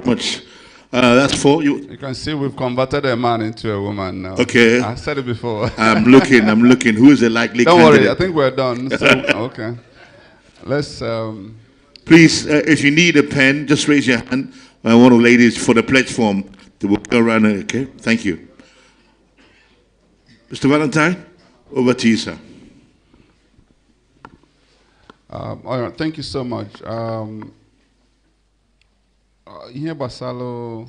Much. That's for you.
You can see we've converted a man into a woman now.
Okay.
I said it before.
I'm looking. Who is a likely
Don't
candidate?
worry, I think we're done. So, okay. Let's...
Please, if you need a pen, just raise your hand. One of the ladies for the pledge form. They will go around. Okay, thank you. Mr. Valentine, over to you, sir.
All right, thank you so much. Here, Basalo,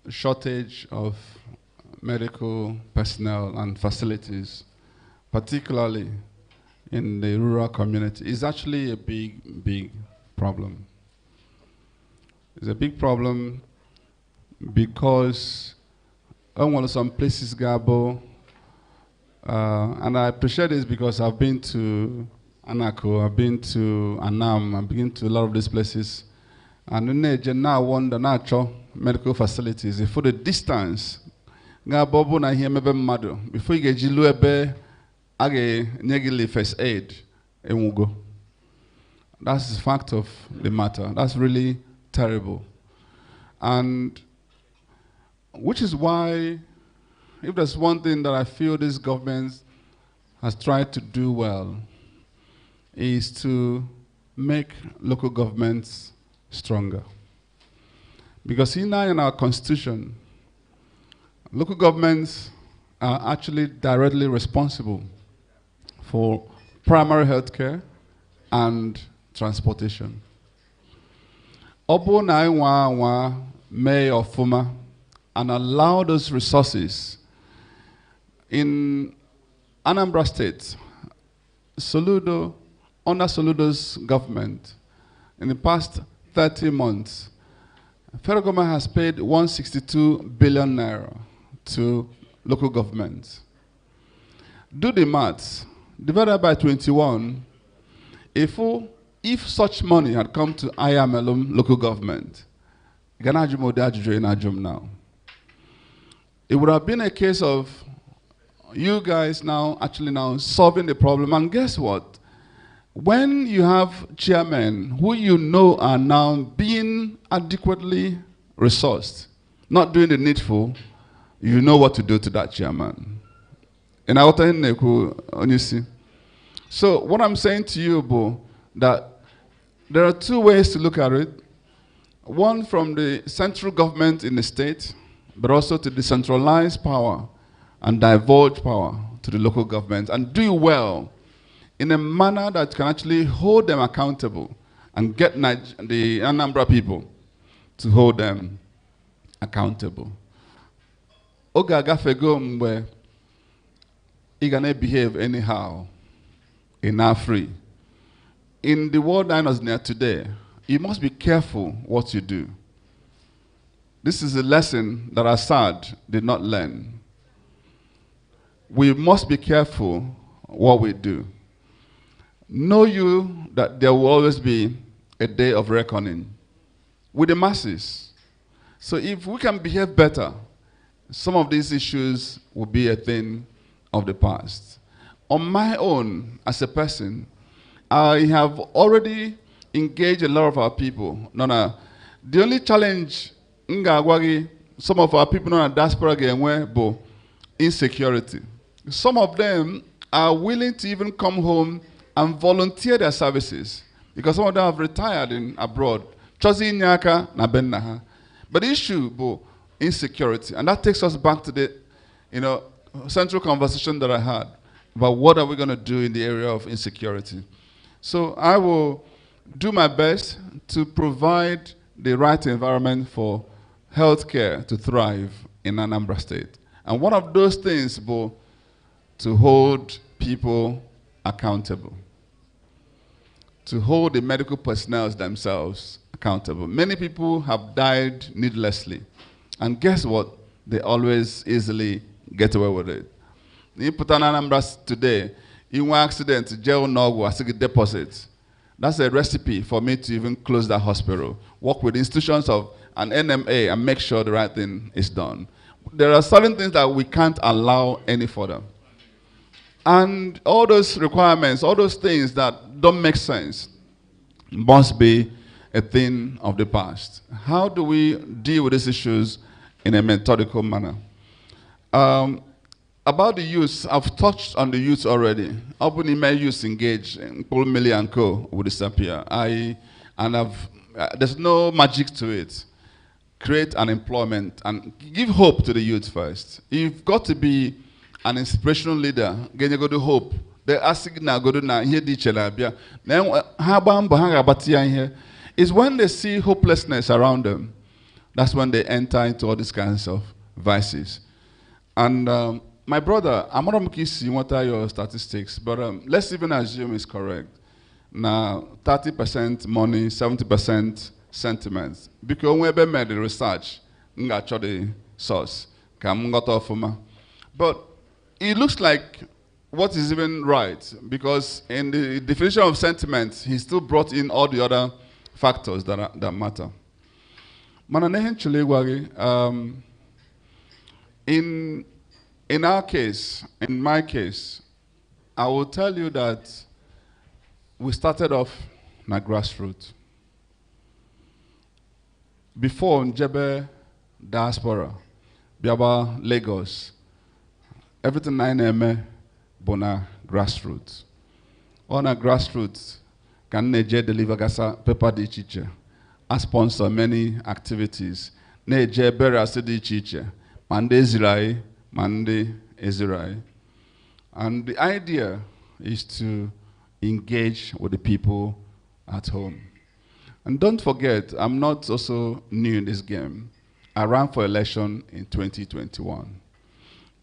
shortage of medical personnel and facilities, particularly in the rural community, is actually a big problem. It's a big problem because some places, Gabo, And I appreciate this because I've been to Anako, I've been to Anam, I've been to a lot of these places. And now wonder natural medical facilities. For the distance, before you get Jiluebe, Age first aid, that's the fact of the matter. That's really terrible. And which is why, if there's one thing that I feel this government has tried to do well, is to make local governments stronger. Because in our constitution, local governments are actually directly responsible for primary health care and transportation. Obo na may of Fuma and allow those resources. In Anambra State, under Soludo's government, in the past 30 months, federal government has paid 162 billion naira to local governments. Do the maths, divided by 21, if such money had come to IMLM local government, now, it would have been a case of you guys now solving the problem. And guess what? When you have chairmen who you know are now being adequately resourced, not doing the needful, you know what to do to that chairman. So what I'm saying to you, Bo, that there are two ways to look at it. One from the central government in the state, but also to decentralize power and divulge power to the local government and do well in a manner that can actually hold them accountable and get the Anambra people to hold them accountable. Ogaga fego mwe igane behave anyhow in Afri. In the world that is near today, you must be careful what you do. This is a lesson that Assad did not learn. We must be careful what we do. Know you that there will always be a day of reckoning with the masses. So if we can behave better, some of these issues will be a thing of the past. On my own, as a person, I have already engaged a lot of our people. The only challenge some of our people in diaspora get insecurity. Some of them are willing to even come home and volunteer their services because some of them have retired abroad. But the issue insecurity, and that takes us back to the central conversation that I had about what are we going to do in the area of insecurity. So I will do my best to provide the right environment for healthcare to thrive in Anambra State. And one of those things, to hold people accountable, to hold the medical personnel themselves accountable. Many people have died needlessly. And guess what? They always easily get away with it. In Anambra today, in one accident, jail no I take a deposit. That's a recipe for me to even close that hospital. Work with institutions of an NMA and make sure the right thing is done. There are certain things that we can't allow any further. And all those requirements, all those things that don't make sense must be a thing of the past. How do we deal with these issues in a methodical manner? About the youth, I've touched on the youth already. Open email youth engage in Paul Millie and Co. will disappear. There's no magic to it. Create an employment and give hope to the youth first. You've got to be an inspirational leader. Get you go to hope. They ask now go to now here the Then is when they see hopelessness around them. That's when they enter into all these kinds of vices. And my brother, I'm not going to what are your statistics, but let's even assume it's correct. Now, 30% money, 70% sentiments. Because when we made the research, the source. But it looks like what is even right, because in the definition of sentiment, he still brought in all the other factors that matter. In our case, in my case, I will tell you that we started off na grassroots. Before Njebe diaspora, Biaba Lagos, everything I name bona grassroots. On a grassroots, can Neje deliver gasa paper di chiche. I sponsor many activities. Neje bera di chiche. Mande Zirai, Mande Ezirai. And the idea is to engage with the people at home. And don't forget, I'm not also new in this game. I ran for election in 2021.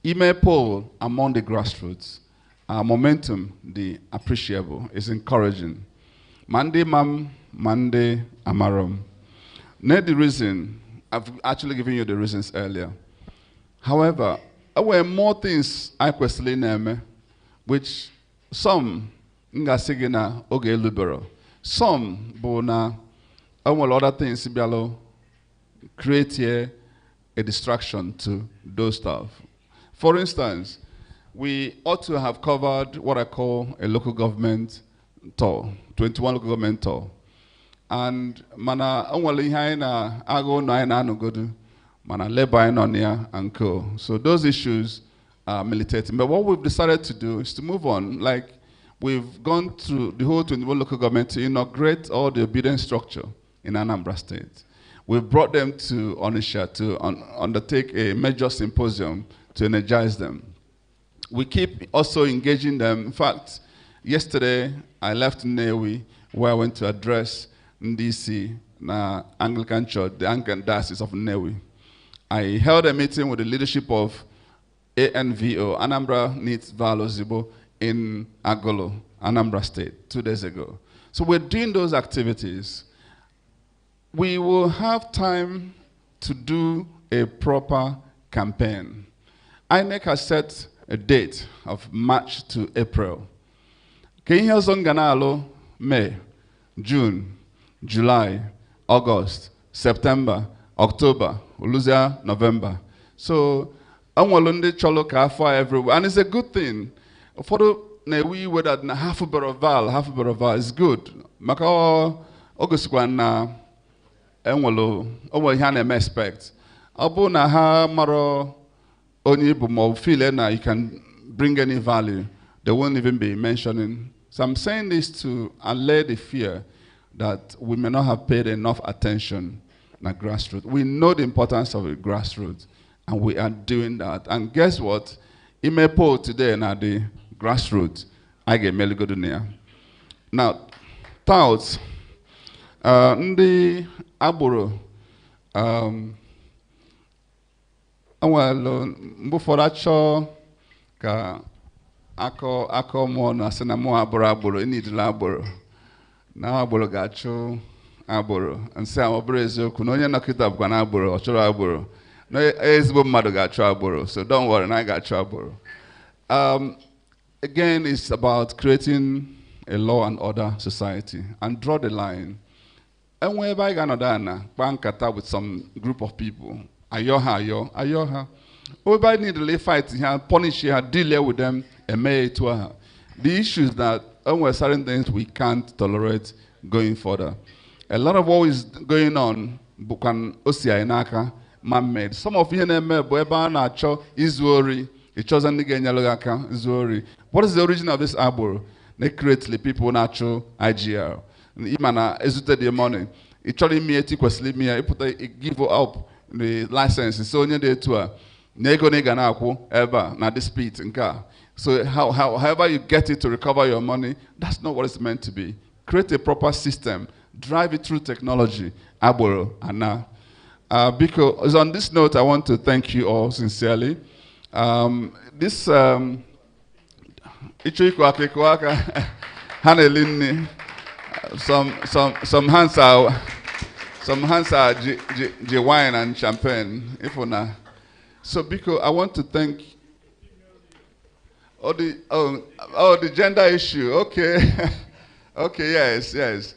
Email poll among the grassroots, our momentum, the appreciable, is encouraging. Mande Mam, Mande Amaram. Not the reason, I've actually given you the reasons earlier. However, there were more things I questioned name, which some nga sigina oge libero, some bona other things bialo create here a distraction to those stuff. For instance, we ought to have covered what I call a local government tour, 21 local government tour. And mana onwale ihe na ago na anu godu, mana leba on here and co. So those issues are militating. But what we've decided to do is to move on. Like we've gone through the whole 21 local government to inaugurate all the obedience structure in Anambra State. We've brought them to Onitsha to undertake a major symposium to energize them. We keep also engaging them. In fact, yesterday I left Nnewi, where I went to address NDC, na Anglican Church, the Anglican Diocese of Nnewi. I held a meeting with the leadership of ANVO, Anambra Ozigbo, in Agolo, Anambra State, 2 days ago. So we're doing those activities. We will have time to do a proper campaign. INEC has set a date of March to April. Kenya Zonganalo, May, June, July, August, September, October, Uluzia, November. So, Anwalunde Cholo Kafa everywhere. And it's a good thing. For the Newi, whether half a baraval is good. Makao, Augustkwana, Enwalo, Owa Hane expect. Abu na ha maro only bumo feel na you can bring any value. They won't even be mentioning. So I'm saying this to allay the fear that we may not have paid enough attention na grassroots. We know the importance of the grassroots, and we are doing that. And guess what? Imepo today na the grassroots. I get meligodunia. Now, thoughts. Ndi aburo. Well, before that show, ka ako mo na sena mo aburo ini dilaburo. Na aburo gacho aburo. And say aburo ezoku no nya nakita bwa na aburo ochoro aburo. No ezbo mmadu gacho aburo. So don't worry, I gacho aburo. Again, it's about creating a law and order society and draw the line. And whenever I ganodana, bankata with some group of people, ayoha. Everybody need to lay fight here, punish here, deal with them, and make it to her. The issue is that there are certain things we can't tolerate going further. A lot of what is going on, bukan osia inaka, man-made. Some of you know, boeba na cho izuori. It chosen the Genyalogaka, Zori. What is the origin of this arbor? They create the people natural IGR. Imana exuted the money. It told me a tiquasly me, it give up the license. So only day to a nego neganaku ever na dispute in car. So however you get it to recover your money, that's not what it's meant to be. Create a proper system, drive it through technology, arbor and now. Because on this note, I want to thank you all sincerely. This some hands are wine and champagne. If not, so because I want to thank. the gender issue. Okay. Okay, yes.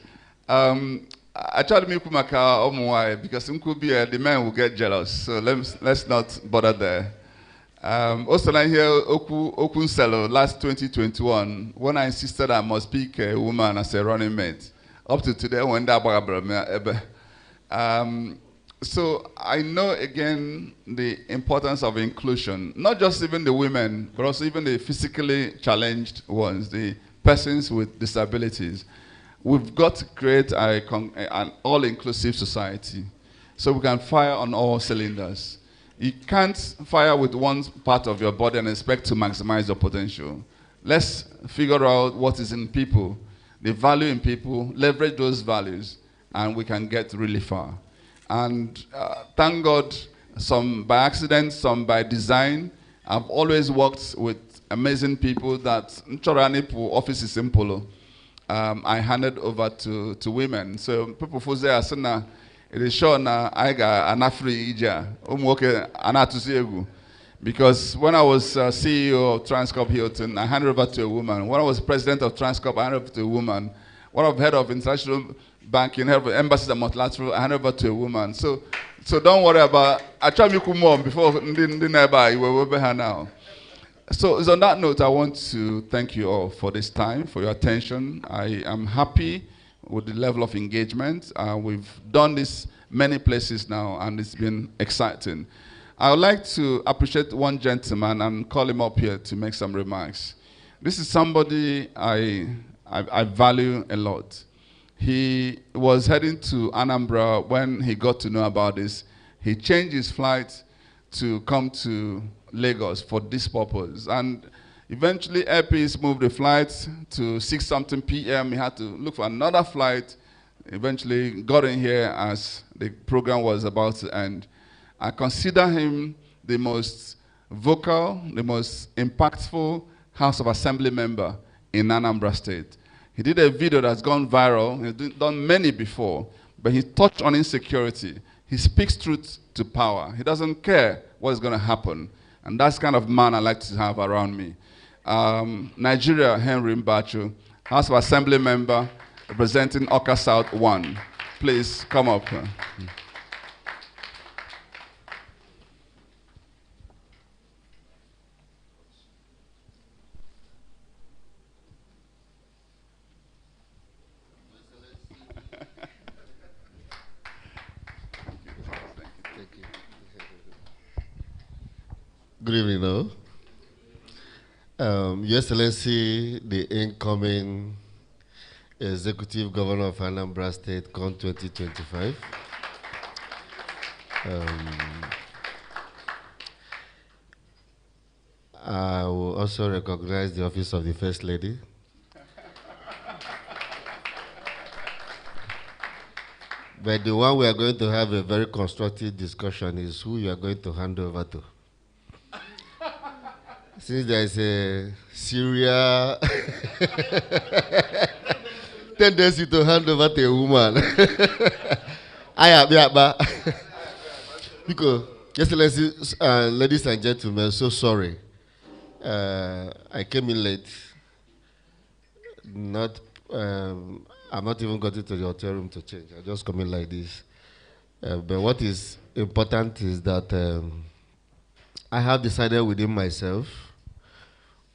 I try to make Kumaka Omuai because the man will get jealous. So let's not bother there. Also, I hear Okunselo last 2021 when I insisted I must pick a woman as a running mate. Up to today, when that so I know again the importance of inclusion, not just even the women, but also even the physically challenged ones, the persons with disabilities. We've got to create an all-inclusive society so we can fire on all cylinders. You can't fire with one part of your body and expect to maximize your potential. Let's figure out what is in people, the value in people, leverage those values, and we can get really far. And thank God, some by accident, some by design. I've always worked with amazing people that Nchoranipu office is simple. I handed over to women. So people who say, it is sure na I got an Afri Ija, because when I was CEO of Transcorp Hilton, I handed over to a woman. When I was president of Transcorp, I handed over to a woman. When I was head of international banking, head of embassies and multilateral, I handed over to a woman. So don't worry about. I try to make more before the neighbor. You were over here now. So on that note, I want to thank you all for this time, for your attention. I am happy with the level of engagement. We've done this many places now, and it's been exciting. I would like to appreciate one gentleman and call him up here to make some remarks. This is somebody I value a lot. He was heading to Anambra when he got to know about this. He changed his flight to come to Lagos for this purpose. And eventually, Airpeace moved the flight to 6-something p.m. He had to look for another flight. Eventually got in here as the program was about to end. I consider him the most vocal, the most impactful House of Assembly member in Anambra State. He did a video that's gone viral. He's done many before, but he touched on insecurity. He speaks truth to power. He doesn't care what is going to happen. And that's the kind of man I like to have around me. Nigeria, Henry Mbachu, House of Assembly member representing Oka South 1. Please come up.
Good evening, all. Your Excellency, the incoming Executive Governor of Anambra State, CON 2025. I will also recognize the office of the First Lady. But the one we are going to have a very constructive discussion is who you are going to hand over to. Since there is a serious tendency to hand over to a woman. Because, Excellency, ladies and gentlemen, so sorry. I came in late. I'm not even got into the hotel room to change. I just come in like this. But what is important is that I have decided within myself,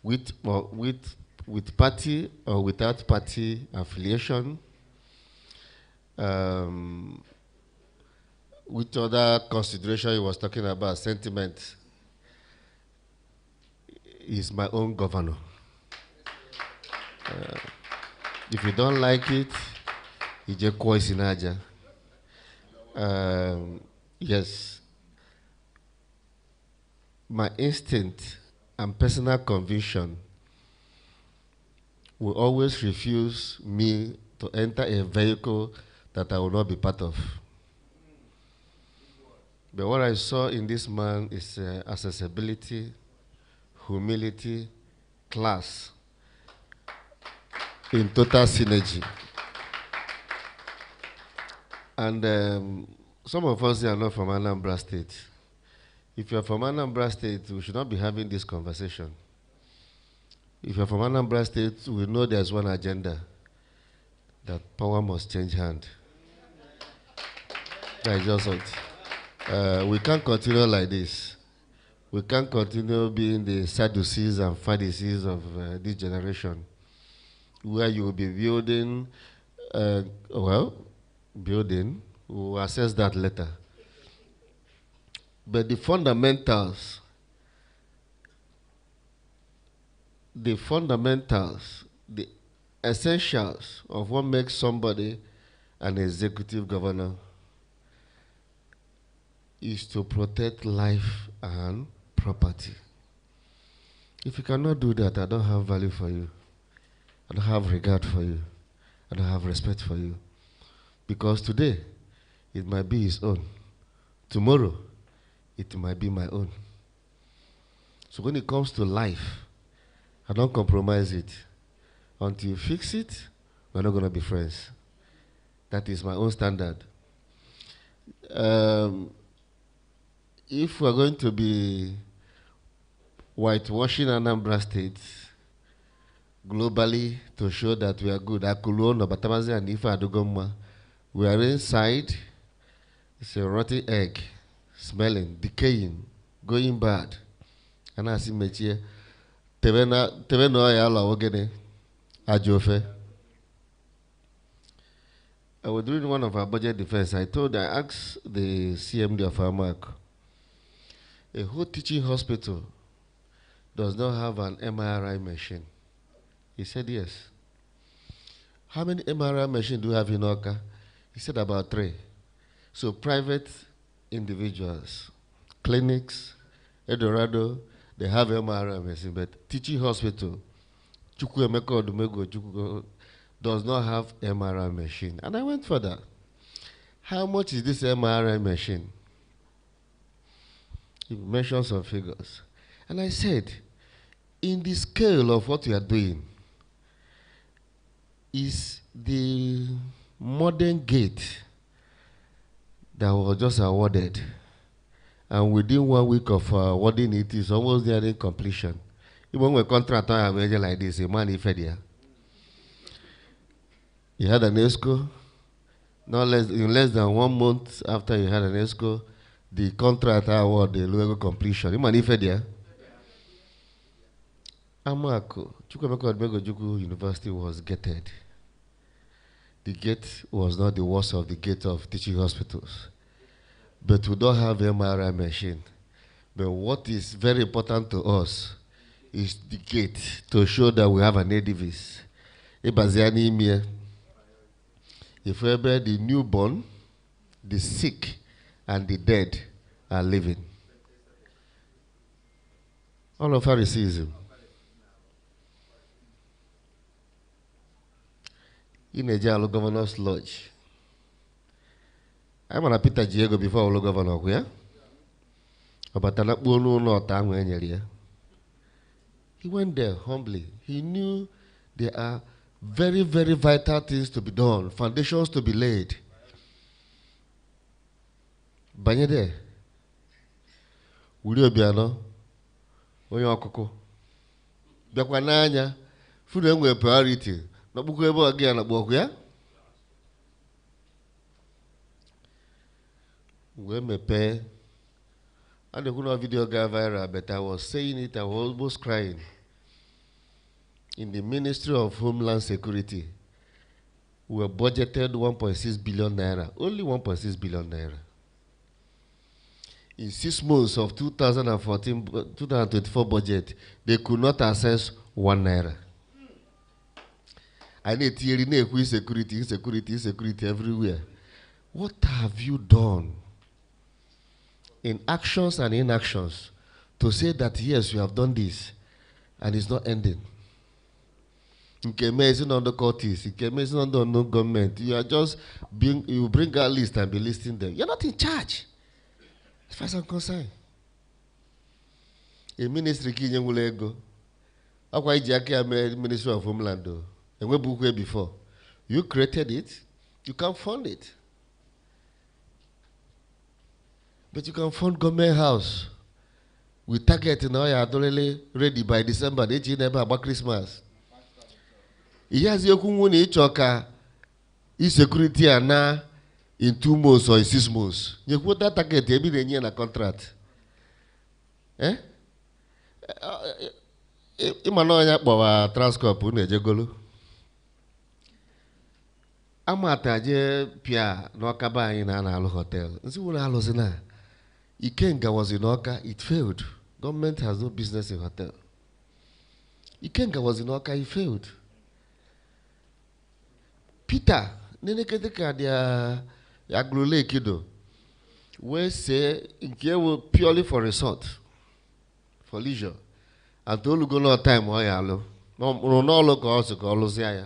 with party or without party affiliation, with other consideration he was talking about, sentiment, is my own governor. If you don't like it, you just call Sinaja. Yes. My instinct and personal conviction will always refuse me to enter a vehicle that I will not be part of. But what I saw in this man is accessibility, humility, class, in total synergy. And some of us are not from Anambra State. If you're from Anambra State, we should not be having this conversation. If you're from Anambra State, we know there's one agenda, that power must change hand. That is just it. We can't continue like this. We can't continue being the Sadducees and Pharisees of this generation, where you will be building, building, we'll assess that later. But the fundamentals, the essentials of what makes somebody an executive governor is to protect life and property. If you cannot do that, I don't have value for you. I don't have regard for you. I don't have respect for you. Because today, it might be his own. Tomorrow, it might be my own. So when it comes to life, I don't compromise it. Until you fix it, we're not going to be friends. That is my own standard. If we're going to be whitewashing Anambra State globally to show that we are good, we are inside, it's a rotten egg, smelling, decaying, going bad. And I see Mechie, Teveno Ayala Ogene, Ajofe. I was doing one of our budget defense. I asked the CMD of Amac, a whole teaching hospital does not have an MRI machine. He said yes. How many MRI machines do you have in Oka? He said about 3. So private individuals, clinics, Eldorado, they have MRI machine, but teaching hospital, Chukwuemeka Odumego does not have MRI machine. And I went further. How much is this MRI machine? He mentioned some figures. And I said, in the scale of what you are doing, is the modern gate that was just awarded, and within 1 week of awarding it is almost nearing completion. Even when contractor have a like this, a man if there. You had an ESCO, in less than 1 month after you had an ESCO, the contractor award the logo completion. You man if there. Amako, Chukwuemeka Odumego University was gated. The gate was not the worst of the gate of teaching hospitals. But we don't have MRI machine. But what is very important to us is the gate to show that we have an ADVs. If ever the newborn, the sick, and the dead are living. All of Phariseeism. In a Jalo Governor's Lodge. I'm on a Peter Diego before Olo Governor, yeah? But he went there humbly. He knew there are very, very vital things to be done, foundations to be laid. Banyede, Uri Obiano, Onye Okuko, Biakwananya, food and priority. No buku ebo again na boku ya. We me pay. And the kuna video got viral, but I was saying it, I was almost crying. In the Ministry of Homeland Security, we were budgeted 1.6 billion naira, only 1.6 billion naira. In 6 months of 2024 budget, they could not access 1 naira. I need insecurity everywhere. What have you done in actions and inactions to say that yes, you have done this and it's not ending? It's not under courts, it's not under no government. You are just you bring a list and be listing them. You're not in charge, as far as I'm concerned. A ministry Kinyangulego, Ministry of Homeland. And we book way before. You created it, you can fund it. But you can fund government house we target now ya adolele ready by December they ji never about Christmas. Iyazi okunwu na ichoka security ana in 2 months or in 6 months. You put that target ebi na na contract. Eh? Imano anya kpọwa Transcorp unu ejegolu. Amataje pia n'Ọkaba anyị na-alụ hotel. Nsi wụrụ alụzi na Ikenga was in Oka, it failed. Government has no business in hotel. Ikenga was in Oka, it failed. Peter, neneketeka dia aglule kido. We say in purely for resort, for leisure. And to go no time why alo. No look also call ya.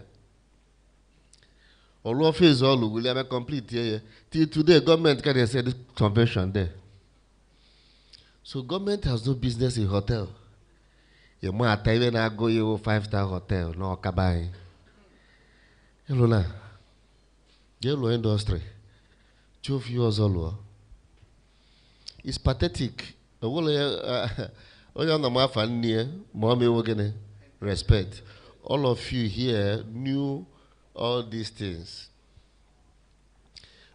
All of his all will have a complete here. Till today, government can say this convention there. So government has no business in hotel. You might even go you 5-star hotel, no kabai. Hello na. Yellow industry. 12 years old. It's pathetic. Respect. All of you here knew all these things.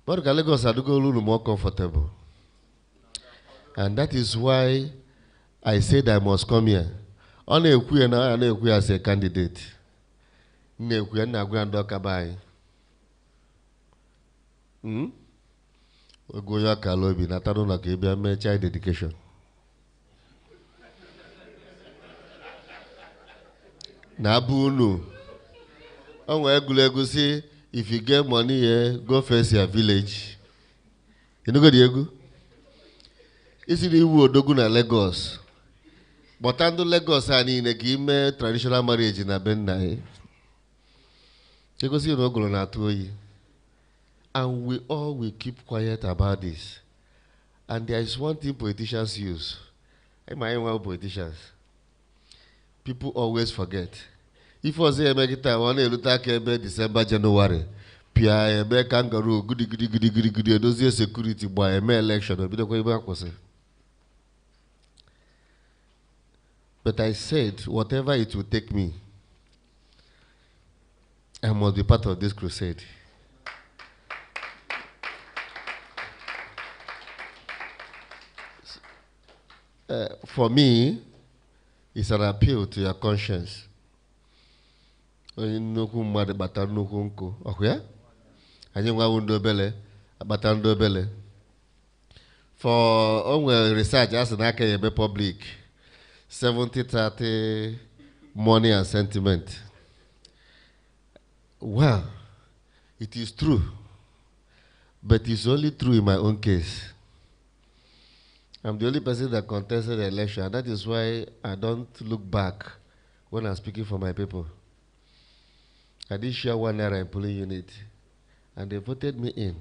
But Lagos are more comfortable. And that is why I said I must come here. Only Ekwe as a candidate. Ekwe na grandoka bai. Ogoya Kalobi natano na kebia me child education. Na bunu. Onwe egulegu say if you get money here, go face your village. You know go Diego? Isi ni iwu odogu na Lagos. But ando Lagos ani ne traditional marriage na benna. Because you know go na atoyi. And we all will keep quiet about this. And there is one thing politicians use. Politicians. People always forget. If I say America, one December, January, Pia, kangaroo, goody, those security by a election. But I said, whatever it will take me, I must be part of this crusade. For me, it's an appeal to your conscience. For research, as an academic public, 70-30 money and sentiment. Well, it is true, but it's only true in my own case. I'm the only person that contested the election, and that is why I don't look back when I'm speaking for my people. I did share 1 naira in polling unit, and they voted me in.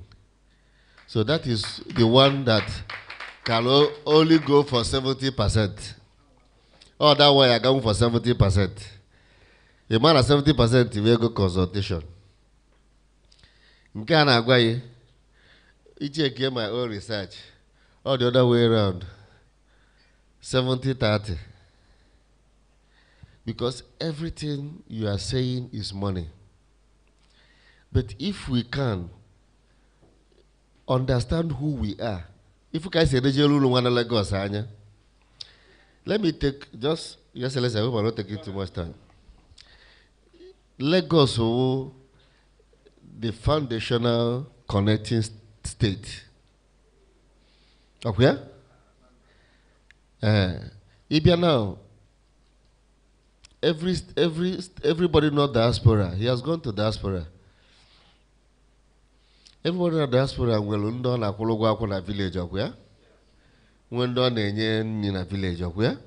So that is the one that can only go for 70%. Oh, that way I go for 70%. A man at 70%, he will go consultation. Nke na agwa ye, I my own research. Or the other way around, 70-30. Because everything you are saying is money. But if we can understand who we are, if you can say, Lagos, let me take just, yes, I hope I don't take it too much time. Lagos, the foundational connecting state. Okay? Ibia now, everybody know diaspora. He has gone to diaspora. Everybody in diaspora will London na Kologwa na village okay? When done in a village okay?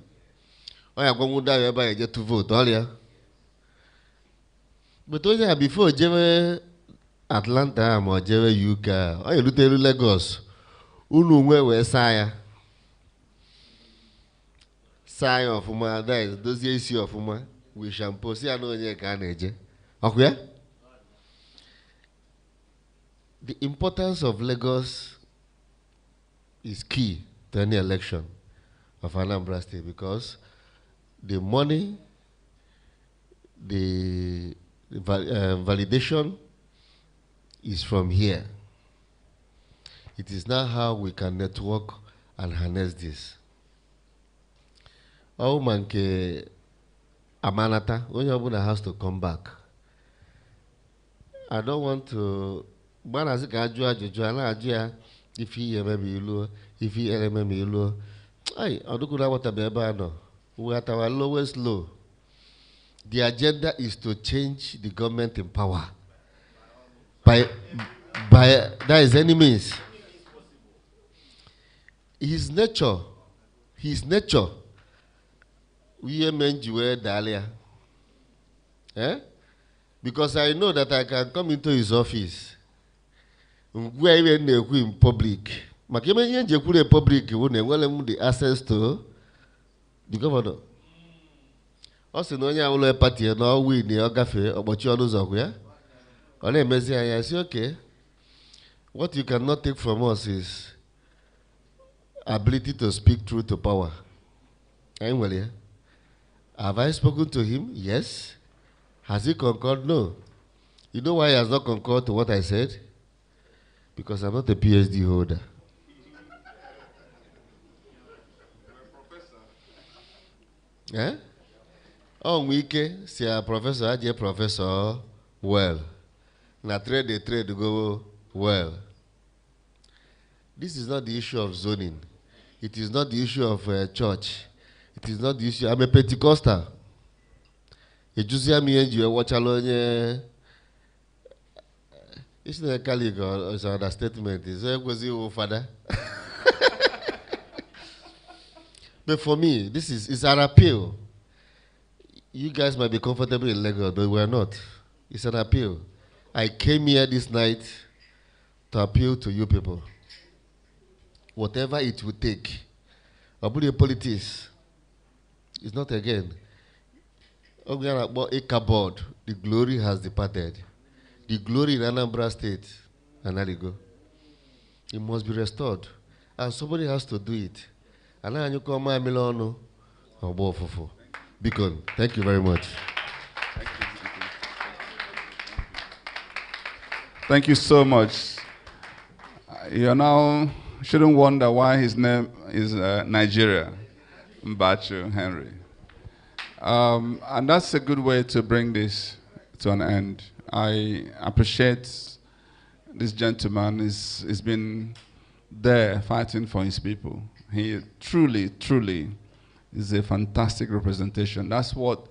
I am going to buy to vote earlier. But before Jeme Atlanta or Jeme UK, I look at Lagos. Unu we saya of uma that is those issue of uma we shampoo see ano nye ka na-eje okay. The importance of Lagos is key to any election. of Anambra State, because the money, the validation is from here. It is now how we can network and harness this. Oh, manke amanata, when your has to come back. I don't want to. If he if he we're at our lowest low. The agenda is to change the government in power by that is any means. His nature, we meant you were Dahlia. Because I know that I can come into his office. Where even in public. Makeme public the access to the governor. Also, no one will party no win the gafe or what you are. On a message, I say, okay. What you cannot take from us is ability to speak truth to power. Anyway, have I spoken to him? Yes. Has he concurred? No. You know why he has not concurred to what I said? Because I'm not a PhD holder. Eh? Oh, Wike, see a professor, I professor, well. Na trade go well. This is not the issue of zoning. It is not the issue of church. It is not the issue. I'm a Pentecostal. A Josiah me and you watch alone. It's not a colleague or it's an understatement. It's a father. But for me, this is an appeal. You guys might be comfortable in Lagos, but we're not. It's an appeal. I came here this night to appeal to you people. Whatever it will take. About the politics. It's not again. About a cupboard. The glory has departed. The glory in Anambra State and Ala-Igbo. It must be restored. And somebody has to do it. And now you come my Milano or Bofofo. Beacon, thank you very much.
Thank you so much. You now shouldn't wonder why his name is Nigeria, Mbachu Henry. And that's a good way to bring this to an end. I appreciate this gentleman. He's been there fighting for his people. He truly, truly is a fantastic representation. That's what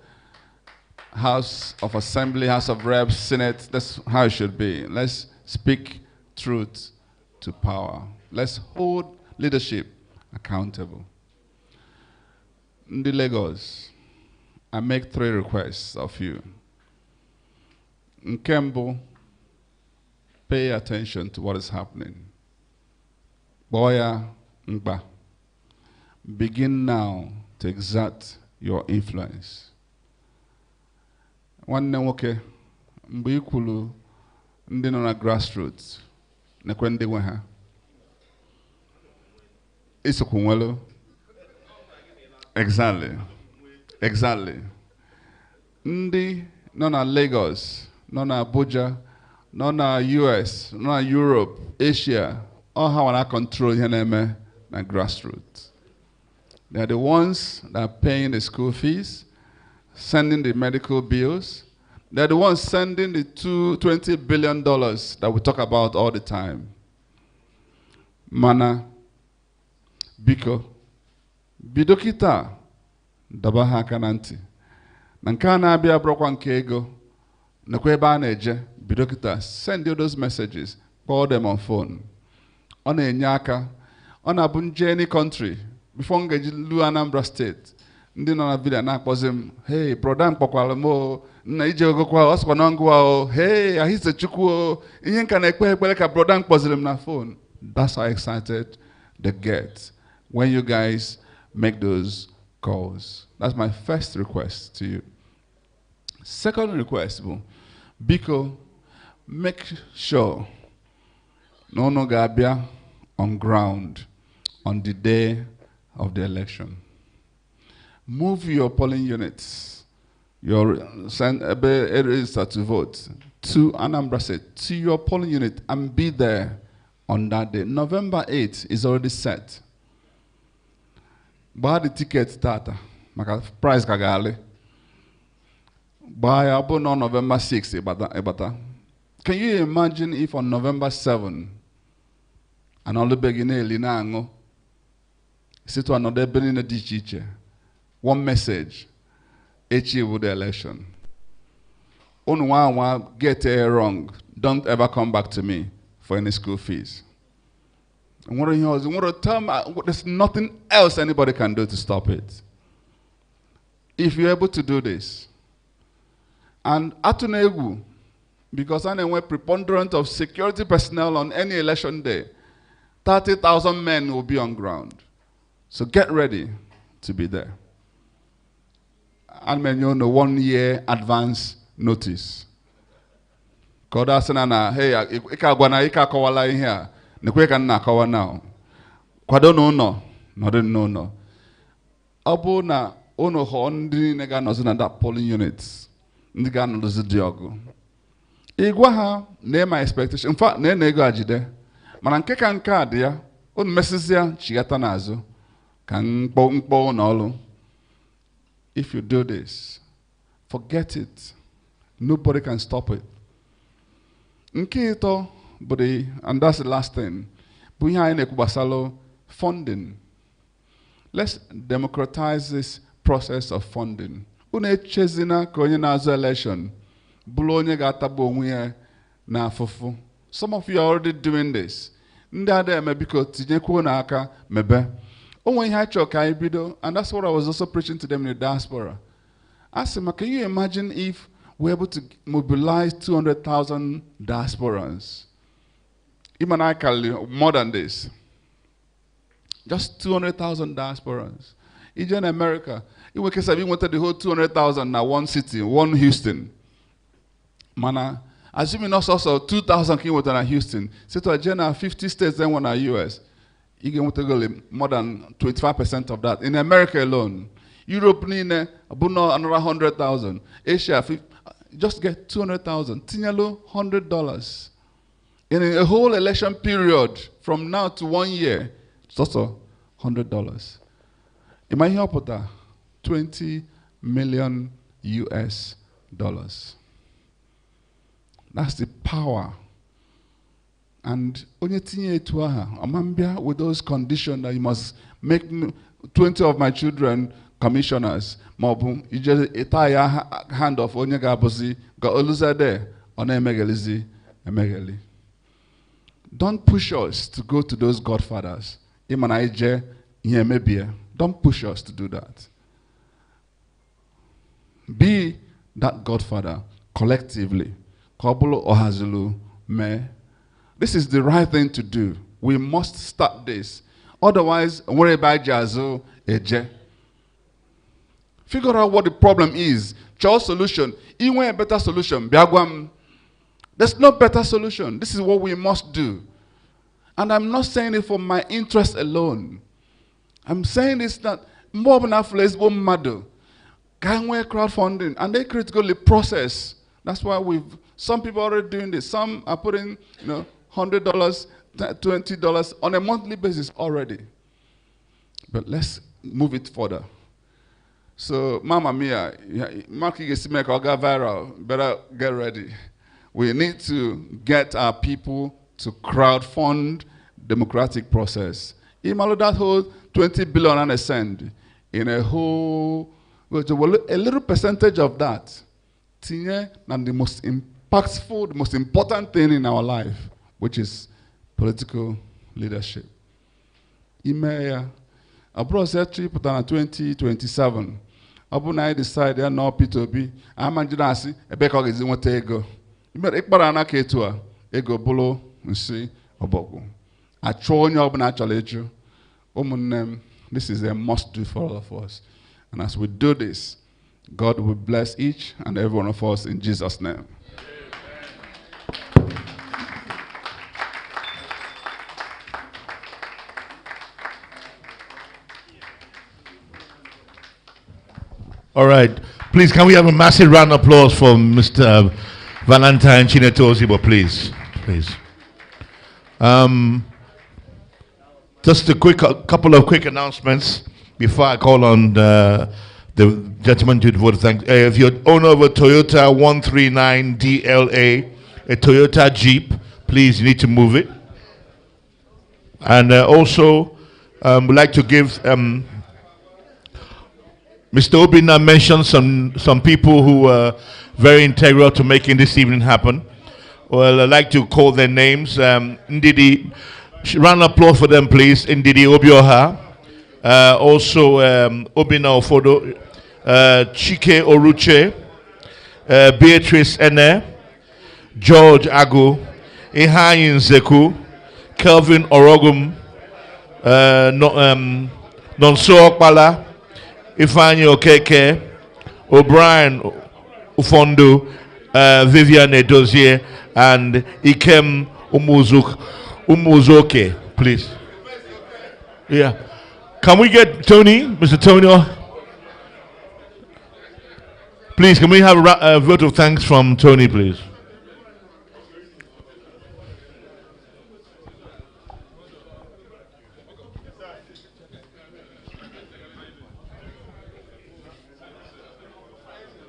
House of Assembly, House of Reps, Senate, that's how it should be. Let's speak truth to power. Let's hold leadership accountable. Ndi Lagos, I make 3 requests of you. Nkembo, pay attention to what is happening. Boya Ngba, begin now to exert your influence. Nwanne nwoke, mgbe ikwulu ndị nọ na grassroots, nekwe ndị nwe ha. Isokwu nwelu. Exactly. Ndị nọ na Lagos, nọ na Abuja, nọ na US, nọ na Europe, Asia, all ha wana control ihe na-eme na grassroots. They are the ones that are paying the school fees, sending the medical bills. They're the ones sending the $20 billion that we talk about all the time. Mana, biko, bidokita, dabaha kananti. Nankana abia brokwa nke ego, nakwe ebe a na-eje, bidokita, send you those messages, call them on phone. On enye aka, on abunje any country, before ngeji lu Anambra State. Ndị nọ na video na-akpọzi m, hey, broda mkpọkwara m o, nna ije ogokwa ọsọkwa na ngwa o, hey, ahise chukwu o, ihe nka na-ekpe ekpere ka broda mkpọziri m na phone. That's how excited they get when you guys make those calls. That's my first request to you. Second request, biko, make sure no gabia on ground on the day of the election. Move your polling units, your register to vote, to Anambra State, to your polling unit, and be there on that day. November 8th is already set. Buy the ticket data. Price kagale. Buy on November 6th. Ebata. Can you imagine if on November 7th, and all the beginning linango, sit to another beginning dichiche, one message, achieve the election. On one get it wrong, don't ever come back to me for any school fees. And what to tell me, there's nothing else anybody can do to stop it. If you're able to do this, and Atunegu, because I know a preponderance of security personnel on any election day, 30,000 men will be on ground. So get ready to be there. And you know 1 year advance notice. Koda sana hey ika gwana ika kawala here. Nekwe kan na kawa now. Kwado no. No. Abu na ono ho ndi nega no na that polling units. Ndi ga no zo diogo. Igwa ha na my expectation. In fact, na ego ajide. Mana nke ka nke ade ya, onu mesizia chigata nazo. Kan mkpo na olu. If you do this, forget it. Nobody can stop it. Nkito, and that's the last thing. Funding. Let's democratize this process of funding. Election. Some of you are already doing this. And that's what I was also preaching to them in the diaspora. I said, can you imagine if we're able to mobilize 200,000 diasporans? Even I call more than this. Just 200,000 diasporans. Even in America, we wanted the whole 200,000 now one city, one Houston. Mana, assuming also 2,000 came in Houston. So to agenda 50 states then one are US. You get more than 25% of that. In America alone, Europe another 100,000. Asia, just get 200,000. Tinyalo, $100. In a whole election period, from now to 1 year, it's also $100. In my opota, 20 million US dollars. That's the power. And with those conditions that you must make 20 of my children commissioners. You just a hand of Onyega Bosi, got Oluza there, on Emegelizi, Emegeli. Don't push us to go to those godfathers. Don't push us to do that. Be that godfather collectively. Kobulo Ohazulu me. This is the right thing to do. We must start this. Otherwise, worry about Jazo Eje. Figure out what the problem is. Choose solution. Even a better solution. There's no better solution. This is what we must do. And I'm not saying it for my interest alone. I'm saying this that more than a flexible model. Can we crowdfunding? And they critically process. That's why some people are already doing this. Some are putting, $100, $20 on a monthly basis already. But let's move it further. So, Mama Mia, Marky Gesimek or go viral, better get ready. We need to get our people to crowdfund democratic process. Imagine that whole 20 billion and a cent in a whole, a little percentage of that. And the most impactful, the most important thing in our life, which is political leadership. Imaya, abroad said trip on 2027. Abu na decide ya no P2B. Amanjinasi ebeko gizi nwete ego. Imere ikpara na ketua ego bulu nsi obogu. Achọ onye obuna achọrọ eju. Ụmụnne, this is a must do for all of us. And as we do this, God will bless each and every one of us in Jesus' name.
All right. Please, can we have a massive round of applause for Mr. Valentine Ozigbo, please? Please. Just a couple of quick announcements before I call on the gentleman to vote. Thanks. If you're owner of a Toyota 139 DLA, a Toyota Jeep, please, you need to move it. And also, we'd like to give Mr. Obina mentioned some people who were very integral to making this evening happen. Well, I'd like to call their names. Ndidi, round of applause for them, please. Ndidi Obioha. Also, Obina Ofodo. Chike Oruche. Beatrice Ene. George Agu. Ihayin Zeku. Kelvin Orogum. Nonso Okpala. Ifeanyi Okeke, O'Brien Ufondo, Vivian Edozie, and Ikem Umuzoke, please. Yeah. Can we get Tony, Mr. Tony? Please, can we have a vote of thanks from Tony, please?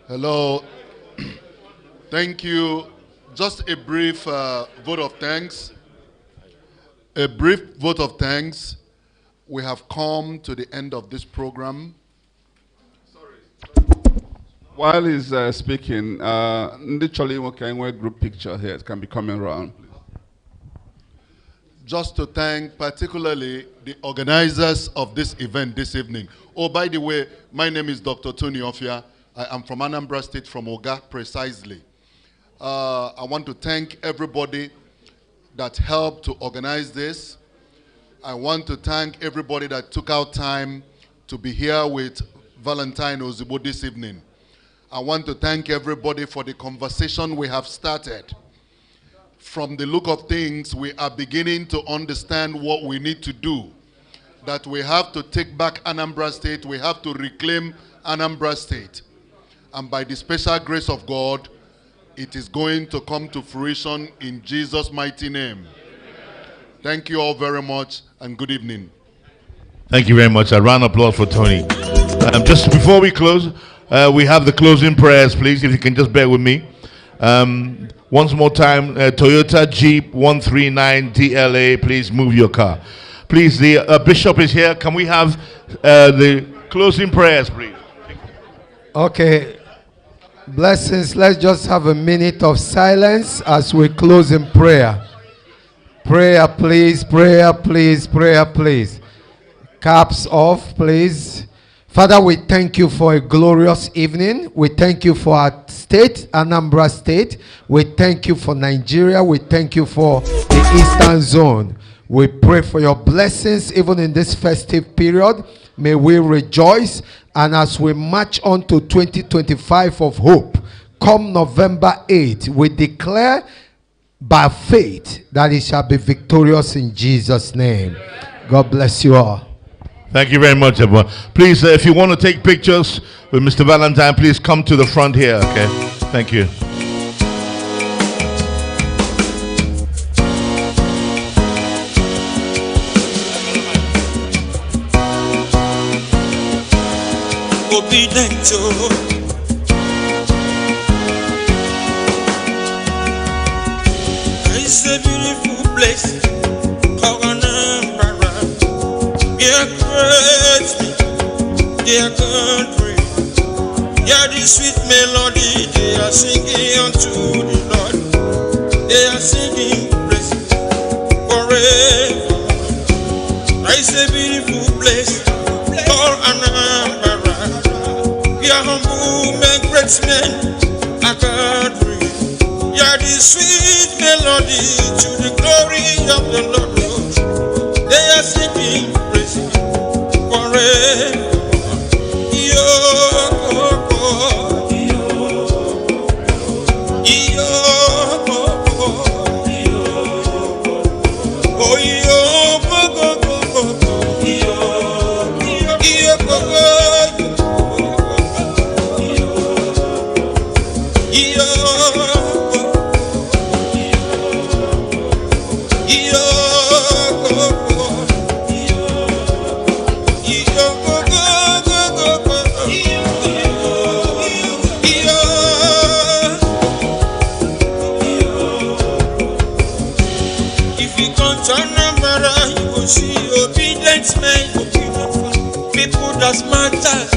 Hello. Thank you. Just a brief vote of thanks. A brief vote of thanks. We have come to the end of this program.
While he's speaking, literally, a group picture here. It can be coming around, please.
Just to thank particularly the organizers of this event this evening. Oh, by the way, my name is Dr. Tony Ofia. I am from Anambra State, from Oga, precisely. I want to thank everybody that helped to organize this. I want to thank everybody that took out time to be here with Valentine Ozigbo this evening. I want to thank everybody for the conversation we have started. From the look of things, we are beginning to understand what we need to do. That we have to take back Anambra State, we have to reclaim Anambra State. And by the special grace of God, it is going to come to fruition in Jesus' mighty name. Thank you all very much, and good evening.
Thank you very much. A round of applause for Tony. Just before we close, we have the closing prayers, please, if you can just bear with me. Once more time, Toyota Jeep 139 DLA, please move your car. Please, the bishop is here. Can we have the closing prayers, please?
Okay. Blessings. Let's just have a minute of silence as we close in prayer. Prayer, please. Prayer, please. Prayer, please. Caps off, please. Father, we thank you for a glorious evening. We thank you for our state, Anambra State. We thank you for Nigeria. We thank you for the Eastern Zone. We pray for your blessings even in this festive period. May we rejoice. And as we march on to 2025 of hope, come November 8th, we declare by faith that it shall be victorious in Jesus' name. God bless you all.
Thank you very much, everyone. Please, if you want to take pictures with Mr. Valentine, please come to the front here, okay? Thank you.
It's a beautiful place. Dear great, dear country, hear the sweet melody they are singing unto the Lord. They are singing praise forever. It's a beautiful place called Anambra. We are humble men, great men, a country. Hear the sweet melody to the glory of the Lord. They are singing praise forever. Anambra, you will see obedient men, people that matter.